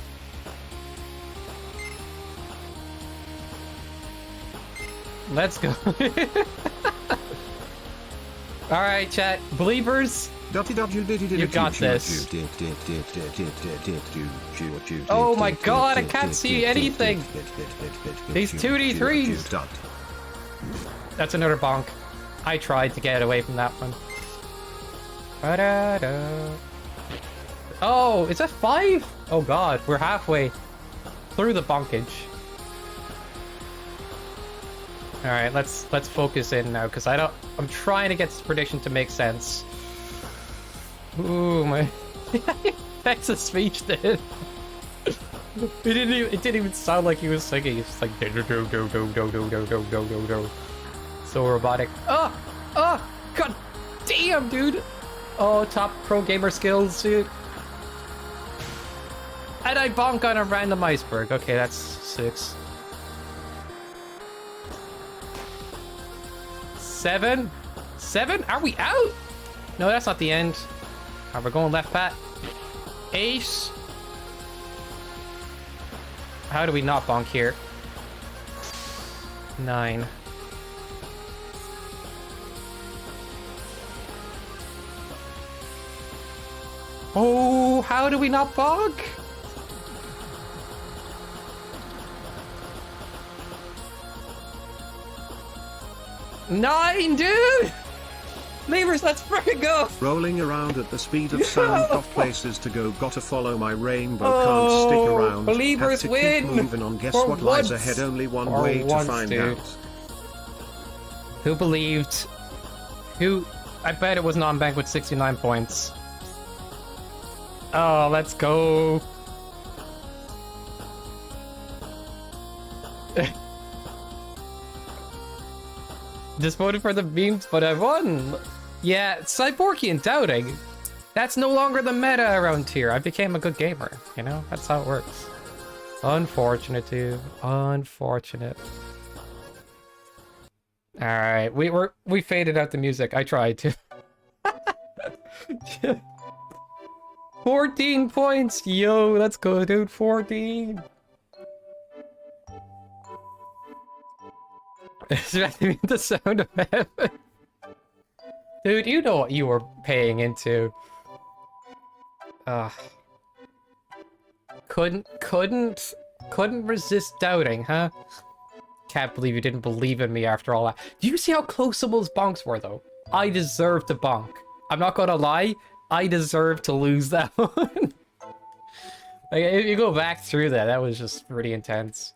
Let's go. Alright, chat. Believers, you got this. Oh my god, I can't see anything! These 2D3s! That's another bonk. I tried to get away from that one. Ba-da-da. Oh, is that 5? Oh god, we're halfway through the bonkage. Alright, let's focus in now, because I'm trying to get this prediction to make sense. Ooh, my that's a speech then. It didn't even sound like he was singing. It's just like do do do do do do do do do do do. So robotic. Oh! Oh! God damn, dude! Oh, top pro gamer skills, dude. And I bonk on a random iceberg. Okay, that's 6. 7? 7? Are we out? No, that's not the end. Alright, we're going left, Pat. 8. How do we not bonk here? 9. Oh, how do we not bonk? 9, dude! Levers, let's freaking go!
Rolling around at the speed of sound, got places to go, gotta follow my rainbow, can't stick around.
Believers
have to
win!
Keep moving on, guess
For
what lies
once.
ahead, only one
For
way
once,
to find
dude.
out.
Who believed? Who? I bet it was non-bank with 69 points. Oh, let's go. Just voted for the memes, but I won. Yeah, Cyborgian doubting. That's no longer the meta around here. I became a good gamer, you know? That's how it works. Unfortunate, dude. Unfortunate. Alright, we faded out the music. I tried to. 14 points! Yo, let's go, dude. 14. Is that the sound of heaven? Dude, you know what you were paying into. Couldn't resist doubting, huh? Can't believe you didn't believe in me after all that. Do you see how close some of those bonks were, though? I deserve to bonk. I'm not gonna lie, I deserve to lose that one. Like, if you go back through that, that was just pretty intense.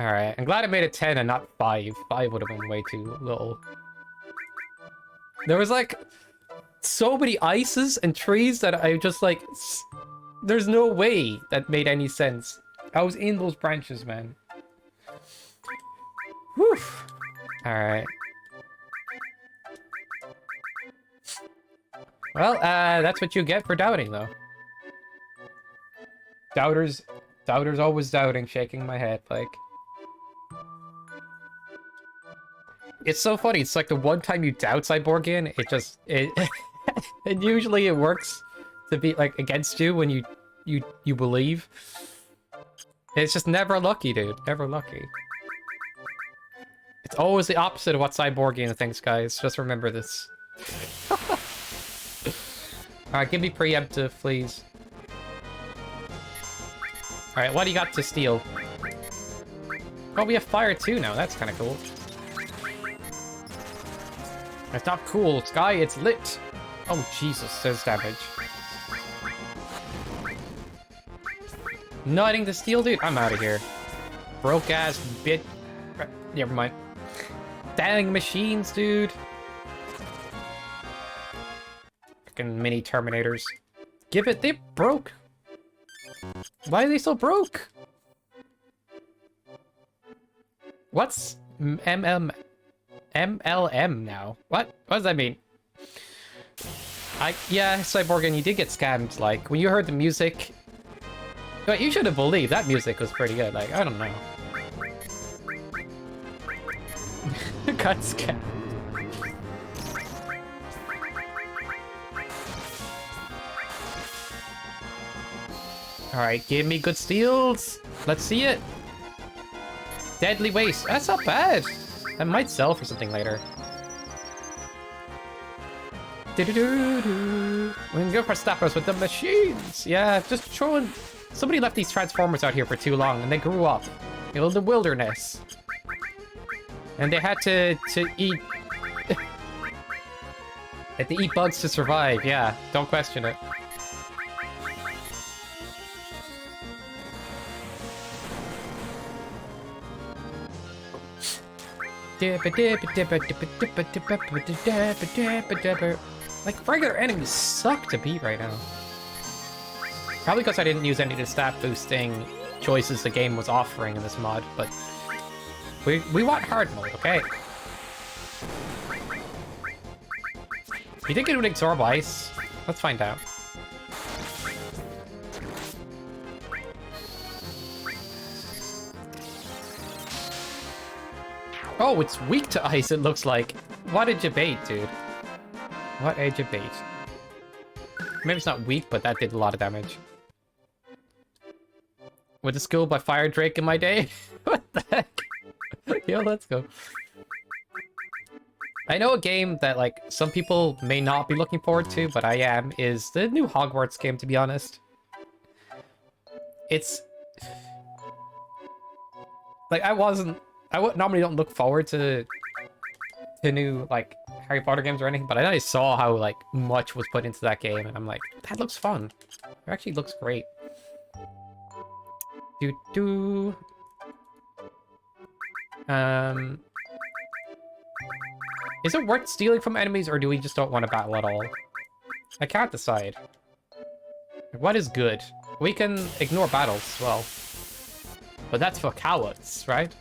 Alright, I'm glad I made it 10 and not 5. 5 would have been way too little. There was like so many ices and trees that I just like... There's no way that made any sense. I was in those branches, man. Whew. Alright. Well, that's what you get for doubting, though. Doubters always doubting, shaking my head, like... It's so funny, it's like the one time you doubt Cyborgian, and usually it works to be, like, against you when you believe. It's just never lucky, dude. Never lucky. It's always the opposite of what Cyborgian thinks, guys. Just remember this. Alright, give me preemptive, please. Alright, what do you got to steal? Oh, we have fire too now. That's kind of cool. It's not cool, Sky. It's lit. Oh, Jesus. There's damage. Nothing to steal, dude. I'm out of here. Broke ass bit. Never mind. Dang machines, dude. Fucking mini Terminators. Give it. They broke. Why are they so broke? What's MLM now? What does that mean? Yeah, Cyborgian, you did get scammed. Like, when you heard the music... But you should have believed that music was pretty good. Like, I don't know. Got scammed. Alright, give me good steals. Let's see it. Deadly Waste. That's not bad. That might sell for something later. We can go for snappers with the machines. Yeah, just throwing... Somebody left these Transformers out here for too long, and they grew up. You know, the wilderness. And they had to eat... Had to eat bugs to survive, yeah. Don't question it. Like, regular enemies suck to beat right now. Probably because I didn't use any of the stat boosting choices the game was offering in this mod, but... We want hard mode, okay? You think it would absorb ice? Let's find out. Oh, it's weak to ice, it looks like. What a debate, dude. What a debate. Maybe it's not weak, but that did a lot of damage. With the skill by Fire Drake in my day? What the heck? Yo, let's go. I know a game that, like, some people may not be looking forward to, but I am, is the new Hogwarts game, to be honest. It's... Like, I normally don't look forward to new, like, Harry Potter games or anything, but I saw how, like, much was put into that game, and I'm like, that looks fun. It actually looks great. Doo-doo. Is it worth stealing from enemies, or do we just don't want to battle at all? I can't decide. What is good? We can ignore battles as well. But that's for cowards, right?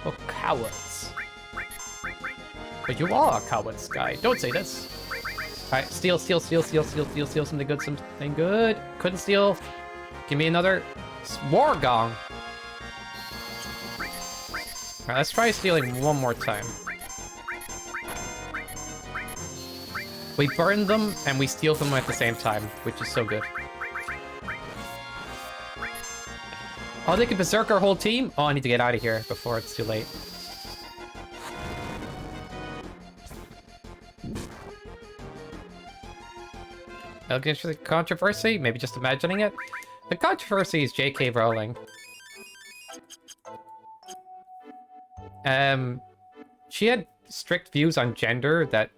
For cowards. But you are a coward, Sky. Don't say this. Alright, steal, something good. Couldn't steal. Give me another War Gong. Alright, let's try stealing one more time. We burn them, and we steal them at the same time, which is so good. Oh, they can berserk our whole team? Oh, I need to get out of here before it's too late. Against the controversy? Maybe just imagining it? The controversy is J.K. Rowling. She had strict views on gender that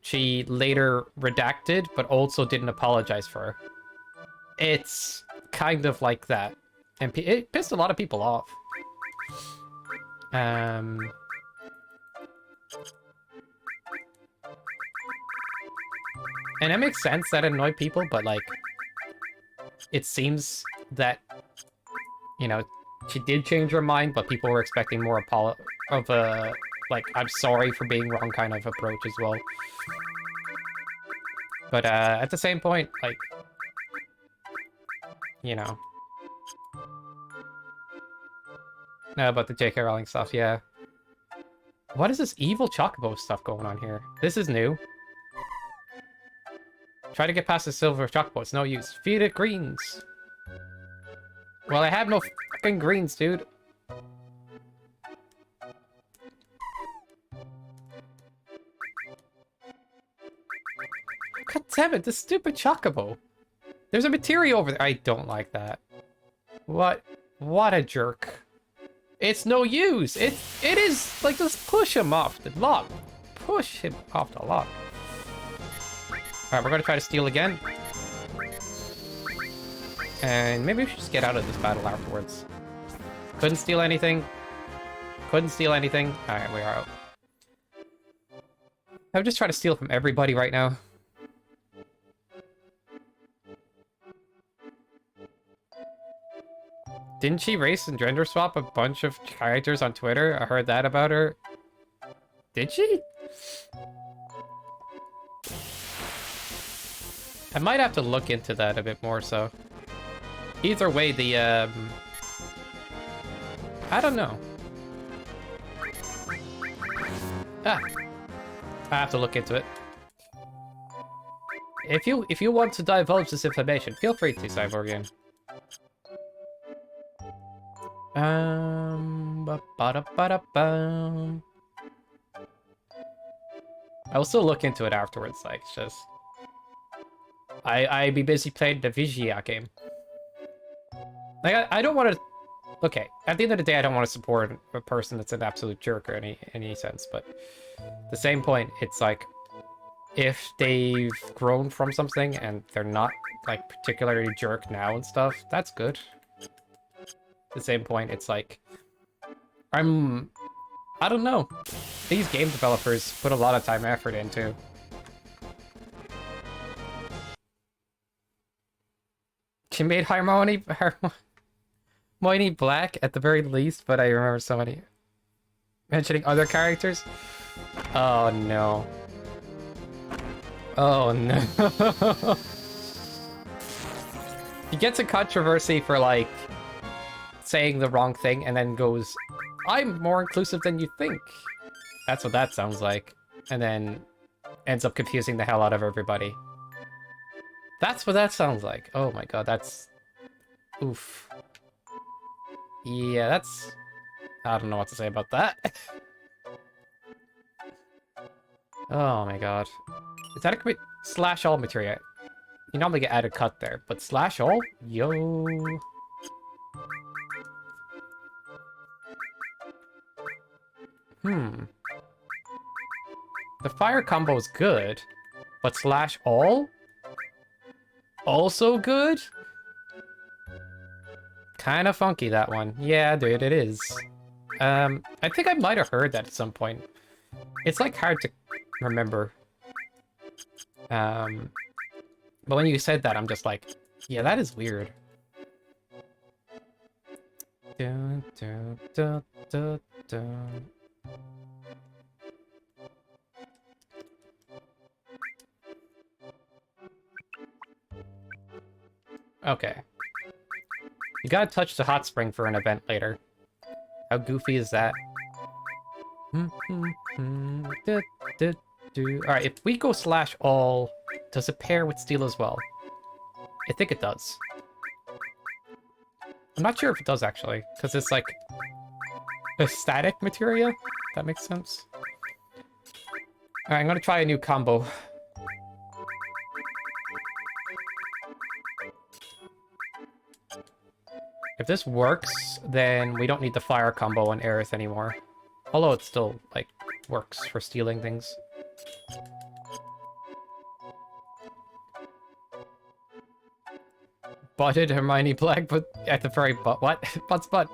she later redacted, but also didn't apologize for. It's kind of like that. And it pissed a lot of people off. And it makes sense that it annoyed people, but, like, it seems that, you know, she did change her mind, but people were expecting more of a, like, I'm sorry for being wrong kind of approach as well. But, at the same point, like, you know. No, about the J.K. Rowling stuff, yeah. What is this evil Chocobo stuff going on here? This is new. Try to get past the silver Chocobo, it's no use. Feed it greens. Well, I have no fucking greens, dude. God damn it, this stupid Chocobo. There's a materia over there. I don't like that. What a jerk. It's no use. It is, like, just push him off the log. Push him off the log. Alright, we're gonna try to steal again. And maybe we should just get out of this battle afterwards. Couldn't steal anything. Couldn't steal anything. Alright, we are out. I'm just trying to steal from everybody right now. Didn't she race and gender swap a bunch of characters on Twitter? I heard that about her. Did she? I might have to look into that a bit more, so... Either way, the, I don't know. Ah! I have to look into it. If you want to divulge this information, feel free to, Cyborgian. Ba-ba-da-ba-da-bum. I will still look into it afterwards, like, it's just... I be busy playing the Vigia game. Like, I don't want to... Okay, at the end of the day, I don't want to support a person that's an absolute jerk or any sense, but... At the same point, it's like... If they've grown from something and they're not, like, particularly jerk now and stuff, that's good. At the same point, it's like... I don't know. These game developers put a lot of time and effort into. She made Harmony black at the very least, but I remember somebody mentioning other characters. Oh no. Oh no. He gets a controversy for like saying the wrong thing and then goes, I'm more inclusive than you think. That's what that sounds like. And then ends up confusing the hell out of everybody. That's what that sounds like. Oh my god, that's... Oof. Yeah, that's... I don't know what to say about that. Oh my god. Is that a slash all materia? You normally get added cut there, but slash all? Yo. The fire combo is good, but slash all? Also good? Kind of funky, that one. Yeah, dude, it is. I think I might have heard that at some point. It's, like, hard to remember. But when you said that, I'm just like, yeah, that is weird. Dun, dun, dun, dun, dun. Okay. You gotta touch the hot spring for an event later. How goofy is that? Alright, if we go slash all, does it pair with steel as well? I think it does. I'm not sure if it does, actually, because it's like a static materia. If that makes sense. Alright, I'm gonna try a new combo. If this works, then we don't need the fire combo on Aerith anymore. Although it still, like, works for stealing things. Butted Hermione Black, but at the very butt. What? Butt's butt.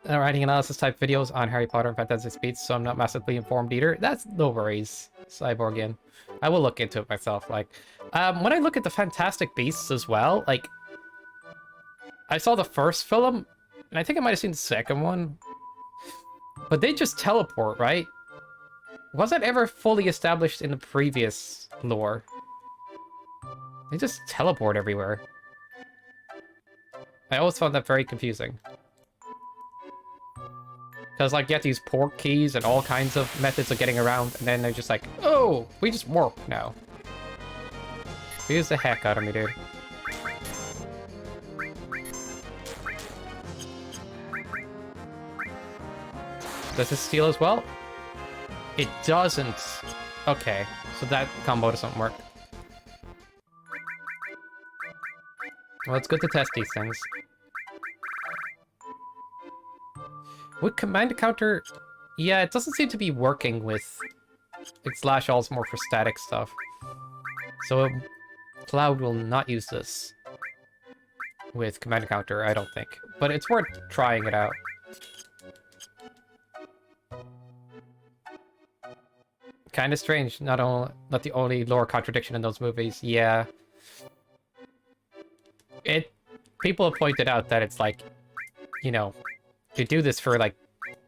Writing analysis type videos on Harry Potter and Fantastic Beasts, so I'm not massively informed either. That's no worries, Cyborgian. I will look into it myself. Like, when I look at the Fantastic Beasts as well, like, I saw the first film, and I think I might have seen the second one. But they just teleport, right? Was that ever fully established in the previous lore? They just teleport everywhere. I always found that very confusing. Because, like, you have to use port keys and all kinds of methods of getting around, and then they're just like, oh, we just warp now. Confuse the heck out of me, dude. Does this steal as well? It doesn't. Okay, so that combo doesn't work. Well, it's good to test these things. With command counter, yeah, it doesn't seem to be working with... It's slash all's more for static stuff. So Cloud will not use this with command counter, I don't think. But it's worth trying it out. Kind of strange, not the only lore contradiction in those movies. Yeah. People have pointed out that it's like, you know, they do this for like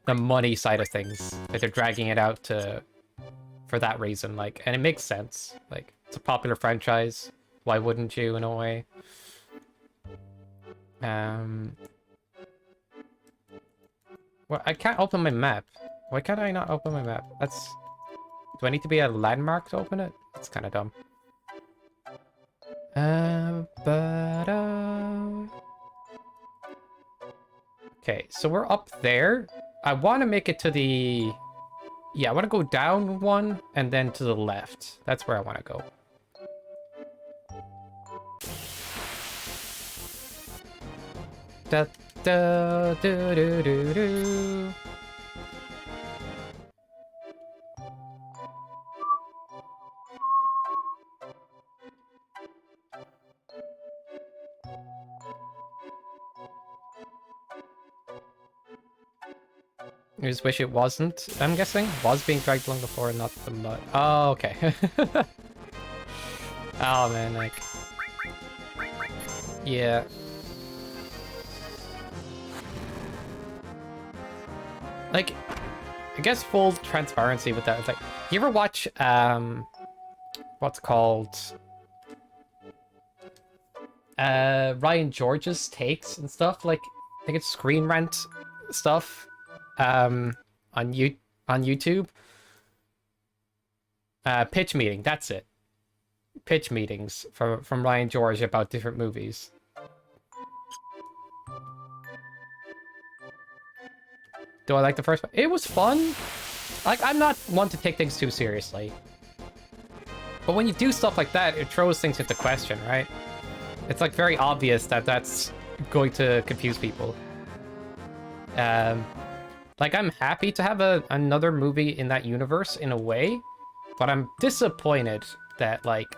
the money side of things. That they're dragging it out for that reason, like, and it makes sense. Like, it's a popular franchise. Why wouldn't you, in a way? Well, I can't open my map. Why can't I not open my map? That's... Do I need to be a landmark to open it? That's kind of dumb. But okay, so we're up there. I want to make it to the... Yeah, I want to go down one and then to the left. That's where I want to go. Da da do do do do. I just wish it wasn't, I'm guessing. Was being dragged along the floor, not the mud. Oh, okay. Oh, man, like... Yeah. Like, I guess full transparency with that. It's like, you ever watch, what's called... Ryan George's takes and stuff? Like, I think it's Screen Rant stuff. On YouTube. Pitch meeting, that's it. Pitch meetings from Ryan George about different movies. Do I like the first one? It was fun. Like, I'm not one to take things too seriously. But when you do stuff like that, it throws things into question, right? It's like very obvious that that's going to confuse people. Like, I'm happy to have another movie in that universe in a way, but I'm disappointed that, like,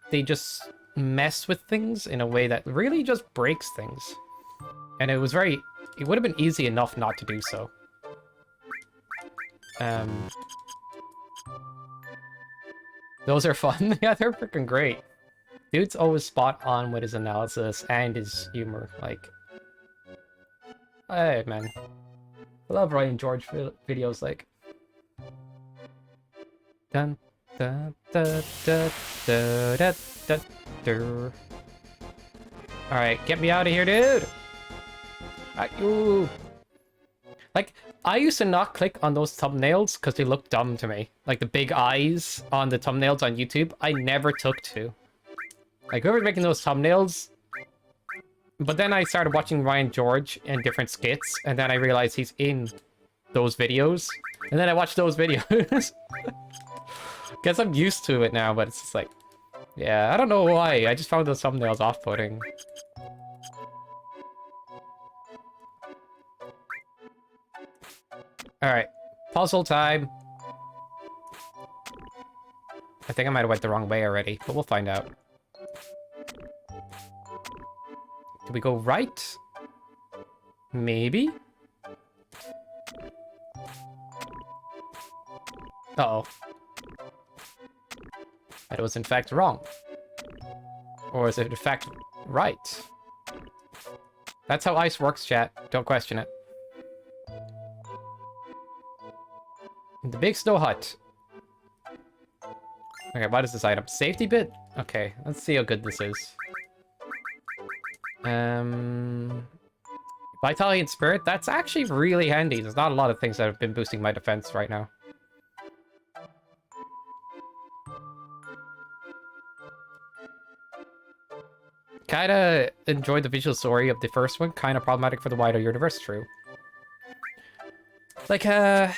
they just mess with things in a way that really just breaks things. And it would have been easy enough not to do so. Those are fun. Yeah, they're freaking great. Dude's always spot on with his analysis and his humor. Like, hey, man. I love Ryan George videos like... Dun, dun, dun, dun, dun, dun, dun, dun. Alright, get me out of here, dude! Ooh. Like, I used to not click on those thumbnails because they look dumb to me. Like, the big eyes on the thumbnails on YouTube, I never took to. Like, whoever's making those thumbnails... But then I started watching Ryan George in different skits, and then I realized he's in those videos. And then I watched those videos. Guess I'm used to it now, but it's just like... Yeah, I don't know why. I just found those thumbnails off-putting. Alright. Puzzle time. I think I might have went the wrong way already, but we'll find out. Do we go right? Maybe? Uh-oh. That was in fact wrong. Or is it in fact right? That's how ice works, chat. Don't question it. The big snow hut. Okay, what is this item? Safety bit? Okay, let's see how good this is. Vitality and Spirit, that's actually really handy. There's not a lot of things that have been boosting my defense right now. Kinda enjoyed the visual story of the first one, kinda problematic for the wider universe, true. Like, I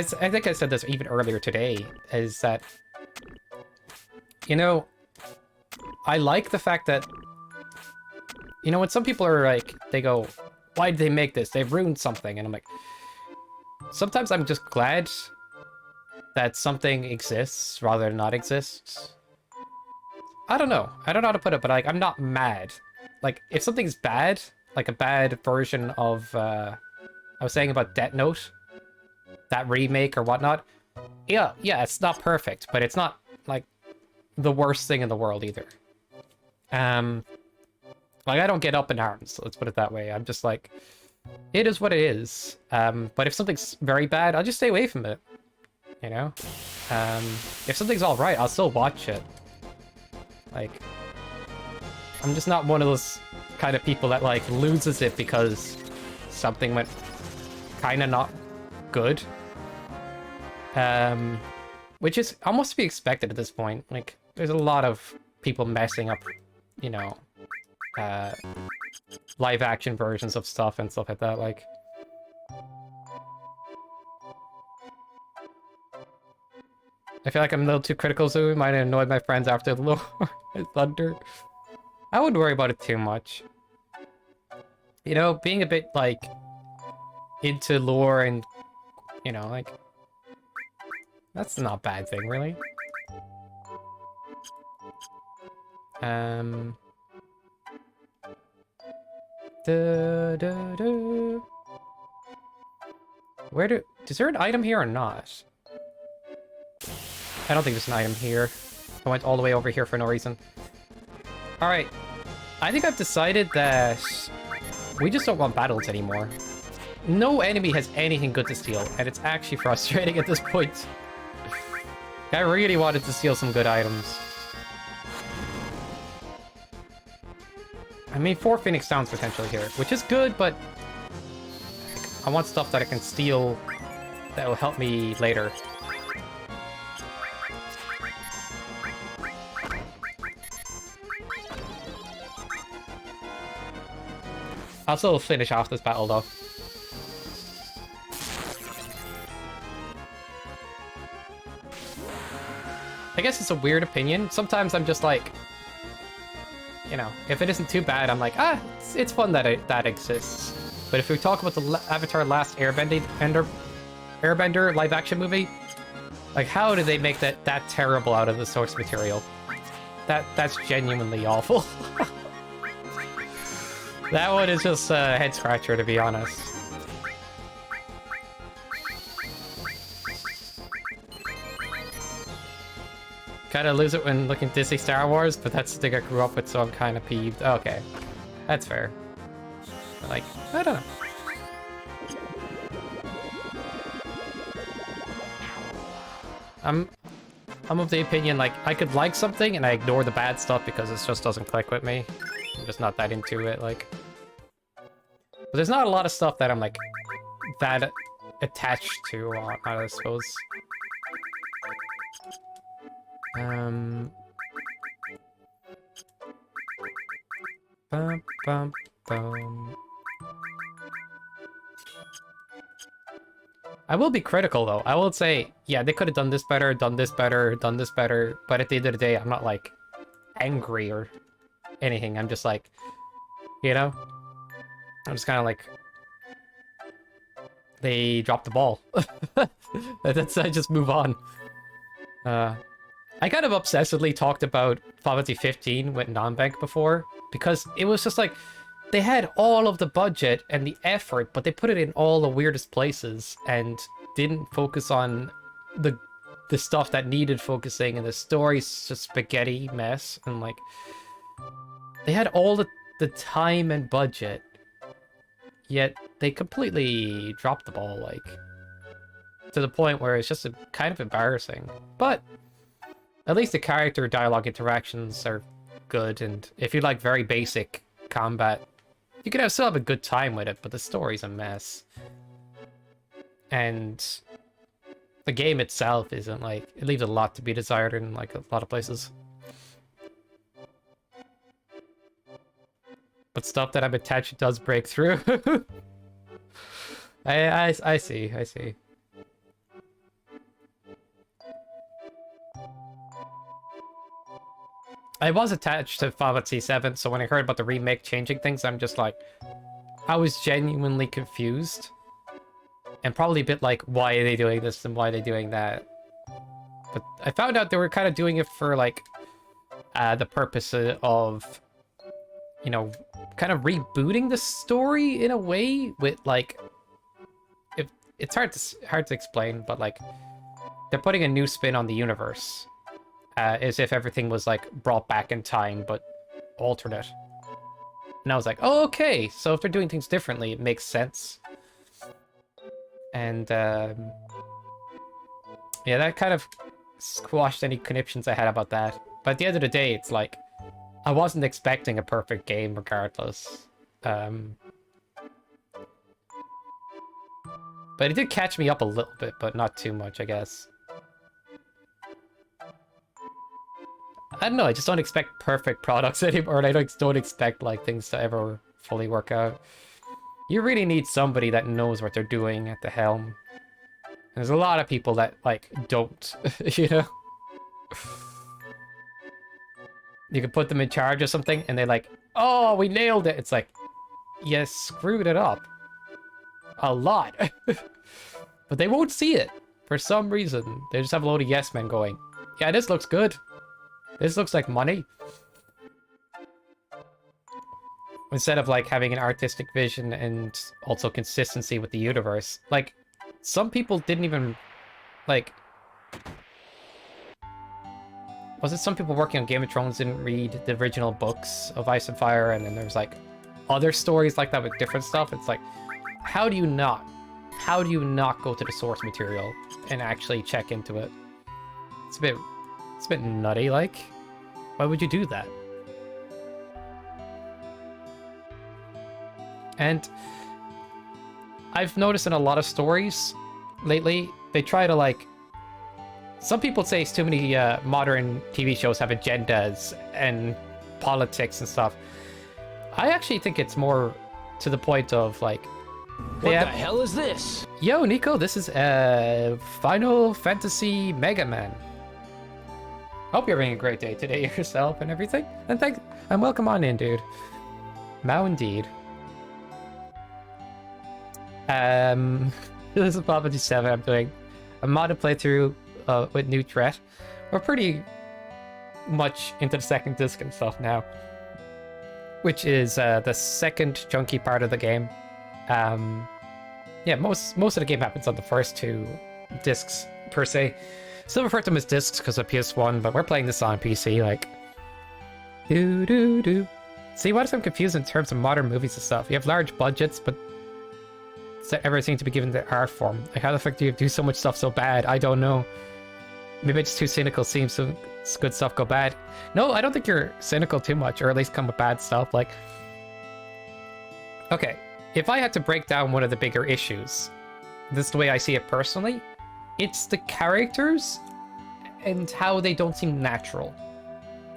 think I said this even earlier today, is that, you know, I like the fact that, you know, when some people are like, they go, why did they make this? They've ruined something. And I'm like, sometimes I'm just glad that something exists rather than not exists. I don't know. I don't know how to put it, but like, I'm not mad. Like, if something's bad, like a bad version of, I was saying about Death Note, that remake or whatnot. Yeah, it's not perfect, but it's not, like, the worst thing in the world either. Like, I don't get up in arms, let's put it that way. I'm just like, it is what it is. But if something's very bad, I'll just stay away from it. You know? If something's alright, I'll still watch it. Like, I'm just not one of those kind of people that, like, loses it because something went kinda not good. Which is almost to be expected at this point. Like, there's a lot of people messing up, you know, live action versions of stuff and stuff like that, like. I feel like I'm a little too critical, so it might have annoyed my friends after the Lore and Thunder. I wouldn't worry about it too much. You know, being a bit, like, into lore and, you know, like, that's not a bad thing, really. Is there an item here or not? I don't think there's an item here. I went all the way over here for no reason. Alright. I think I've decided that we just don't want battles anymore. No enemy has anything good to steal, and it's actually frustrating at this point. I really wanted to steal some good items. I mean, 4 Phoenix Downs potentially here, which is good, but I want stuff that I can steal that will help me later. I'll still finish off this battle, though. I guess it's a weird opinion. Sometimes I'm just like, you know, if it isn't too bad, I'm like, ah, it's fun that that exists. But if we talk about the Avatar Last Airbender live-action movie, like, how did they make that terrible out of the source material? That's genuinely awful. That one is just a head-scratcher, to be honest. Kinda lose it when looking at Disney Star Wars, but that's the thing I grew up with, so I'm kinda peeved. Okay. That's fair. But, like, I don't know. I'm of the opinion, like, I could like something and I ignore the bad stuff because it just doesn't click with me. I'm just not that into it, like. But there's not a lot of stuff that I'm, like, that attached to, I suppose. Bum, bum, bum. I will be critical, though. I will say, yeah, they could have done this better, done this better, done this better. But at the end of the day, I'm not, like, angry or anything. I'm just, like, you know? I'm just kind of, like, they dropped the ball. I just move on. I kind of obsessively talked about Final Fantasy 15 with non-bank before, because it was just like, they had all of the budget and the effort, but they put it in all the weirdest places and didn't focus on the stuff that needed focusing, and the story's just spaghetti mess, and like, they had all the time and budget, yet they completely dropped the ball, like, to the point where it's just kind of embarrassing. But at least the character dialogue interactions are good, and if you like very basic combat, you can still have a good time with it, but the story's a mess. And the game itself isn't, like, it leaves a lot to be desired in, like, a lot of places. But stuff that I'm attached does break through. I see, I see. I was attached to Final Fantasy 7, so when I heard about the remake changing things, I'm just like, I was genuinely confused. And probably a bit like, why are they doing this and why are they doing that? But I found out they were kind of doing it for, like, the purpose of, you know, kind of rebooting the story in a way with, like, it's hard to explain, but, like, they're putting a new spin on the universe. As if everything was, like, brought back in time, but alternate. And I was like, oh, okay, so if they're doing things differently, it makes sense. And, yeah, that kind of squashed any conniptions I had about that. But at the end of the day, it's like, I wasn't expecting a perfect game regardless. But it did catch me up a little bit, but not too much, I guess. I don't know, I just don't expect perfect products anymore, and I don't expect, like, things to ever fully work out. You really need somebody that knows what they're doing at the helm. There's a lot of people that, like, don't, you know? You can put them in charge of something, and they're like, oh, we nailed it! It's like, you screwed it up. A lot. But they won't see it. For some reason. They just have a load of yes men going, yeah, this looks good. This looks like money. Instead of, like, having an artistic vision and also consistency with the universe. Like, some people didn't even, like... Was it some people working on Game of Thrones didn't read the original books of Ice and Fire, and then there's, like, other stories like that with different stuff? It's like, how do you not go to the source material and actually check into it? It's a bit nutty, like. Why would you do that? And I've noticed in a lot of stories lately, they try to, like... Some people say too many modern TV shows have agendas and politics and stuff. I actually think it's more to the point of, like...
What the hell is this?
Yo, Nico, this is Final Fantasy Mega Man. Hope you're having a great day today yourself and everything. And welcome on in, dude. Mao indeed. This is FF7. I'm doing a modded playthrough with New Threat. We're pretty much into the second disc and stuff now, which is the second chunky part of the game. Yeah, most of the game happens on the first two discs per se. Still refer to them as discs because of PS1, but we're playing this on PC. Like, See, what if I'm confused in terms of modern movies and stuff? You have large budgets, but everything to be given the art form. Like, how the fuck do you do so much stuff so bad? I don't know. Maybe it's too cynical, seems some good stuff go bad. No, I don't think you're cynical too much, or at least come with bad stuff. Like, okay, if I had to break down one of the bigger issues, this is the way I see it personally, it's the characters and how they don't seem natural.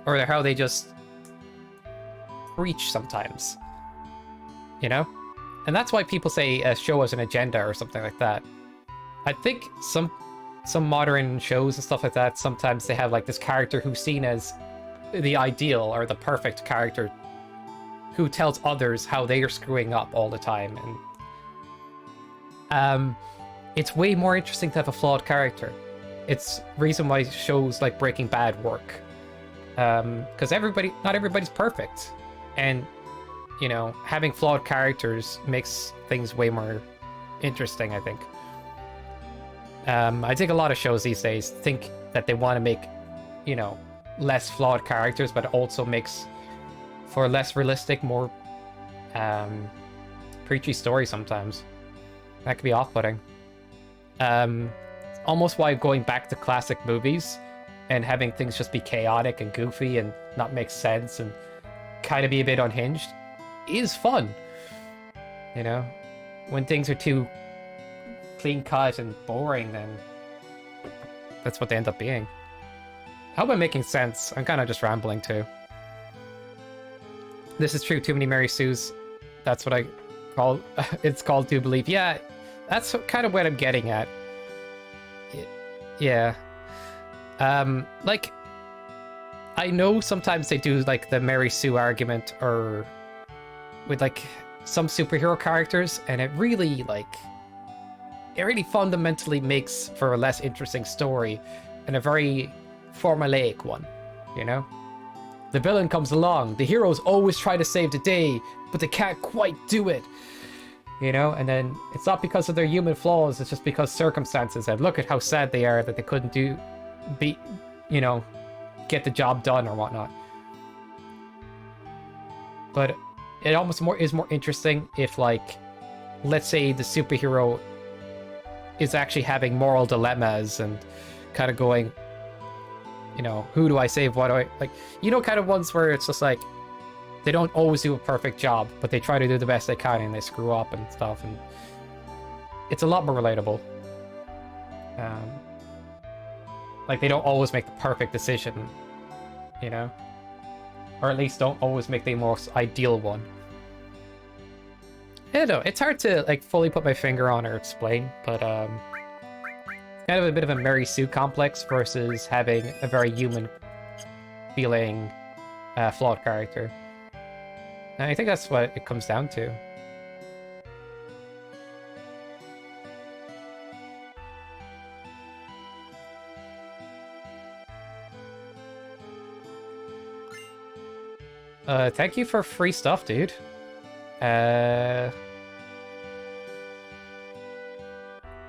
Or how they just preach sometimes. You know? And that's why people say a show has an agenda or something like that. I think some modern shows and stuff like that, sometimes they have like this character who's seen as the ideal or the perfect character who tells others how they are screwing up all the time. And it's way more interesting to have a flawed character. It's reason why shows like Breaking Bad work. Because not everybody's perfect. And, you know, having flawed characters makes things way more interesting, I think. I think a lot of shows these days think that they want to make, you know, less flawed characters, but it also makes for a less realistic, more preachy story sometimes. That could be off-putting. Almost why going back to classic movies and having things just be chaotic and goofy and not make sense and kind of be a bit unhinged is fun. You know, when things are too clean cut and boring, then that's what they end up being. I hope I'm making sense. I'm kind of just rambling too. This is true. Too many Mary Sues. That's what I call it's called to believe. Yeah, that's kind of what I'm getting at. Yeah. Like, I know sometimes they do like the Mary Sue argument or with like some superhero characters, and it really fundamentally makes for a less interesting story and a very formulaic one, you know? The villain comes along, the heroes always try to save the day, but they can't quite do it, you know? And then it's not because of their human flaws, it's just because circumstances, and look at how sad they are that they couldn't get the job done or whatnot. But it almost is more interesting if, like, let's say the superhero is actually having moral dilemmas and kind of going, you know, who do I save? What do I... Like, you know, kind of ones where it's just like, they don't always do a perfect job, but they try to do the best they can and they screw up and stuff, and it's a lot more relatable. Like, they don't always make the perfect decision. you know? Or at least don't always make the most ideal one. I don't know, it's hard to like fully put my finger on or explain, but it's kind of a bit of a Mary Sue complex versus having a very human feeling flawed character. And I think that's what it comes down to. Thank you for free stuff, dude.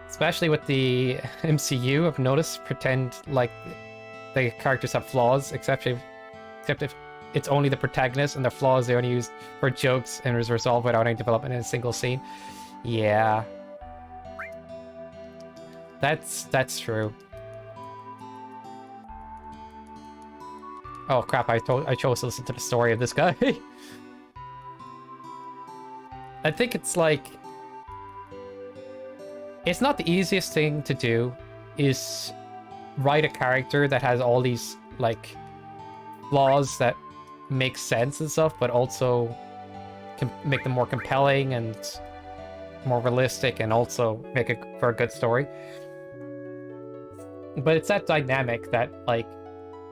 Especially with the MCU, I've noticed pretend like the characters have flaws, except if it's only the protagonist and the flaws they only use for jokes and is resolved without any development in a single scene. Yeah. That's true. Oh crap, I chose to listen to the story of this guy. I think it's like... It's not the easiest thing to do, is write a character that has all these, like, flaws that make sense and stuff, but also can make them more compelling and more realistic and also make it for a good story. But it's that dynamic that, like,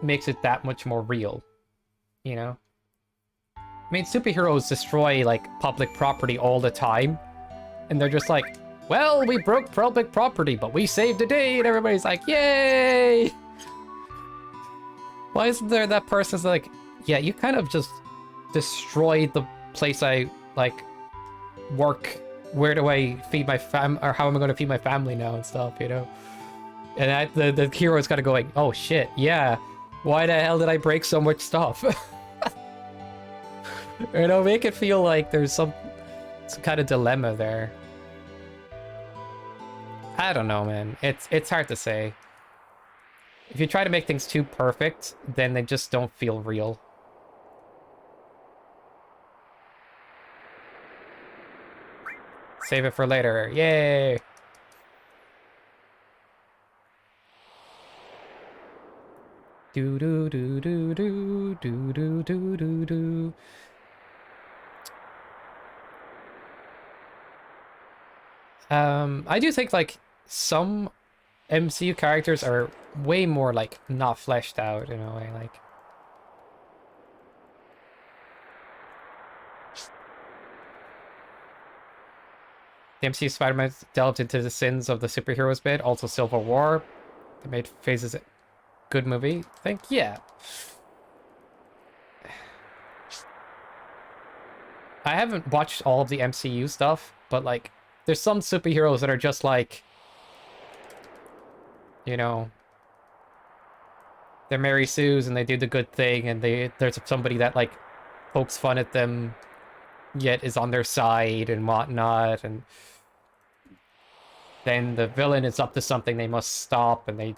makes it that much more real, you know? I mean, superheroes destroy, like, public property all the time, and they're just like, well, we broke public property, but we saved the day, and everybody's like, yay! Why isn't there that person's like, yeah, you kind of just destroyed the place I, like, work. Where do I feed my or how am I going to feed my family now and stuff, you know? And the hero's got to go like, oh shit, yeah, why the hell did I break so much stuff? You know, make it feel like there's some kind of dilemma there. I don't know, man. It's hard to say. If you try to make things too perfect, then they just don't feel real. Save it for later. Yay! Do do do do do do do do do do. I do think like some MCU characters are way more like not fleshed out in a way, like. The MCU Spider-Man delved into the sins of the superheroes bit, also Civil War. They made Phases a good movie, I think, yeah. I haven't watched all of the MCU stuff, but like, there's some superheroes that are just like, you know, they're Mary Sue's and they do the good thing, and there's somebody that like pokes fun at them, yet is on their side and whatnot, and then the villain is up to something they must stop, and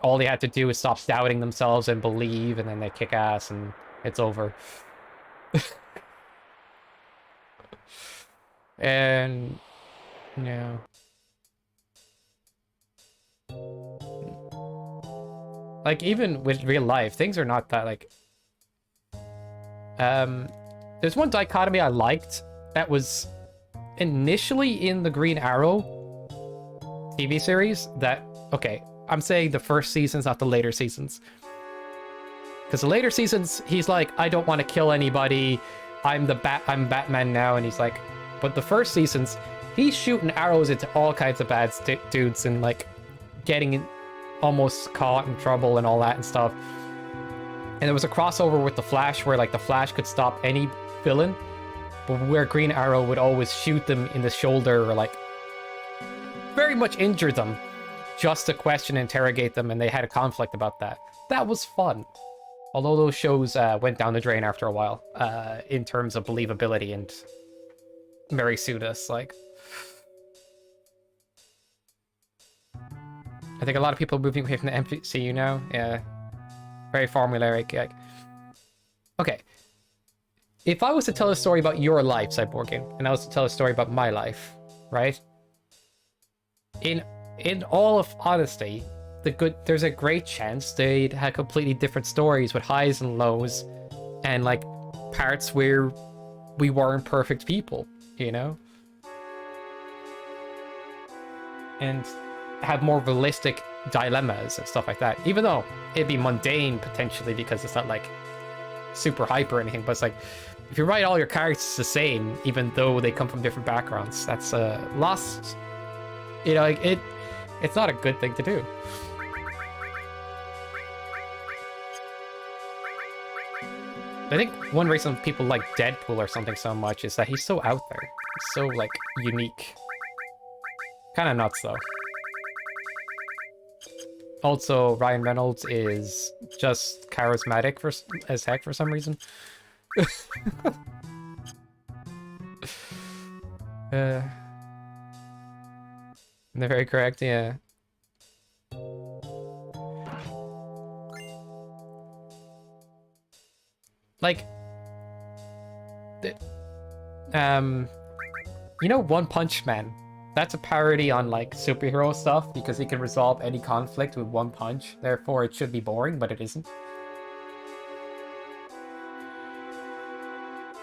all they have to do is stop doubting themselves and believe, and then they kick ass and it's over. And yeah, like even with real life, things are not that like. There's one dichotomy I liked that was initially in the Green Arrow TV series. That okay, I'm saying the first seasons, not the later seasons, because the later seasons he's like, I don't want to kill anybody. I'm Batman now, and he's like. But the first seasons, he's shooting arrows into all kinds of bad dudes and like getting almost caught in trouble and all that and stuff. And there was a crossover with the Flash where like the Flash could stop any villain, but where Green Arrow would always shoot them in the shoulder or like very much injure them just to question and interrogate them, and they had a conflict about that. That was fun. Although those shows went down the drain after a while in terms of believability and Mary Sue us, like. I think a lot of people are moving away from the MCU now. Yeah. Very formulaic. Like. Okay. If I was to tell a story about your life, Cyborgin, and I was to tell a story about my life, right? In all of honesty, there's a great chance they'd have completely different stories with highs and lows, and like parts where we weren't perfect people, you know, and have more realistic dilemmas and stuff like that. Even though it'd be mundane potentially because it's not like super hype or anything, but it's like if you write all your characters the same, even though they come from different backgrounds, that's a loss. You know, like it's not a good thing to do. I think one reason people like Deadpool or something so much is that he's so out there. He's so, like, unique. Kind of nuts, though. Also, Ryan Reynolds is just charismatic as heck for some reason. They're very correct, yeah. Like, you know, One Punch Man? That's a parody on, like, superhero stuff because he can resolve any conflict with one punch. Therefore, it should be boring, but it isn't.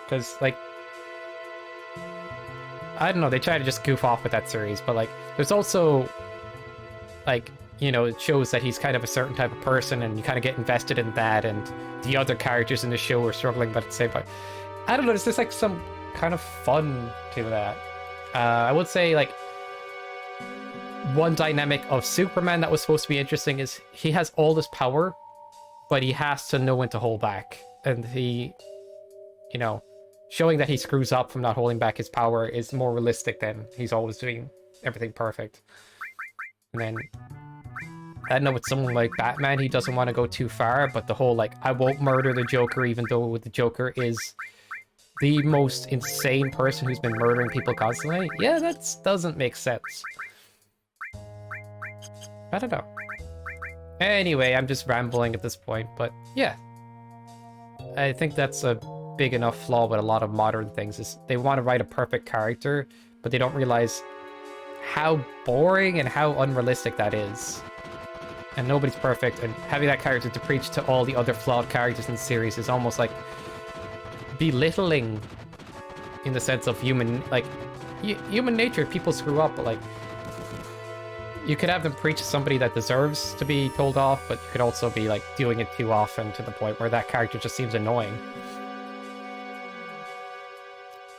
Because, like, I don't know, they try to just goof off with that series, but, like, there's also, like, you know, it shows that he's kind of a certain type of person, and you kind of get invested in that, and the other characters in the show are struggling, but at the same time, I don't know, there's just, like, some kind of fun to that. I would say, like, one dynamic of Superman that was supposed to be interesting is he has all this power, but he has to know when to hold back. And he, you know, showing that he screws up from not holding back his power is more realistic than he's always doing everything perfect. And then, I don't know, with someone like Batman, he doesn't want to go too far, but the whole, like, I won't murder the Joker even though the Joker is the most insane person who's been murdering people constantly. Yeah, that doesn't make sense. I don't know. Anyway, I'm just rambling at this point, but yeah. I think that's a big enough flaw with a lot of modern things, is they want to write a perfect character, but they don't realize how boring and how unrealistic that is. And nobody's perfect, and having that character to preach to all the other flawed characters in the series is almost like belittling in the sense of human, like, human nature. People screw up, but, like, you could have them preach to somebody that deserves to be told off, but you could also be, like, doing it too often to the point where that character just seems annoying.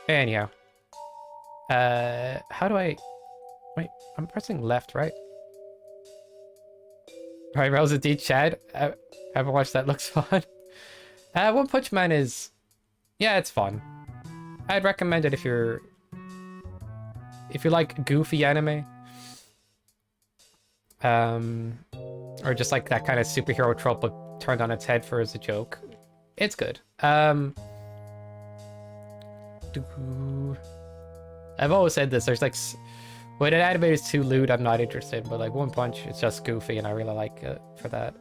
Anyhow. How do I... Wait, I'm pressing left, right? Alright, Rosa D. Chad. I haven't watched that. Looks fun. One Punch Man is... Yeah, it's fun. I'd recommend it if you like goofy anime. Or just like that kind of superhero trope but turned on its head for as a joke. It's good. I've always said this, there's like, when an anime is too lewd, I'm not interested, but like One Punch, it's just goofy and I really like it for that.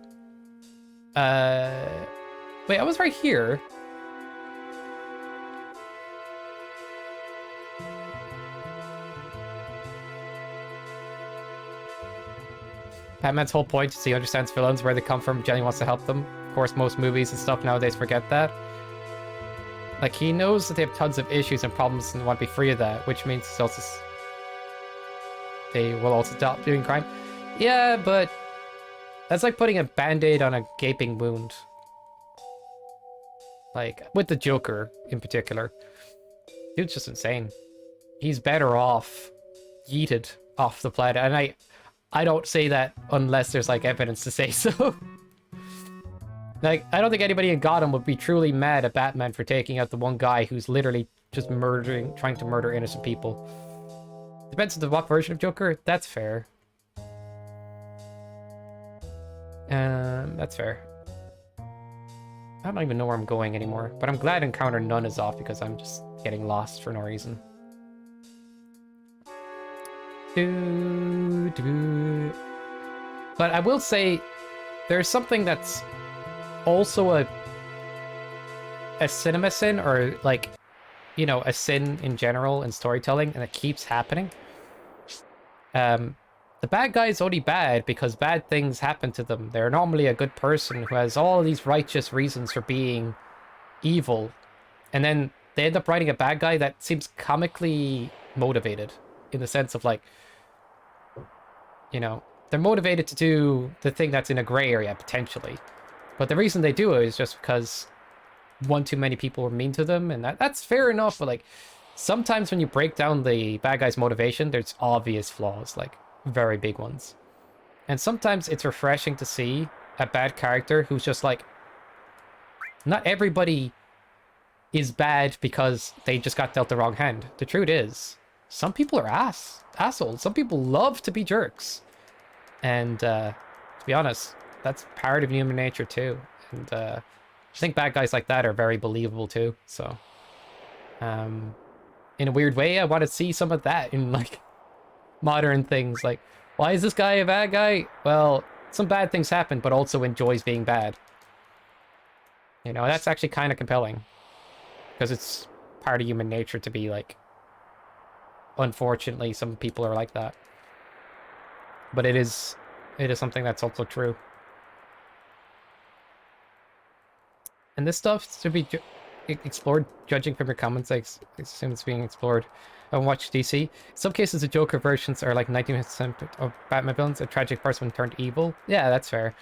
Wait, I was right here. Batman's whole point is he understands villains, where they come from, Jenny wants to help them. Of course, most movies and stuff nowadays forget that. Like, he knows that they have tons of issues and problems and want to be free of that, which means they will also stop doing crime. Yeah, but that's like putting a band-aid on a gaping wound. Like, with the Joker in particular. Dude's just insane. He's better off yeeted off the planet, and I don't say that unless there's, like, evidence to say so. Like, I don't think anybody in Gotham would be truly mad at Batman for taking out the one guy who's literally just trying to murder innocent people. Depends on what version of Joker. That's fair. That's fair. I don't even know where I'm going anymore, but I'm glad Encounter None is off because I'm just getting lost for no reason. But I will say there's something that's also a cinema sin, or like, you know, a sin in general in storytelling, and it keeps happening. the bad guy is only bad because bad things happen to them. They're normally a good person who has all these righteous reasons for being evil. And then they end up writing a bad guy that seems comically motivated in the sense of like, you know, they're motivated to do the thing that's in a gray area, potentially. But the reason they do it is just because one too many people were mean to them, and that's fair enough, but like, sometimes when you break down the bad guy's motivation, there's obvious flaws, like, very big ones. And sometimes it's refreshing to see a bad character who's just like, not everybody is bad because they just got dealt the wrong hand. The truth is, some people are assholes. Some people love to be jerks. And to be honest, that's part of human nature too. And I think bad guys like that are very believable too. So, in a weird way, I want to see some of that in like modern things. Like, why is this guy a bad guy? Well, some bad things happen, but also enjoys being bad. You know, that's actually kind of compelling. Because it's part of human nature to be like, unfortunately, some people are like that. But it is something that's also true. And this stuff should be explored, judging from your comments. I assume it's being explored. I haven't watched DC. In some cases, the Joker versions are like 19% of Batman villains, a tragic person turned evil. Yeah, that's fair.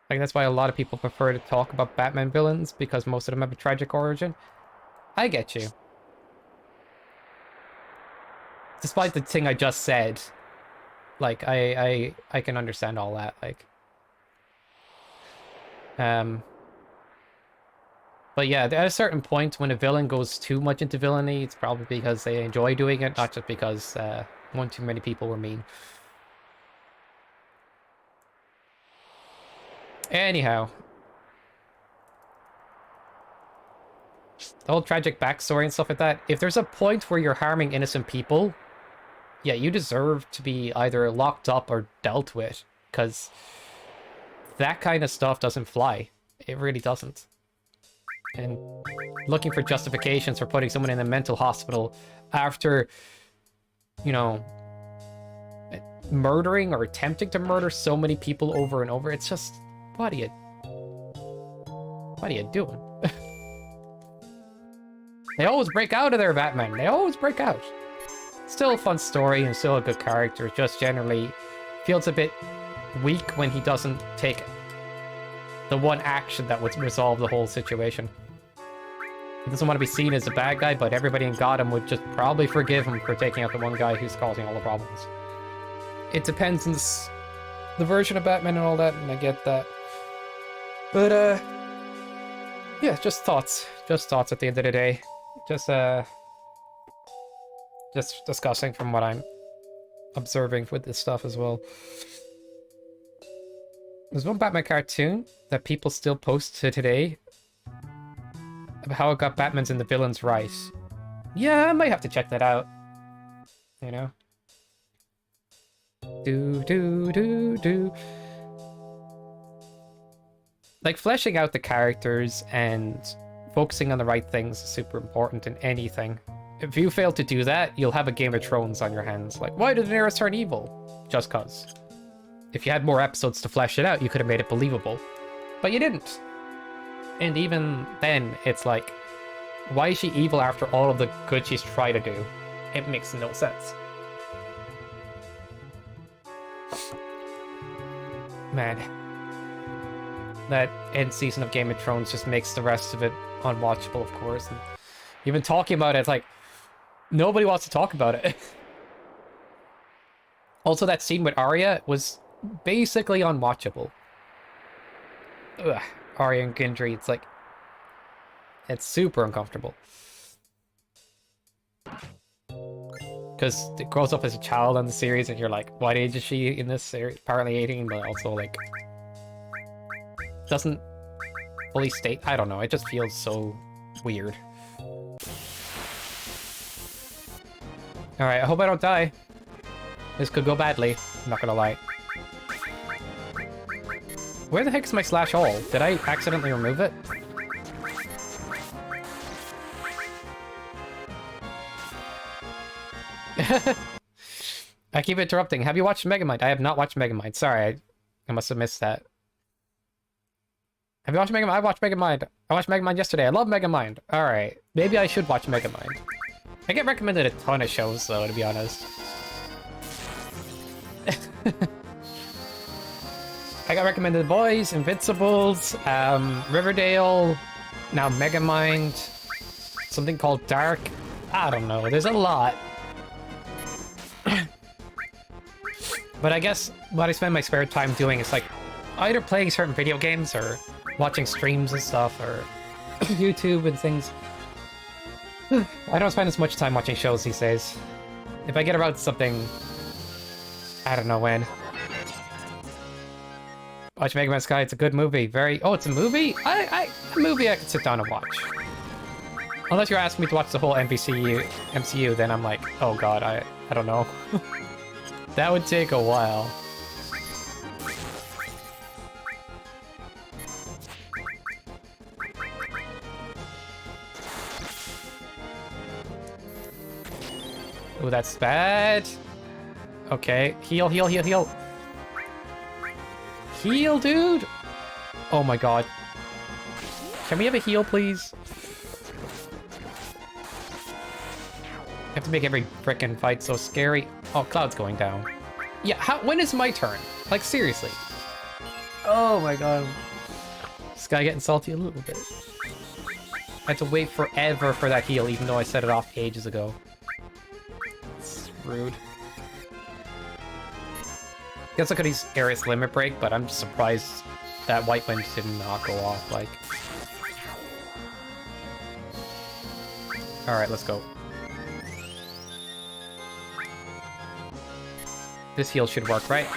Like, that's why a lot of people prefer to talk about Batman villains, because most of them have a tragic origin. I get you. Despite the thing I just said, like, I can understand all that, like. But yeah, at a certain point, when a villain goes too much into villainy, it's probably because they enjoy doing it, not just because one too many people were mean. Anyhow. The whole tragic backstory and stuff like that, if there's a point where you're harming innocent people, yeah, you deserve to be either locked up or dealt with, because that kind of stuff doesn't fly. It really doesn't. And looking for justifications for putting someone in a mental hospital after, you know, murdering or attempting to murder so many people over and over, it's just, what are you doing? They always break out of there, Batman. They always break out. Still a fun story and still a good character. Just generally feels a bit weak when he doesn't take the one action that would resolve the whole situation. He doesn't want to be seen as a bad guy, but everybody in Gotham would just probably forgive him for taking out the one guy who's causing all the problems. It depends on the version of Batman and all that, and I get that. But, yeah, just thoughts. Just thoughts at the end of the day. Just discussing from what I'm observing with this stuff as well. There's one Batman cartoon that people still post to today about how it got Batman's and the villains right. Yeah, I might have to check that out. You know? Like, fleshing out the characters and focusing on the right things is super important in anything. If you fail to do that, you'll have a Game of Thrones on your hands. Like, why did Daenerys turn evil? Just cause. If you had more episodes to flesh it out, you could have made it believable. But you didn't. And even then, it's like, why is she evil after all of the good she's tried to do? It makes no sense. Man. That end season of Game of Thrones just makes the rest of it unwatchable, of course. And even talking about it, it's like, nobody wants to talk about it. Also, that scene with Arya was basically unwatchable. Ugh, Arya and Gendry, it's like, it's super uncomfortable. Because it grows up as a child in the series, and you're like, what age is she in this series? Apparently 18, but also, like, doesn't fully state. I don't know, it just feels so weird. Alright, I hope I don't die. This could go badly, I'm not gonna lie. Where the heck's my slash all? Did I accidentally remove it? I keep interrupting. Have you watched Megamind? I have not watched Megamind. Sorry, I must have missed that. Have you watched Megamind? I watched Megamind. I watched Megamind yesterday. I love Megamind. Alright. Maybe I should watch Megamind. I get recommended a ton of shows, though, to be honest. I got recommended The Boys, Invincibles, Riverdale, now Megamind, something called Dark. I don't know. There's a lot. But I guess what I spend my spare time doing is like either playing certain video games or watching streams and stuff or YouTube and things. I don't spend as much time watching shows these days. If I get around to something, I don't know when. Watch Mega Man Sky, it's a good movie. Oh, it's a movie? A movie I could sit down and watch. Unless you're asking me to watch the whole MCU, then I'm like, oh god, I don't know. That would take a while. Oh, that's bad. Okay, heal, heal, heal, heal. Heal, dude! Oh my god. Can we have a heal, please? I have to make every frickin' fight so scary. Oh, Cloud's going down. Yeah, when is my turn? Like, seriously. Oh my god. This guy getting salty a little bit. I had to wait forever for that heal, even though I set it off ages ago. It's rude. Guess look at his Ares Limit Break, but I'm just surprised that White Wind did not go off, like... Alright, let's go. This heal should work, right?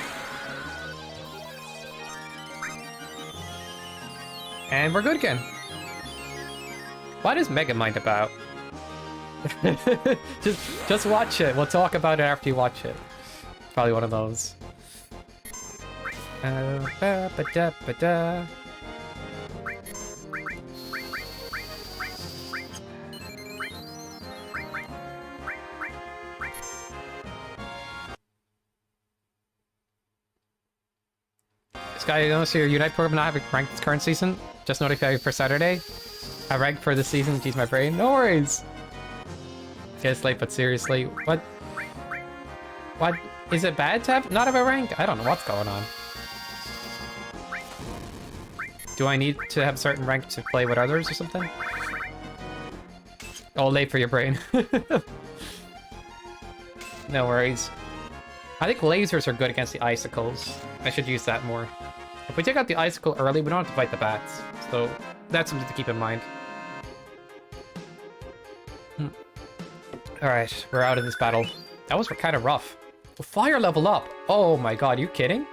And we're good again. What is Megamind about? just watch it. We'll talk about it after you watch it. Probably one of those. Ba-ba-da-ba-da. This guy, you know, so your Unite program not having ranked this current season. Just notify you for Saturday. I ranked for this season. Use my brain. No worries. It's late, but seriously, what? What is it bad to not have a rank? I don't know what's going on. Do I need to have certain rank to play with others or something? Oh, late for your brain. No worries. I think lasers are good against the icicles. I should use that more. If we take out the icicle early, we don't have to fight the bats. So that's something to keep in mind. Alright, we're out of this battle. That was kind of rough. Fire level up. Oh my god, you kidding?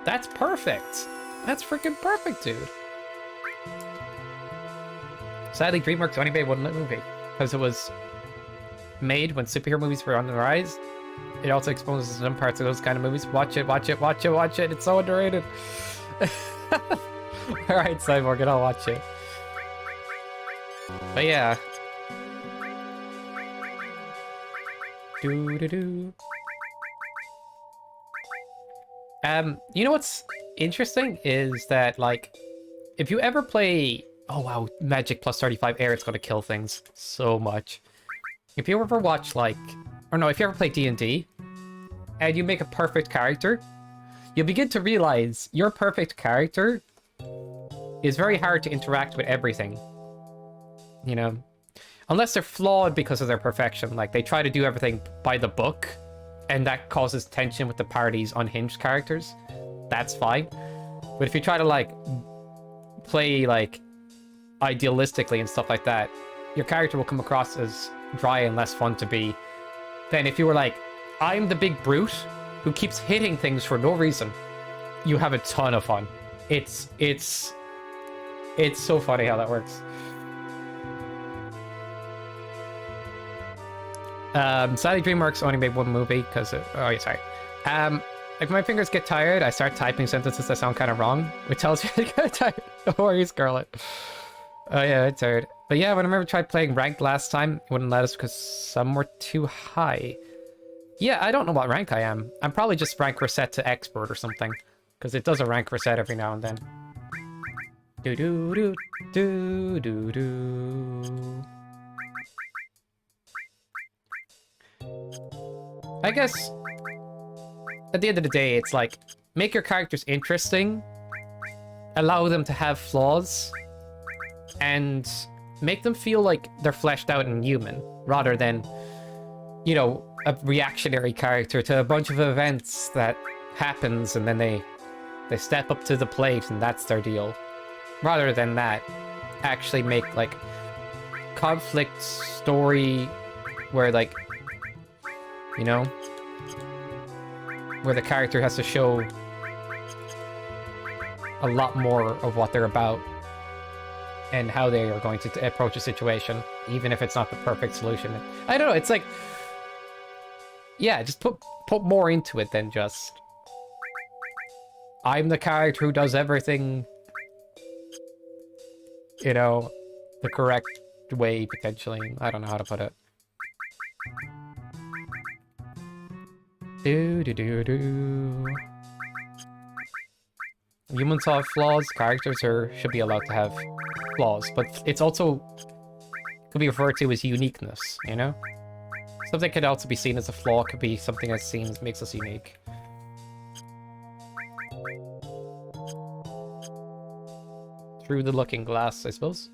That's perfect. That's freaking perfect, dude. Sadly, DreamWorks only made one movie because it was made when superhero movies were on the rise. It also exposes some parts of those kind of movies. Watch it, watch it, watch it, watch it. It's so underrated. Alright, Cyborg, I'll watch it. But yeah. Do-do-do. You know what's interesting is that, like, if you ever play... Oh wow, Magic plus 35 air, it's gonna kill things so much. If you ever watch, like... Or no, if you ever play D&D, and you make a perfect character, you'll begin to realize your perfect character is very hard to interact with everything. You know? Unless they're flawed because of their perfection. Like, they try to do everything by the book, and that causes tension with the party's unhinged characters. That's fine. But if you try to, like, play, like, idealistically and stuff like that, your character will come across as dry and less fun to be. Then if you were like, I'm the big brute who keeps hitting things for no reason, you have a ton of fun. It's so funny how that works. Sadly, DreamWorks only made one movie because oh yeah, sorry. If my fingers get tired, I start typing sentences that sound kind of wrong, which tells you I get tired. Don't worry, Scarlet. Oh yeah, it's tired. But yeah, when I remember tried playing ranked last time, it wouldn't let us because some were too high. Yeah, I don't know what rank I am. I'm probably just rank reset to expert or something. Because it does a rank reset every now and then. Do do do do do do. I guess at the end of the day, it's like make your characters interesting, allow them to have flaws, and make them feel like they're fleshed out and human, rather than, you know, a reactionary character to a bunch of events that happens and then they step up to the plate and that's their deal. Rather than that, actually make like conflict story where like, you know, where the character has to show a lot more of what they're about and how they are going to approach a situation, even if it's not the perfect solution. I don't know, it's like, yeah, just put more into it than just, I'm the character who does everything, you know, the correct way, potentially. I don't know how to put it. Do. Humans have flaws, characters should be allowed to have flaws, but it's also could be referred to as uniqueness, you know? Something could also be seen as a flaw, could be something that makes us unique. Through the looking glass, I suppose.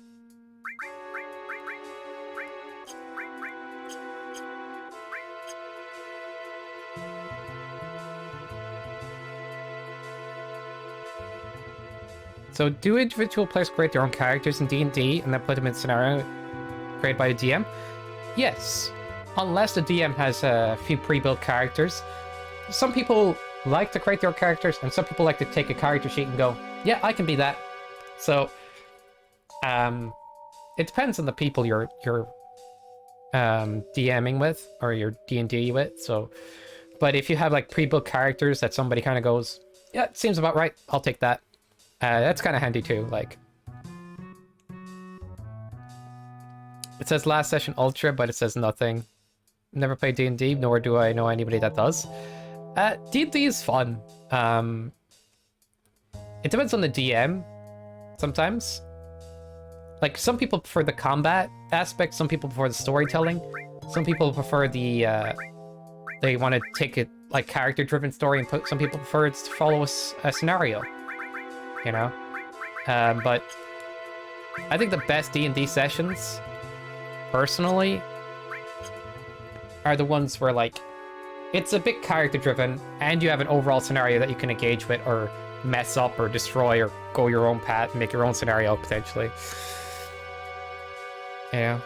So, do individual players create their own characters in D&D and then put them in a scenario created by a DM? Yes. Unless the DM has a few pre-built characters. Some people like to create their own characters, and some people like to take a character sheet and go, yeah, I can be that. So, it depends on the people you're DMing with, or your D&D with, so... But if you have, like, pre-built characters that somebody kind of goes, yeah, it seems about right, I'll take that. That's kind of handy too, like... It says last session Ultra, but it says nothing. Never played D&D, nor do I know anybody that does. D&D is fun. It depends on the DM, sometimes. Like, some people prefer the combat aspect, some people prefer the storytelling, some people prefer the, they want to take it, like, character-driven story, and some people prefer it to follow a scenario. You know? But I think the best D&D sessions, personally, are the ones where, like, it's a bit character-driven, and you have an overall scenario that you can engage with, or mess up, or destroy, or go your own path, and make your own scenario, potentially. Yeah.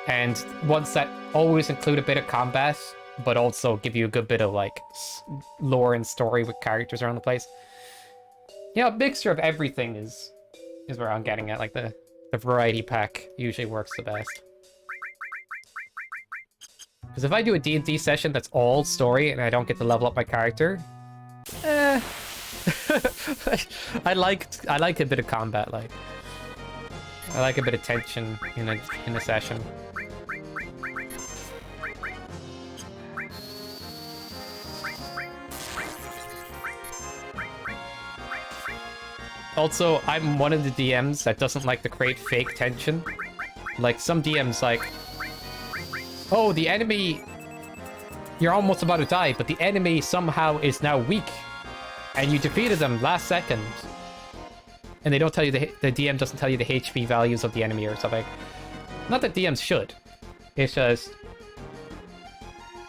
And ones that always include a bit of combat, but also give you a good bit of, like, lore and story with characters around the place. You know, a mixture of everything is where I'm getting at. Like, the variety pack usually works the best. Because if I do a D&D session that's all story and I don't get to level up my character, I like a bit of combat, like. I like a bit of tension in a session. Also, I'm one of the DMs that doesn't like to create fake tension. Like, some DMs, like, oh, the enemy... You're almost about to die, but the enemy somehow is now weak. And you defeated them last second. And they don't tell you, the DM doesn't tell you the HP values of the enemy or something. Not that DMs should. It's just...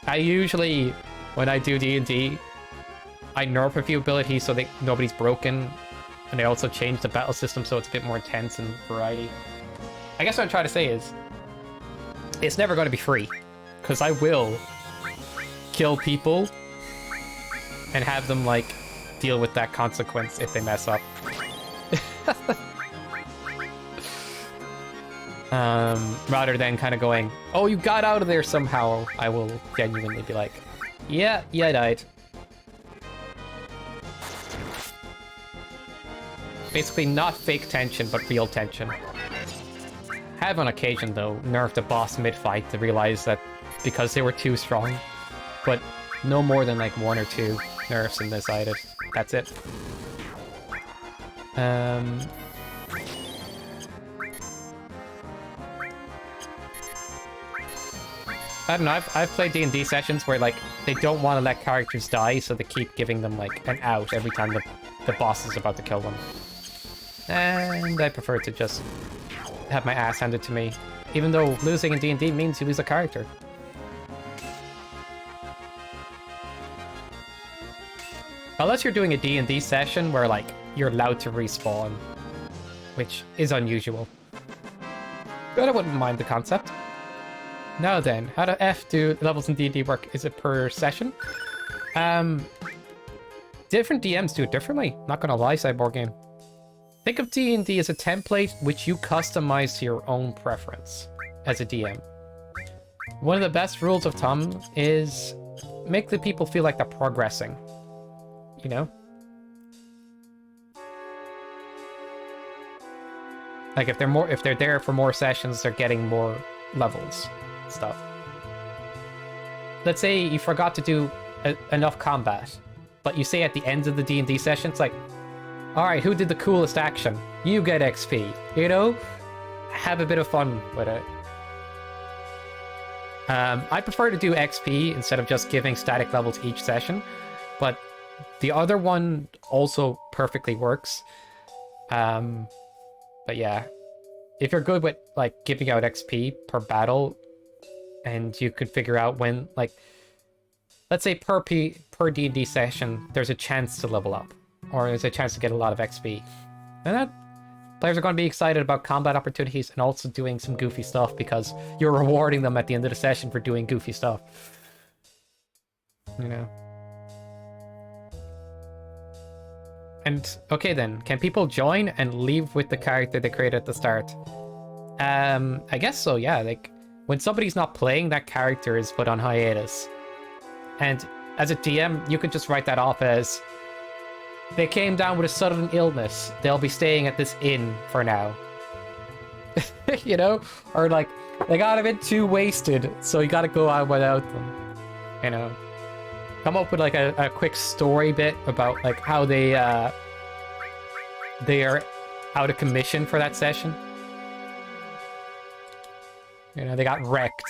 I usually, when I do D&D, I nerf a few abilities so that nobody's broken. And I also change the battle system so it's a bit more intense and variety. I guess what I'm trying to say is, it's never going to be free. Because I will kill people and have them, like, deal with that consequence if they mess up. Rather than kind of going, oh, you got out of there somehow, I will genuinely be like, yeah, I died. Basically not fake tension, but real tension. Have on occasion, though, nerfed a boss mid-fight to realize that because they were too strong, but no more than like 1 or 2 nerfs in this item. That's it. I don't know, I've played D&D sessions where, like, they don't want to let characters die, so they keep giving them, like, an out every time the boss is about to kill them. And I prefer to just have my ass handed to me, even though losing in D&D means you lose a character. Unless you're doing a D&D session where, like, you're allowed to respawn, which is unusual. But I wouldn't mind the concept. Now then, how do F do levels in D&D work? Is it per session? Different DMs do it differently. Not gonna lie, Cyborg Game. Think of D&D as a template which you customize to your own preference as a DM. One of the best rules of thumb is make the people feel like they're progressing. You know? Like if they're there for more sessions, they're getting more levels. Stuff. Let's say you forgot to do enough combat, but you say at the end of the D&D session, it's like, alright, who did the coolest action? You get XP, you know? Have a bit of fun with it. I prefer to do XP instead of just giving static levels each session, but the other one also perfectly works. But yeah, if you're good with, like, giving out XP per battle, and you could figure out when, like, let's say per D&D session, there's a chance to level up, or there's a chance to get a lot of XP. And that, players are going to be excited about combat opportunities and also doing some goofy stuff because you're rewarding them at the end of the session for doing goofy stuff. You know? And, okay then, can people join and leave with the character they created at the start? I guess so, yeah, like, when somebody's not playing, that character is put on hiatus. And as a DM, you could just write that off as, they came down with a sudden illness. They'll be staying at this inn for now. You know? Or like, they got a bit too wasted, so you gotta go out without them. You know? Come up with like a quick story bit about like how they are out of commission for that session. You know, they got wrecked.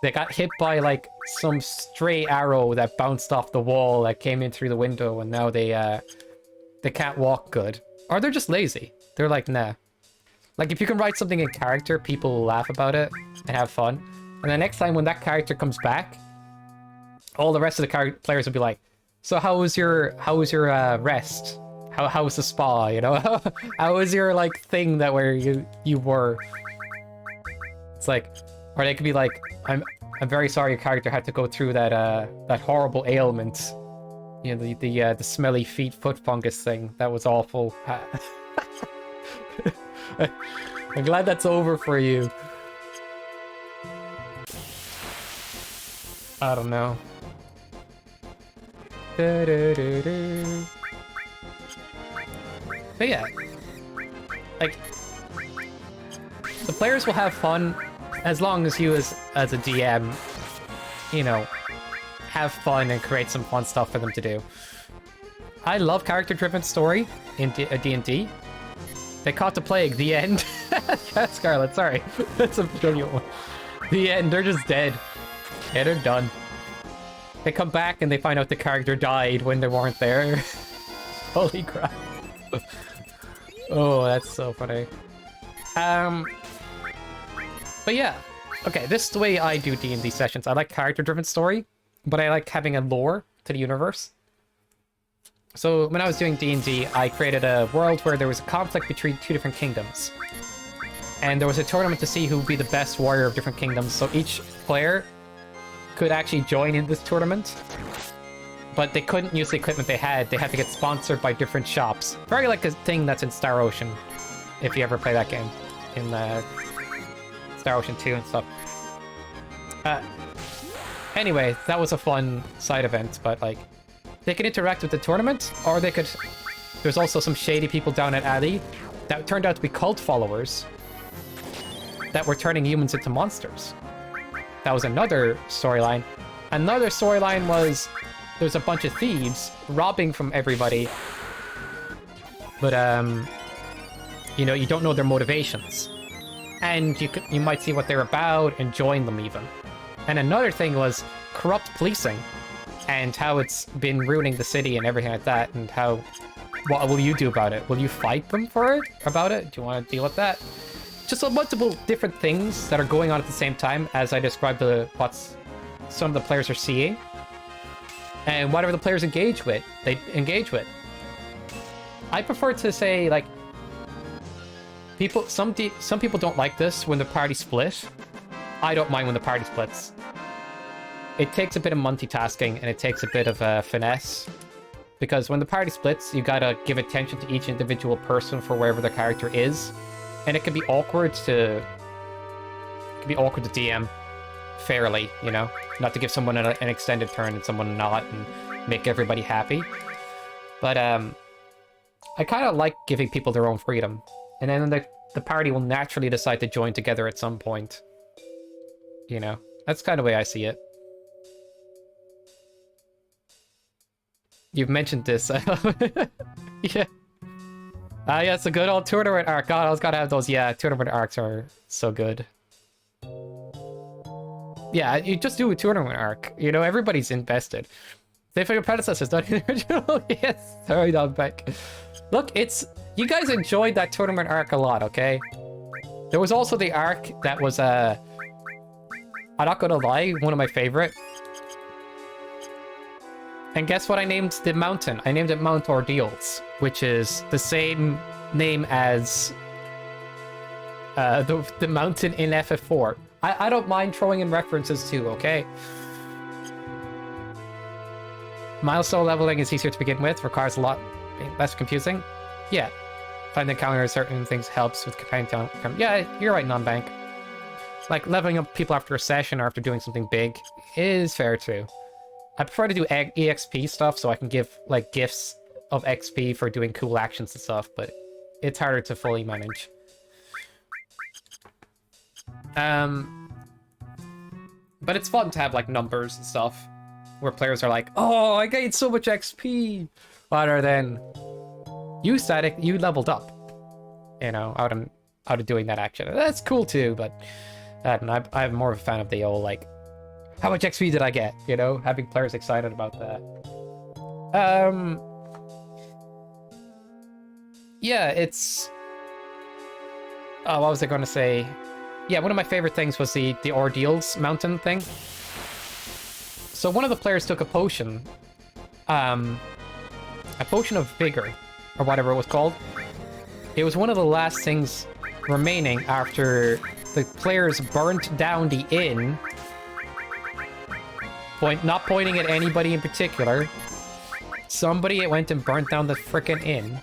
They got hit by, like, some stray arrow that bounced off the wall that came in through the window, and now they can't walk good. Or they're just lazy. They're like, nah. Like, if you can write something in character, people will laugh about it and have fun. And the next time when that character comes back, all the rest of the players will be like, so how was your rest? How was the spa, you know? How was your, like, thing that where you were... It's like, or they could be like, I'm very sorry your character had to go through that horrible ailment. You know, the smelly foot fungus thing. That was awful. I'm glad that's over for you. I don't know. But yeah, like, the players will have fun as long as you as a DM, you know, have fun and create some fun stuff for them to do. I love character-driven story in D&D. They caught the plague, the end. Yeah, Scarlet, sorry. That's a brilliant one. The end, they're just dead. Yeah, they're done. They come back and they find out the character died when they weren't there. Holy crap. Oh, that's so funny. But yeah, okay, this is the way I do D&D sessions. I like character-driven story, but I like having a lore to the universe. So when I was doing D&D, I created a world where there was a conflict between 2 different kingdoms. And there was a tournament to see who would be the best warrior of different kingdoms, so each player could actually join in this tournament. But they couldn't use the equipment they had. They had to get sponsored by different shops. Very like a thing that's in Star Ocean, if you ever play that game. In Star Ocean 2 and stuff. Anyway, that was a fun side event, but like, they could interact with the tournament, or they could... There's also some shady people down at Alley that turned out to be cult followers that were turning humans into monsters. That was another storyline. Another storyline was there's a bunch of thieves robbing from everybody, but you know, you don't know their motivations, and you might see what they're about and join them even. And another thing was corrupt policing and how it's been ruining the city and everything like that, and how what will you do about it? Will you fight them for it? About it? Do you want to deal with that? Just multiple different things that are going on at the same time as I described what's some of the players are seeing. And whatever the players engage with, they engage with. I prefer to say, like, some people don't like this when the party split. I don't mind when the party splits. It takes a bit of multitasking and it takes a bit of finesse. Because when the party splits, you gotta give attention to each individual person for wherever their character is. And it can be awkward to DM fairly, you know? Not to give someone an extended turn and someone not, and make everybody happy. But I kind of like giving people their own freedom. And then the party will naturally decide to join together at some point. You know? That's kind of the way I see it. You've mentioned this. Yeah. Yeah, it's a good old tournament arc. God, I was gotta have those. Yeah, tournament arcs are so good. Yeah, you just do a tournament arc. You know, everybody's invested. They figure predecessors, not the original. Yes, sorry, I'm back. Look, you guys enjoyed that tournament arc a lot, okay? There was also the arc that was, I'm not gonna lie, one of my favorite. And guess what I named the mountain? I named it Mount Ordeals, which is the same name as the mountain in FF4. I don't mind throwing in references too, okay? Milestone leveling is easier to begin with, requires a lot less confusing. Yeah. Finding encounters certain things helps with companion time. Yeah, you're right, non-bank. Like, leveling up people after a session or after doing something big is fair too. I prefer to do EXP stuff so I can give, like, gifts of XP for doing cool actions and stuff, but it's harder to fully manage. But it's fun to have, like, numbers and stuff where players are like, oh, I gained so much XP, rather than you leveled up, you know, out of doing that action. That's cool too, but I don't know, I'm more of a fan of the old, like, how much XP did I get? You know, having players excited about that. Yeah, it's... Oh, what was I going to say? Yeah, one of my favorite things was the Ordeals mountain thing. So one of the players took a potion. A potion of vigor, or whatever it was called. It was one of the last things remaining after the players burnt down the inn. Not pointing at anybody in particular. Somebody went and burnt down the frickin' inn.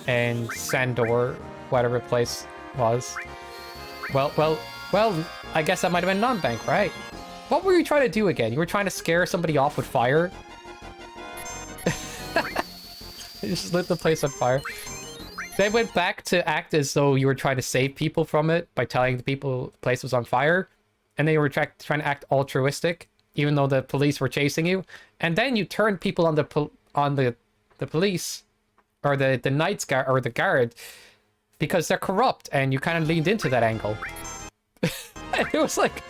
And Sandor, whatever place was. Well, I guess that might have been non-bank, right? What were you trying to do again? You were trying to scare somebody off with fire? You just lit the place on fire. They went back to act as though you were trying to save people from it by telling the people the place was on fire. And they were trying to act altruistic, even though the police were chasing you. And then you turned people on the police, or the Knights Guard, or the guard, because they're corrupt, and you kind of leaned into that angle. It was like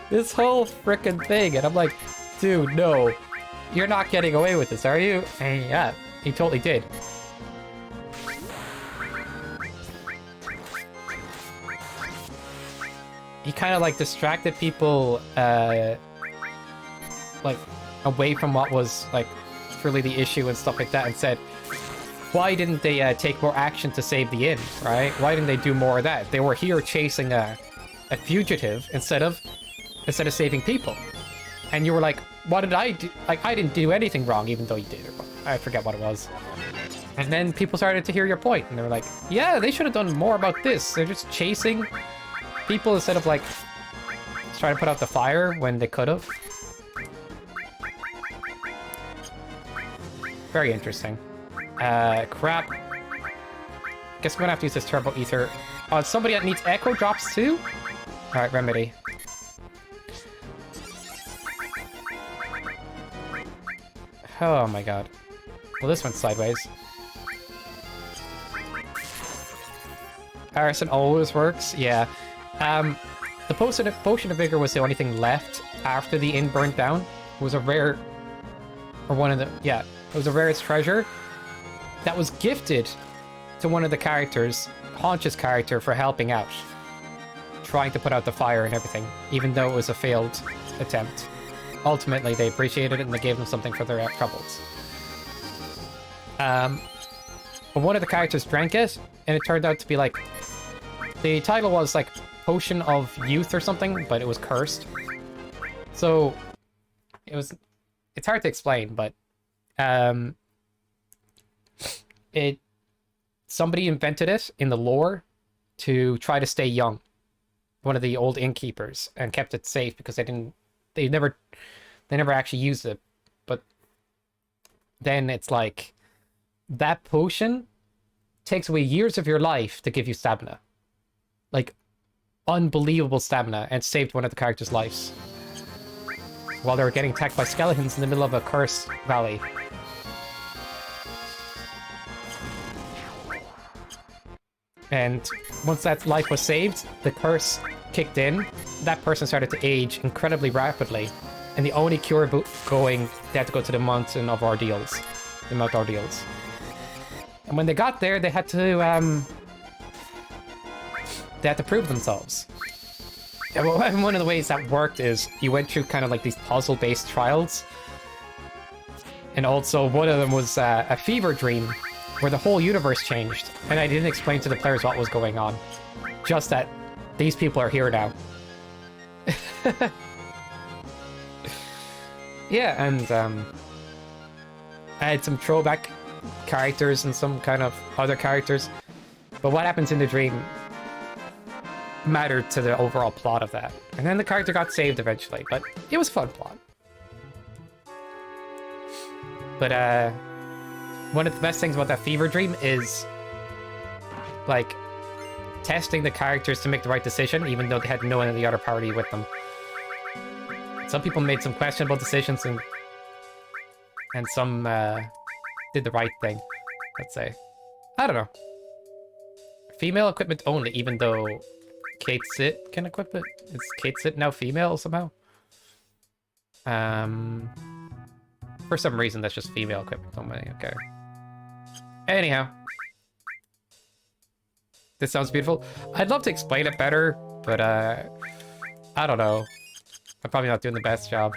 this whole frickin' thing, and I'm like, dude, no, you're not getting away with this, are you? And yeah, he totally did. He kind of, like, distracted people, like, away from what was, like, truly the issue and stuff like that, and said, why didn't they take more action to save the inn, right? Why didn't they do more of that? They were here chasing a fugitive instead of saving people. And you were like, what did I do? Like, I didn't do anything wrong, even though you did. I forget what it was. And then people started to hear your point, and they were like, yeah, they should have done more about this. They're just chasing people instead of, like, trying to put out the fire when they could have. Very interesting. Crap. Guess I'm gonna have to use this turbo ether. Oh, somebody that needs echo drops too? Alright, remedy. Oh my god. Well, this went sideways. Arson always works, yeah. The potion of vigor was the only thing left after the inn burnt down. It was a rare, or one of the, yeah, it was a rarest treasure that was gifted to one of the characters, Haunch's character, for helping out, trying to put out the fire and everything, even though it was a failed attempt. Ultimately, they appreciated it and they gave them something for their troubles. But one of the characters drank it, and it turned out to be like, the title was like Potion of Youth or something, but it was cursed. So it's hard to explain, but somebody invented it in the lore to try to stay young. One of the old innkeepers, and kept it safe because they never actually used it. But then it's like that potion takes away years of your life to give you stamina. Like, unbelievable stamina, and saved one of the characters' lives while they were getting attacked by skeletons in the middle of a cursed valley. And once that life was saved, the curse kicked in. That person started to age incredibly rapidly, and the only cure going, they had to go to the Mountain of Ordeals, the Mount Ordeals. And when they got there, they had to prove themselves. And one of the ways that worked is you went through kind of like these puzzle-based trials. And also one of them was a fever dream where the whole universe changed. And I didn't explain to the players what was going on. Just that these people are here now. Yeah, and I had some throwback characters and some kind of other characters. But what happens in the dream mattered to the overall plot of that. And then the character got saved eventually, but it was a fun plot. But one of the best things about that fever dream is like testing the characters to make the right decision, even though they had no one in the other party with them. Some people made some questionable decisions, and some did the right thing, let's say. I don't know. Female equipment only, even though Kate Sit can equip it. Is Kate Sit now female somehow? For some reason, that's just female equipment only. Okay. Anyhow. This sounds beautiful. I'd love to explain it better, but I don't know. I'm probably not doing the best job.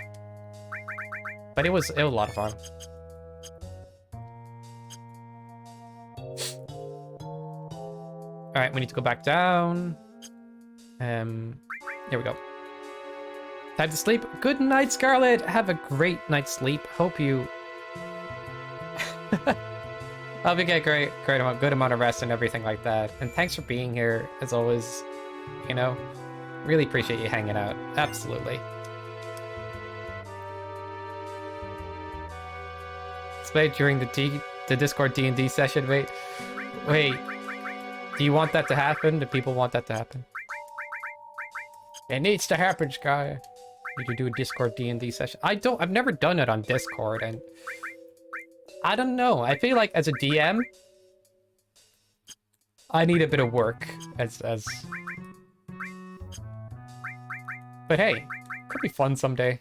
But it was a lot of fun. Alright, we need to go back down. Here we go. Time to sleep. Good night, Scarlet. Have a great night's sleep. Hope you... Hope you get good amount of rest and everything like that. And thanks for being here, as always. You know, really appreciate you hanging out. Absolutely. Especially during the Discord D&D session. Wait. Do you want that to happen? Do people want that to happen? It needs to happen, Sky. Need to do a Discord D&D session. I've never done it on Discord, and I don't know. I feel like as a DM, I need a bit of work as but hey, could be fun someday.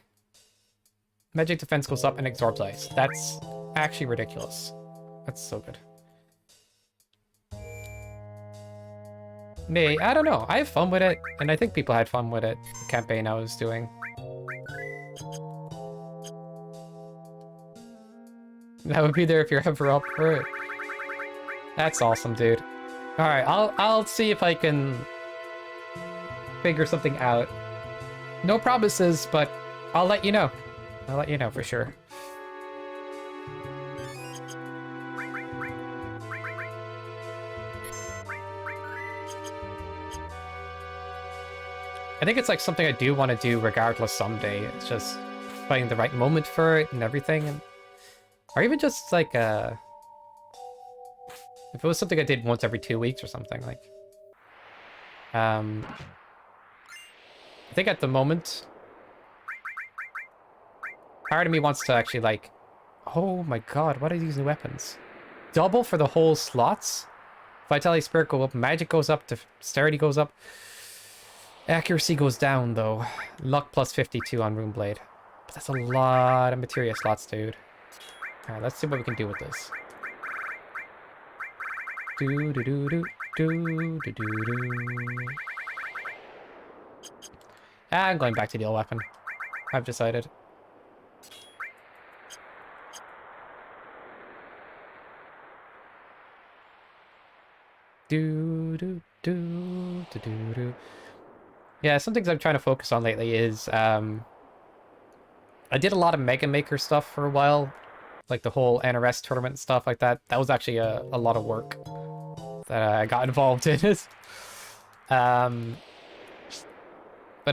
Magic defense goes up and absorbs ice. That's actually ridiculous. That's so good. Me, I don't know. I have fun with it, and I think people had fun with it. The campaign I was doing. That would be there if you're ever up for it. That's awesome, dude. All right, I'll see if I can figure something out. No promises, but I'll let you know. I'll let you know for sure. I think it's like something I do want to do regardless someday. It's just finding the right moment for it and everything. And, or even just like if it was something I did once every 2 weeks or something, like I think at the moment part of me wants to actually like Oh my god, what are these new weapons? Double for the whole slots? Vitality Spirit go up, magic goes up, dexterity goes up. Accuracy goes down though. Luck plus 52 on Rune Blade. But that's a lot of materia slots, dude. Alright, let's see what we can do with this. Do do do do do do do do. I'm going back to the old weapon. I've decided. Do do do do do do. Yeah, some things I'm trying to focus on lately is I did a lot of Mega Maker stuff for a while, like the whole NRS tournament and stuff like that. That was actually a lot of work that I got involved in it. But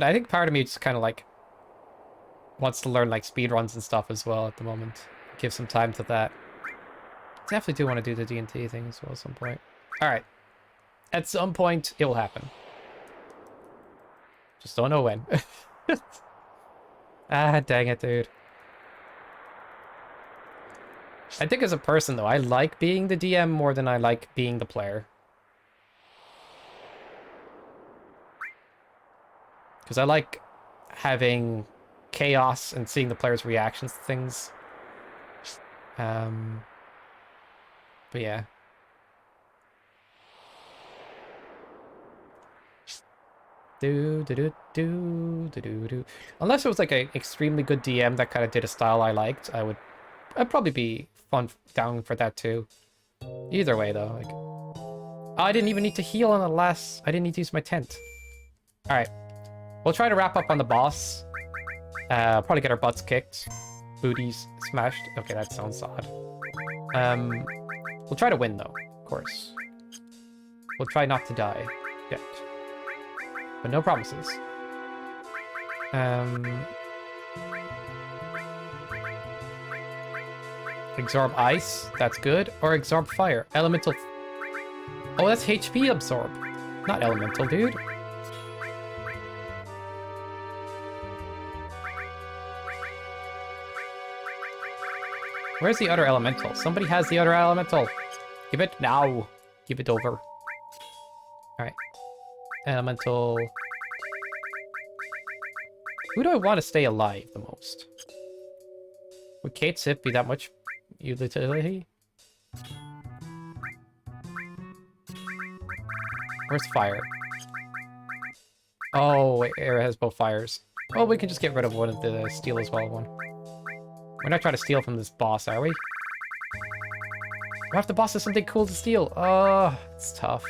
I think part of me just kind of like wants to learn like speedruns and stuff as well at the moment. Give some time to that. Definitely do want to do the D&T thing as well at some point. All right. At some point, it will happen. Just don't know when. Ah, dang it, dude. I think as a person, though, I like being the DM more than I like being the player. Because I like having chaos and seeing the players' reactions to things. But yeah. Do do do do do do do. Unless it was like an extremely good DM that kind of did a style I liked, I'd probably be down for that too. Either way though, like, oh, I didn't even need to heal on the last. I didn't need to use my tent. All right, we'll try to wrap up on the boss. Probably get our butts kicked, booties smashed. Okay, that sounds odd. We'll try to win though, of course. We'll try not to die yet. But no promises. Absorb ice, that's good. Or absorb fire. Elemental. Oh, that's HP absorb. Not elemental, dude. Where's the other elemental? Somebody has the other elemental. Give it now. Give it over. Alright. Elemental. Who do I want to stay alive the most? Would Kate Sip be that much utility? Where's fire? Oh, air has both fires. Well, we can just get rid of one of the steel as well. We're not trying to steal from this boss, are we? What if the boss has something cool to steal? Oh, it's tough.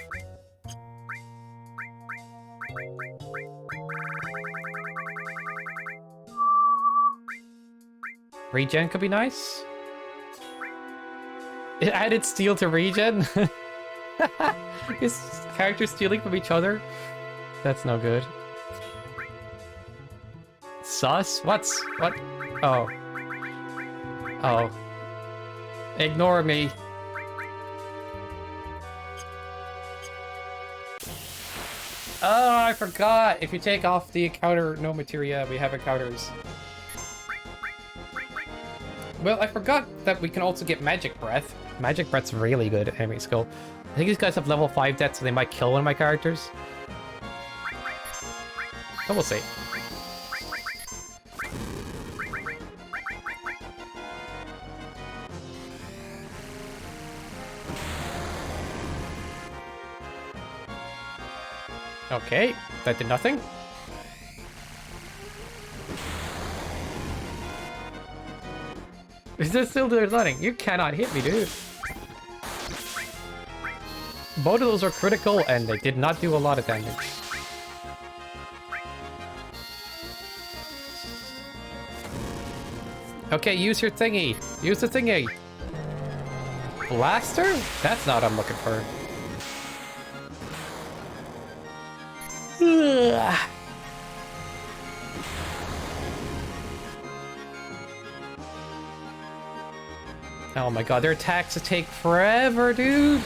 Regen could be nice. It added steal to regen. Is characters stealing from each other? That's no good. Sus? What? Oh. Oh. Ignore me. Oh, I forgot. If you take off the encounter, no materia, we have encounters. Well, I forgot that we can also get Magic Breath. Magic Breath's really good at enemy skill. I think these guys have level 5 death, so they might kill one of my characters. But we'll see. Okay, that did nothing. Is this still doing nothing? You cannot hit me, dude. Both of those are critical, and they did not do a lot of damage. Okay, use your thingy. Use the thingy. Blaster? That's not what I'm looking for. Ugh. Oh my god, their attacks take forever, dude.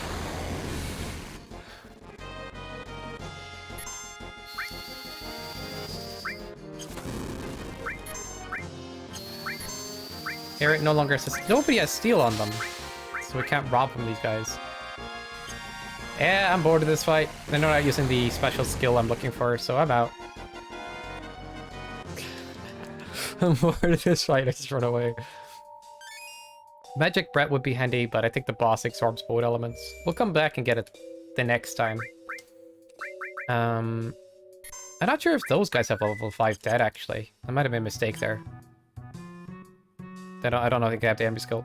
Eric no longer has... Nobody has steel on them. So we can't rob from these guys. Yeah, I'm bored of this fight. They're not using the special skill I'm looking for, so I'm out. I'm bored of this fight, I just run away. Magic Breath would be handy, but I think the boss absorbs both elements. We'll come back and get it the next time. I'm not sure if those guys have a level 5 dead, actually. I might have made a mistake there. I don't know if they have the enemy skill.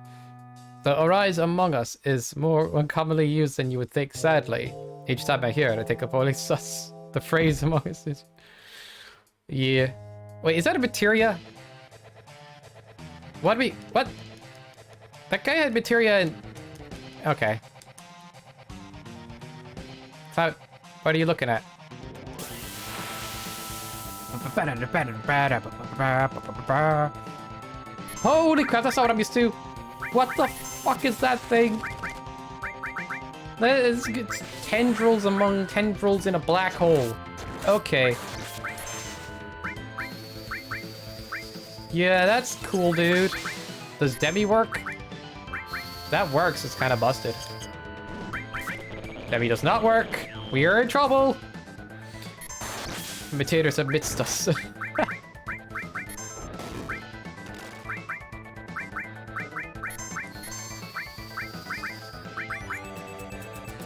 The Arise Among Us is more uncommonly used than you would think, sadly. Each time I hear it, I think of only sus. The phrase Among Us is... Yeah. Wait, is that a materia? What? That guy had materia in... Okay. What are you looking at? Holy crap, that's not what I'm used to. What the fuck is that thing? It's tendrils among tendrils in a black hole. Okay. Yeah, that's cool, dude. Does Demi work? That works, it's kind of busted. Demi does not work. We are in trouble. Imitators amidst us.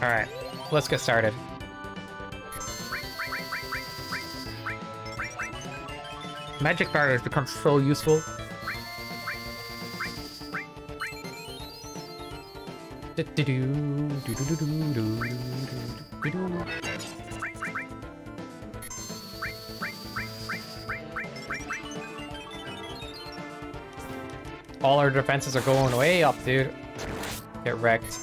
Alright, let's get started. Magic barrier has become so useful. All our defenses are going way up, dude. Get wrecked.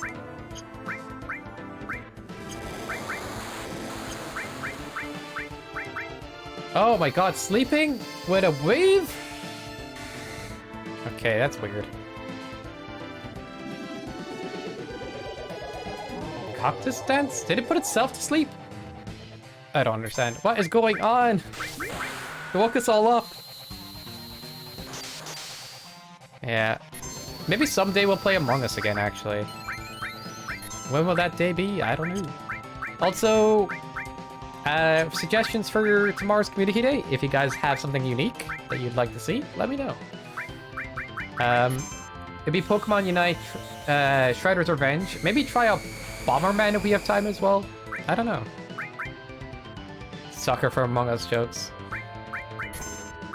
Oh my god, sleeping with a wave? Okay, that's weird. Cactus dance? Did it put itself to sleep? I don't understand. What is going on? It woke us all up. Yeah. Maybe someday we'll play Among Us again, actually. When will that day be? I don't know. Also, suggestions for tomorrow's community day. If you guys have something unique that you'd like to see, let me know. It'd be Pokemon Unite, Shredder's Revenge. Maybe try out Bomberman if we have time as well. I don't know. Sucker for Among Us jokes.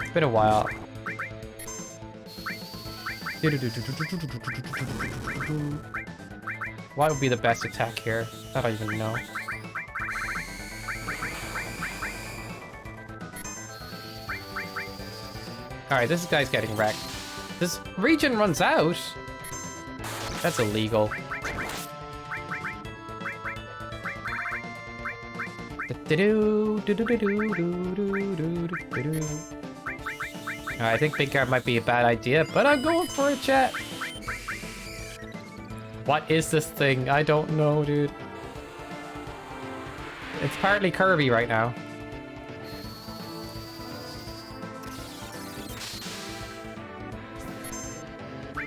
It's been a while. What would be the best attack here? I don't even know. Alright, this guy's getting wrecked. This region runs out? That's illegal. I think Big Guard might be a bad idea, but I'm going for it, chat. What is this thing? I don't know, dude. It's partly Kirby right now.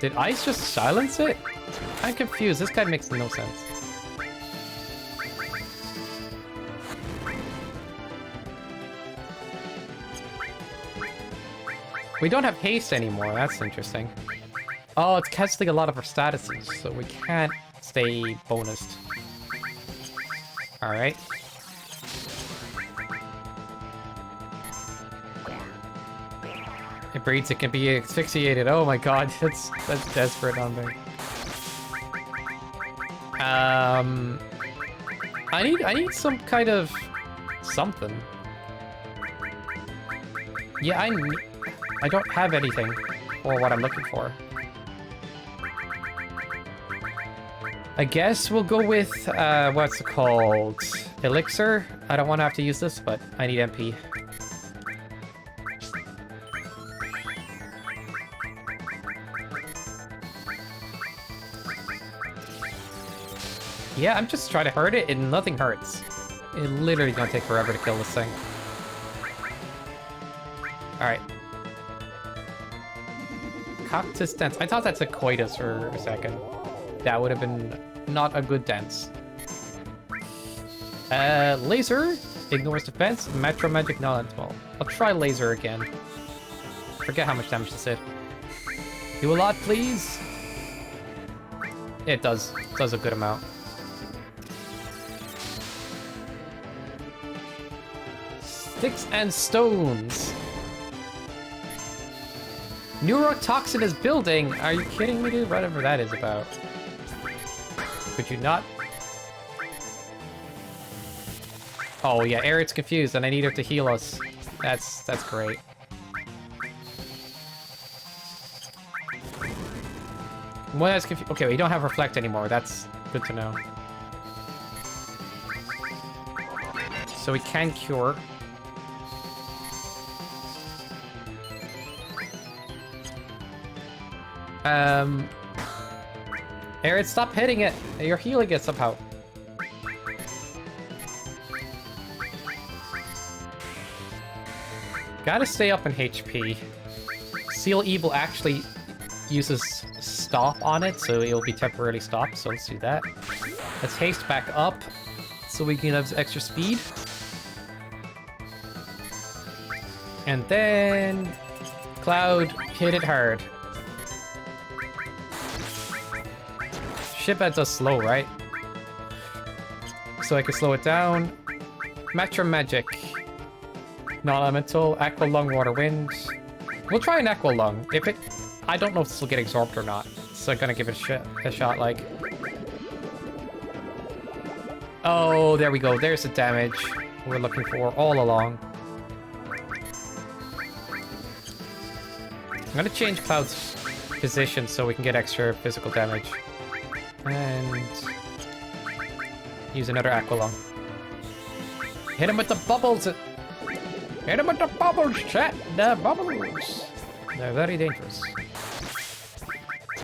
Did Ice just silence it? I'm confused. This guy makes no sense. We don't have haste anymore. That's interesting. Oh, it's canceling a lot of our statuses, so we can't stay bonused. Alright. It breeds, it can be asphyxiated. Oh my god, that's desperate on me. I need some kind of something. Yeah, I don't have anything for what I'm looking for. I guess we'll go with what's it called? Elixir. I don't want to have to use this, but I need MP. Yeah, I'm just trying to hurt it and nothing hurts. It literally gonna take forever to kill this thing. Alright. Cactus dance. I thought that's a coitus for a second. That would have been not a good dance. Laser ignores defense. Metro magic non-well. I'll try laser again. Forget how much damage this did. Do a lot, please. It does. It does a good amount. Sticks and stones. Neurotoxin is building. Are you kidding me, dude? Whatever that is about. Could you not? Oh yeah, Aerith's confused, and I need her to heal us. That's great. Well, that's confused. Okay, we don't have reflect anymore. That's good to know. So we can cure. Aerith, stop hitting it. You're healing it somehow. Gotta stay up in HP. Seal Evil actually uses stop on it, so it'll be temporarily stopped, so let's do that. Let's haste back up, so we can have extra speed. And then... Cloud, hit it hard. Shipbat does slow, right? So I can slow it down. Metro Magic. Non-elemental, Aqua Lung, Water Wind. We'll try an Aqua Lung. If it... I don't know if this will get absorbed or not. So I'm gonna give it a shot, like... Oh, there we go. There's the damage we're looking for all along. I'm gonna change Cloud's position so we can get extra physical damage. And... use another Aqua Lung. Hit him with the bubbles! Hit him with the bubbles, chat! The bubbles! They're very dangerous.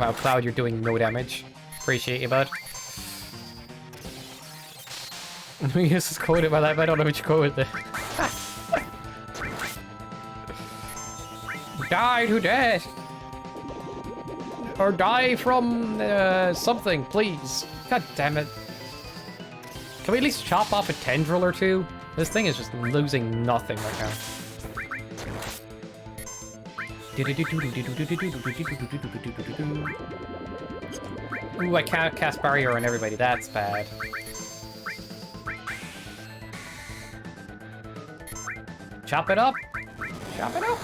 Wow, Cloud, you're doing no damage. Appreciate you, bud. Use this code in my life, I don't know which code is. Die to death! Or die from something, please. God damn it. Can we at least chop off a tendril or two? This thing is just losing nothing right now. Ooh, I can't cast barrier on everybody. That's bad. Chop it up. Chop it up.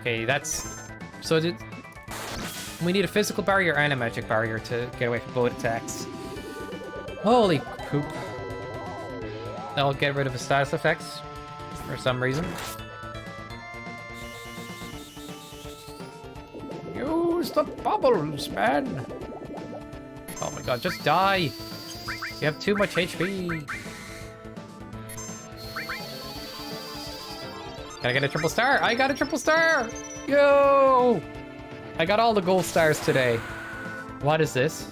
Okay, that's... So we need a physical barrier and a magic barrier to get away from both attacks. Holy poop. That'll get rid of the status effects for some reason. Use the bubbles, man! Oh my god, just die! You have too much HP! Can I get a triple star? I got a triple star! Yo! I got all the gold stars today. What is this?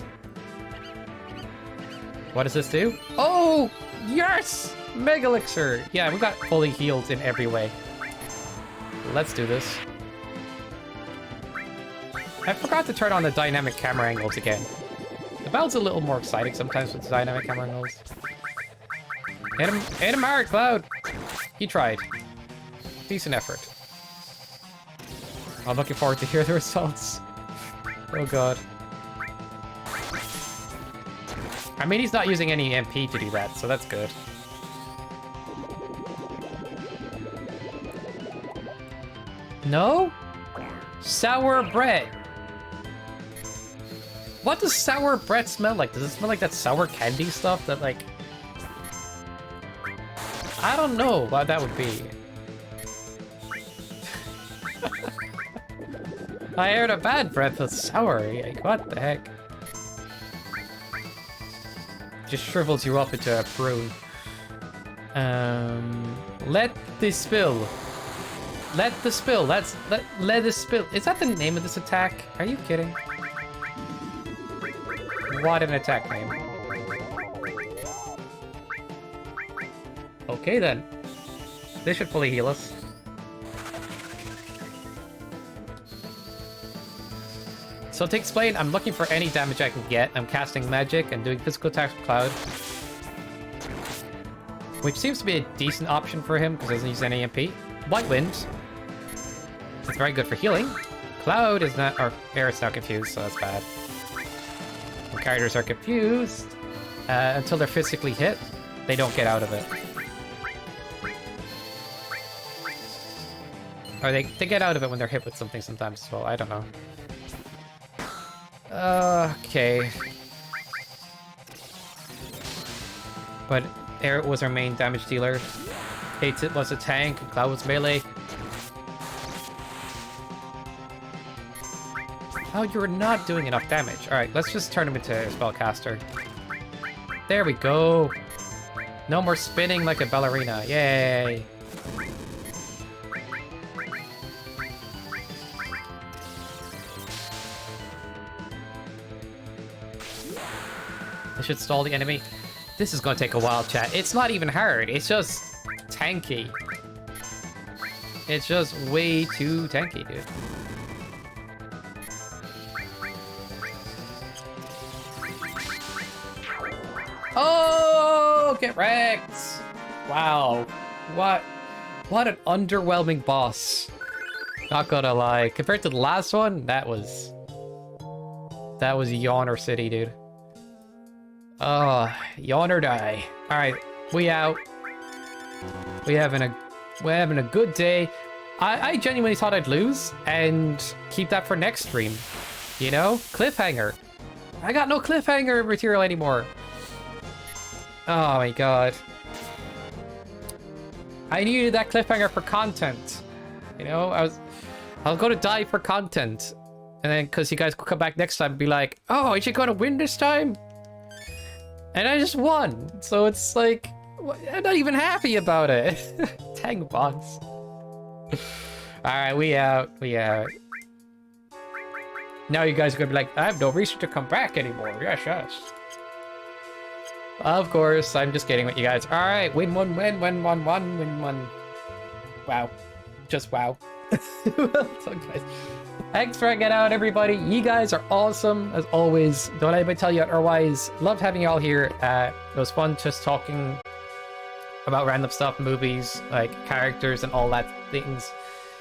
What does this do? Oh! Yes! Mega Elixir! Yeah, we got fully healed in every way. Let's do this. I forgot to turn on the dynamic camera angles again. The battle's a little more exciting sometimes with the dynamic camera angles. Hit him hard, Cloud! He tried. Decent effort. I'm looking forward to hear the results. Oh god. I mean, he's not using any MP to do that, so that's good. No? Sour bread. What does sour bread smell like? Does it smell like that sour candy stuff that, like... I don't know what that would be. I heard a bad breath that's sour. Like, what the heck? Just shrivels you up into a prune. Let this spill. Let the spill. Let this spill. Is that the name of this attack? Are you kidding? What an attack name. Okay then. This should fully heal us. So to explain, I'm looking for any damage I can get. I'm casting magic and doing physical attacks with Cloud. Which seems to be a decent option for him because he doesn't use any MP. White Wind. It's very good for healing. Cloud is not, or Aerith's now confused, so that's bad. When characters are confused, until they're physically hit, they don't get out of it. Or they get out of it when they're hit with something sometimes as well, I don't know. Okay. But Aerith was our main damage dealer. Kate was a tank, and Cloud was melee. Oh, you're not doing enough damage. Alright, let's just turn him into a spellcaster. There we go. No more spinning like a ballerina. Yay. I should stall the enemy. This is gonna take a while, chat. It's not even hard. It's just tanky. It's just way too tanky, dude. Oh, get wrecked! Wow. What an underwhelming boss. Not gonna lie. Compared to the last one, that was Yawner City, dude. Oh, yawn or die. Alright, we out. We're having a good day. I genuinely thought I'd lose and keep that for next stream. You know? Cliffhanger. I got no cliffhanger material anymore. Oh my god. I needed that cliffhanger for content. You know, I was gonna die for content. And then because you guys could come back next time and be like, oh, is she gonna win this time? And I just won. So it's like, I'm not even happy about it. Dang bots. Alright, we out. Now you guys are gonna be like, I have no reason to come back anymore. Yes. Of course, I'm just kidding with you guys. Alright, win one, win one. Wow. Just wow. So guys, thanks for hanging out, everybody. You guys are awesome, as always. Don't let anybody tell you otherwise. Loved having you all here. It was fun just talking about random stuff, movies, like characters and all that things.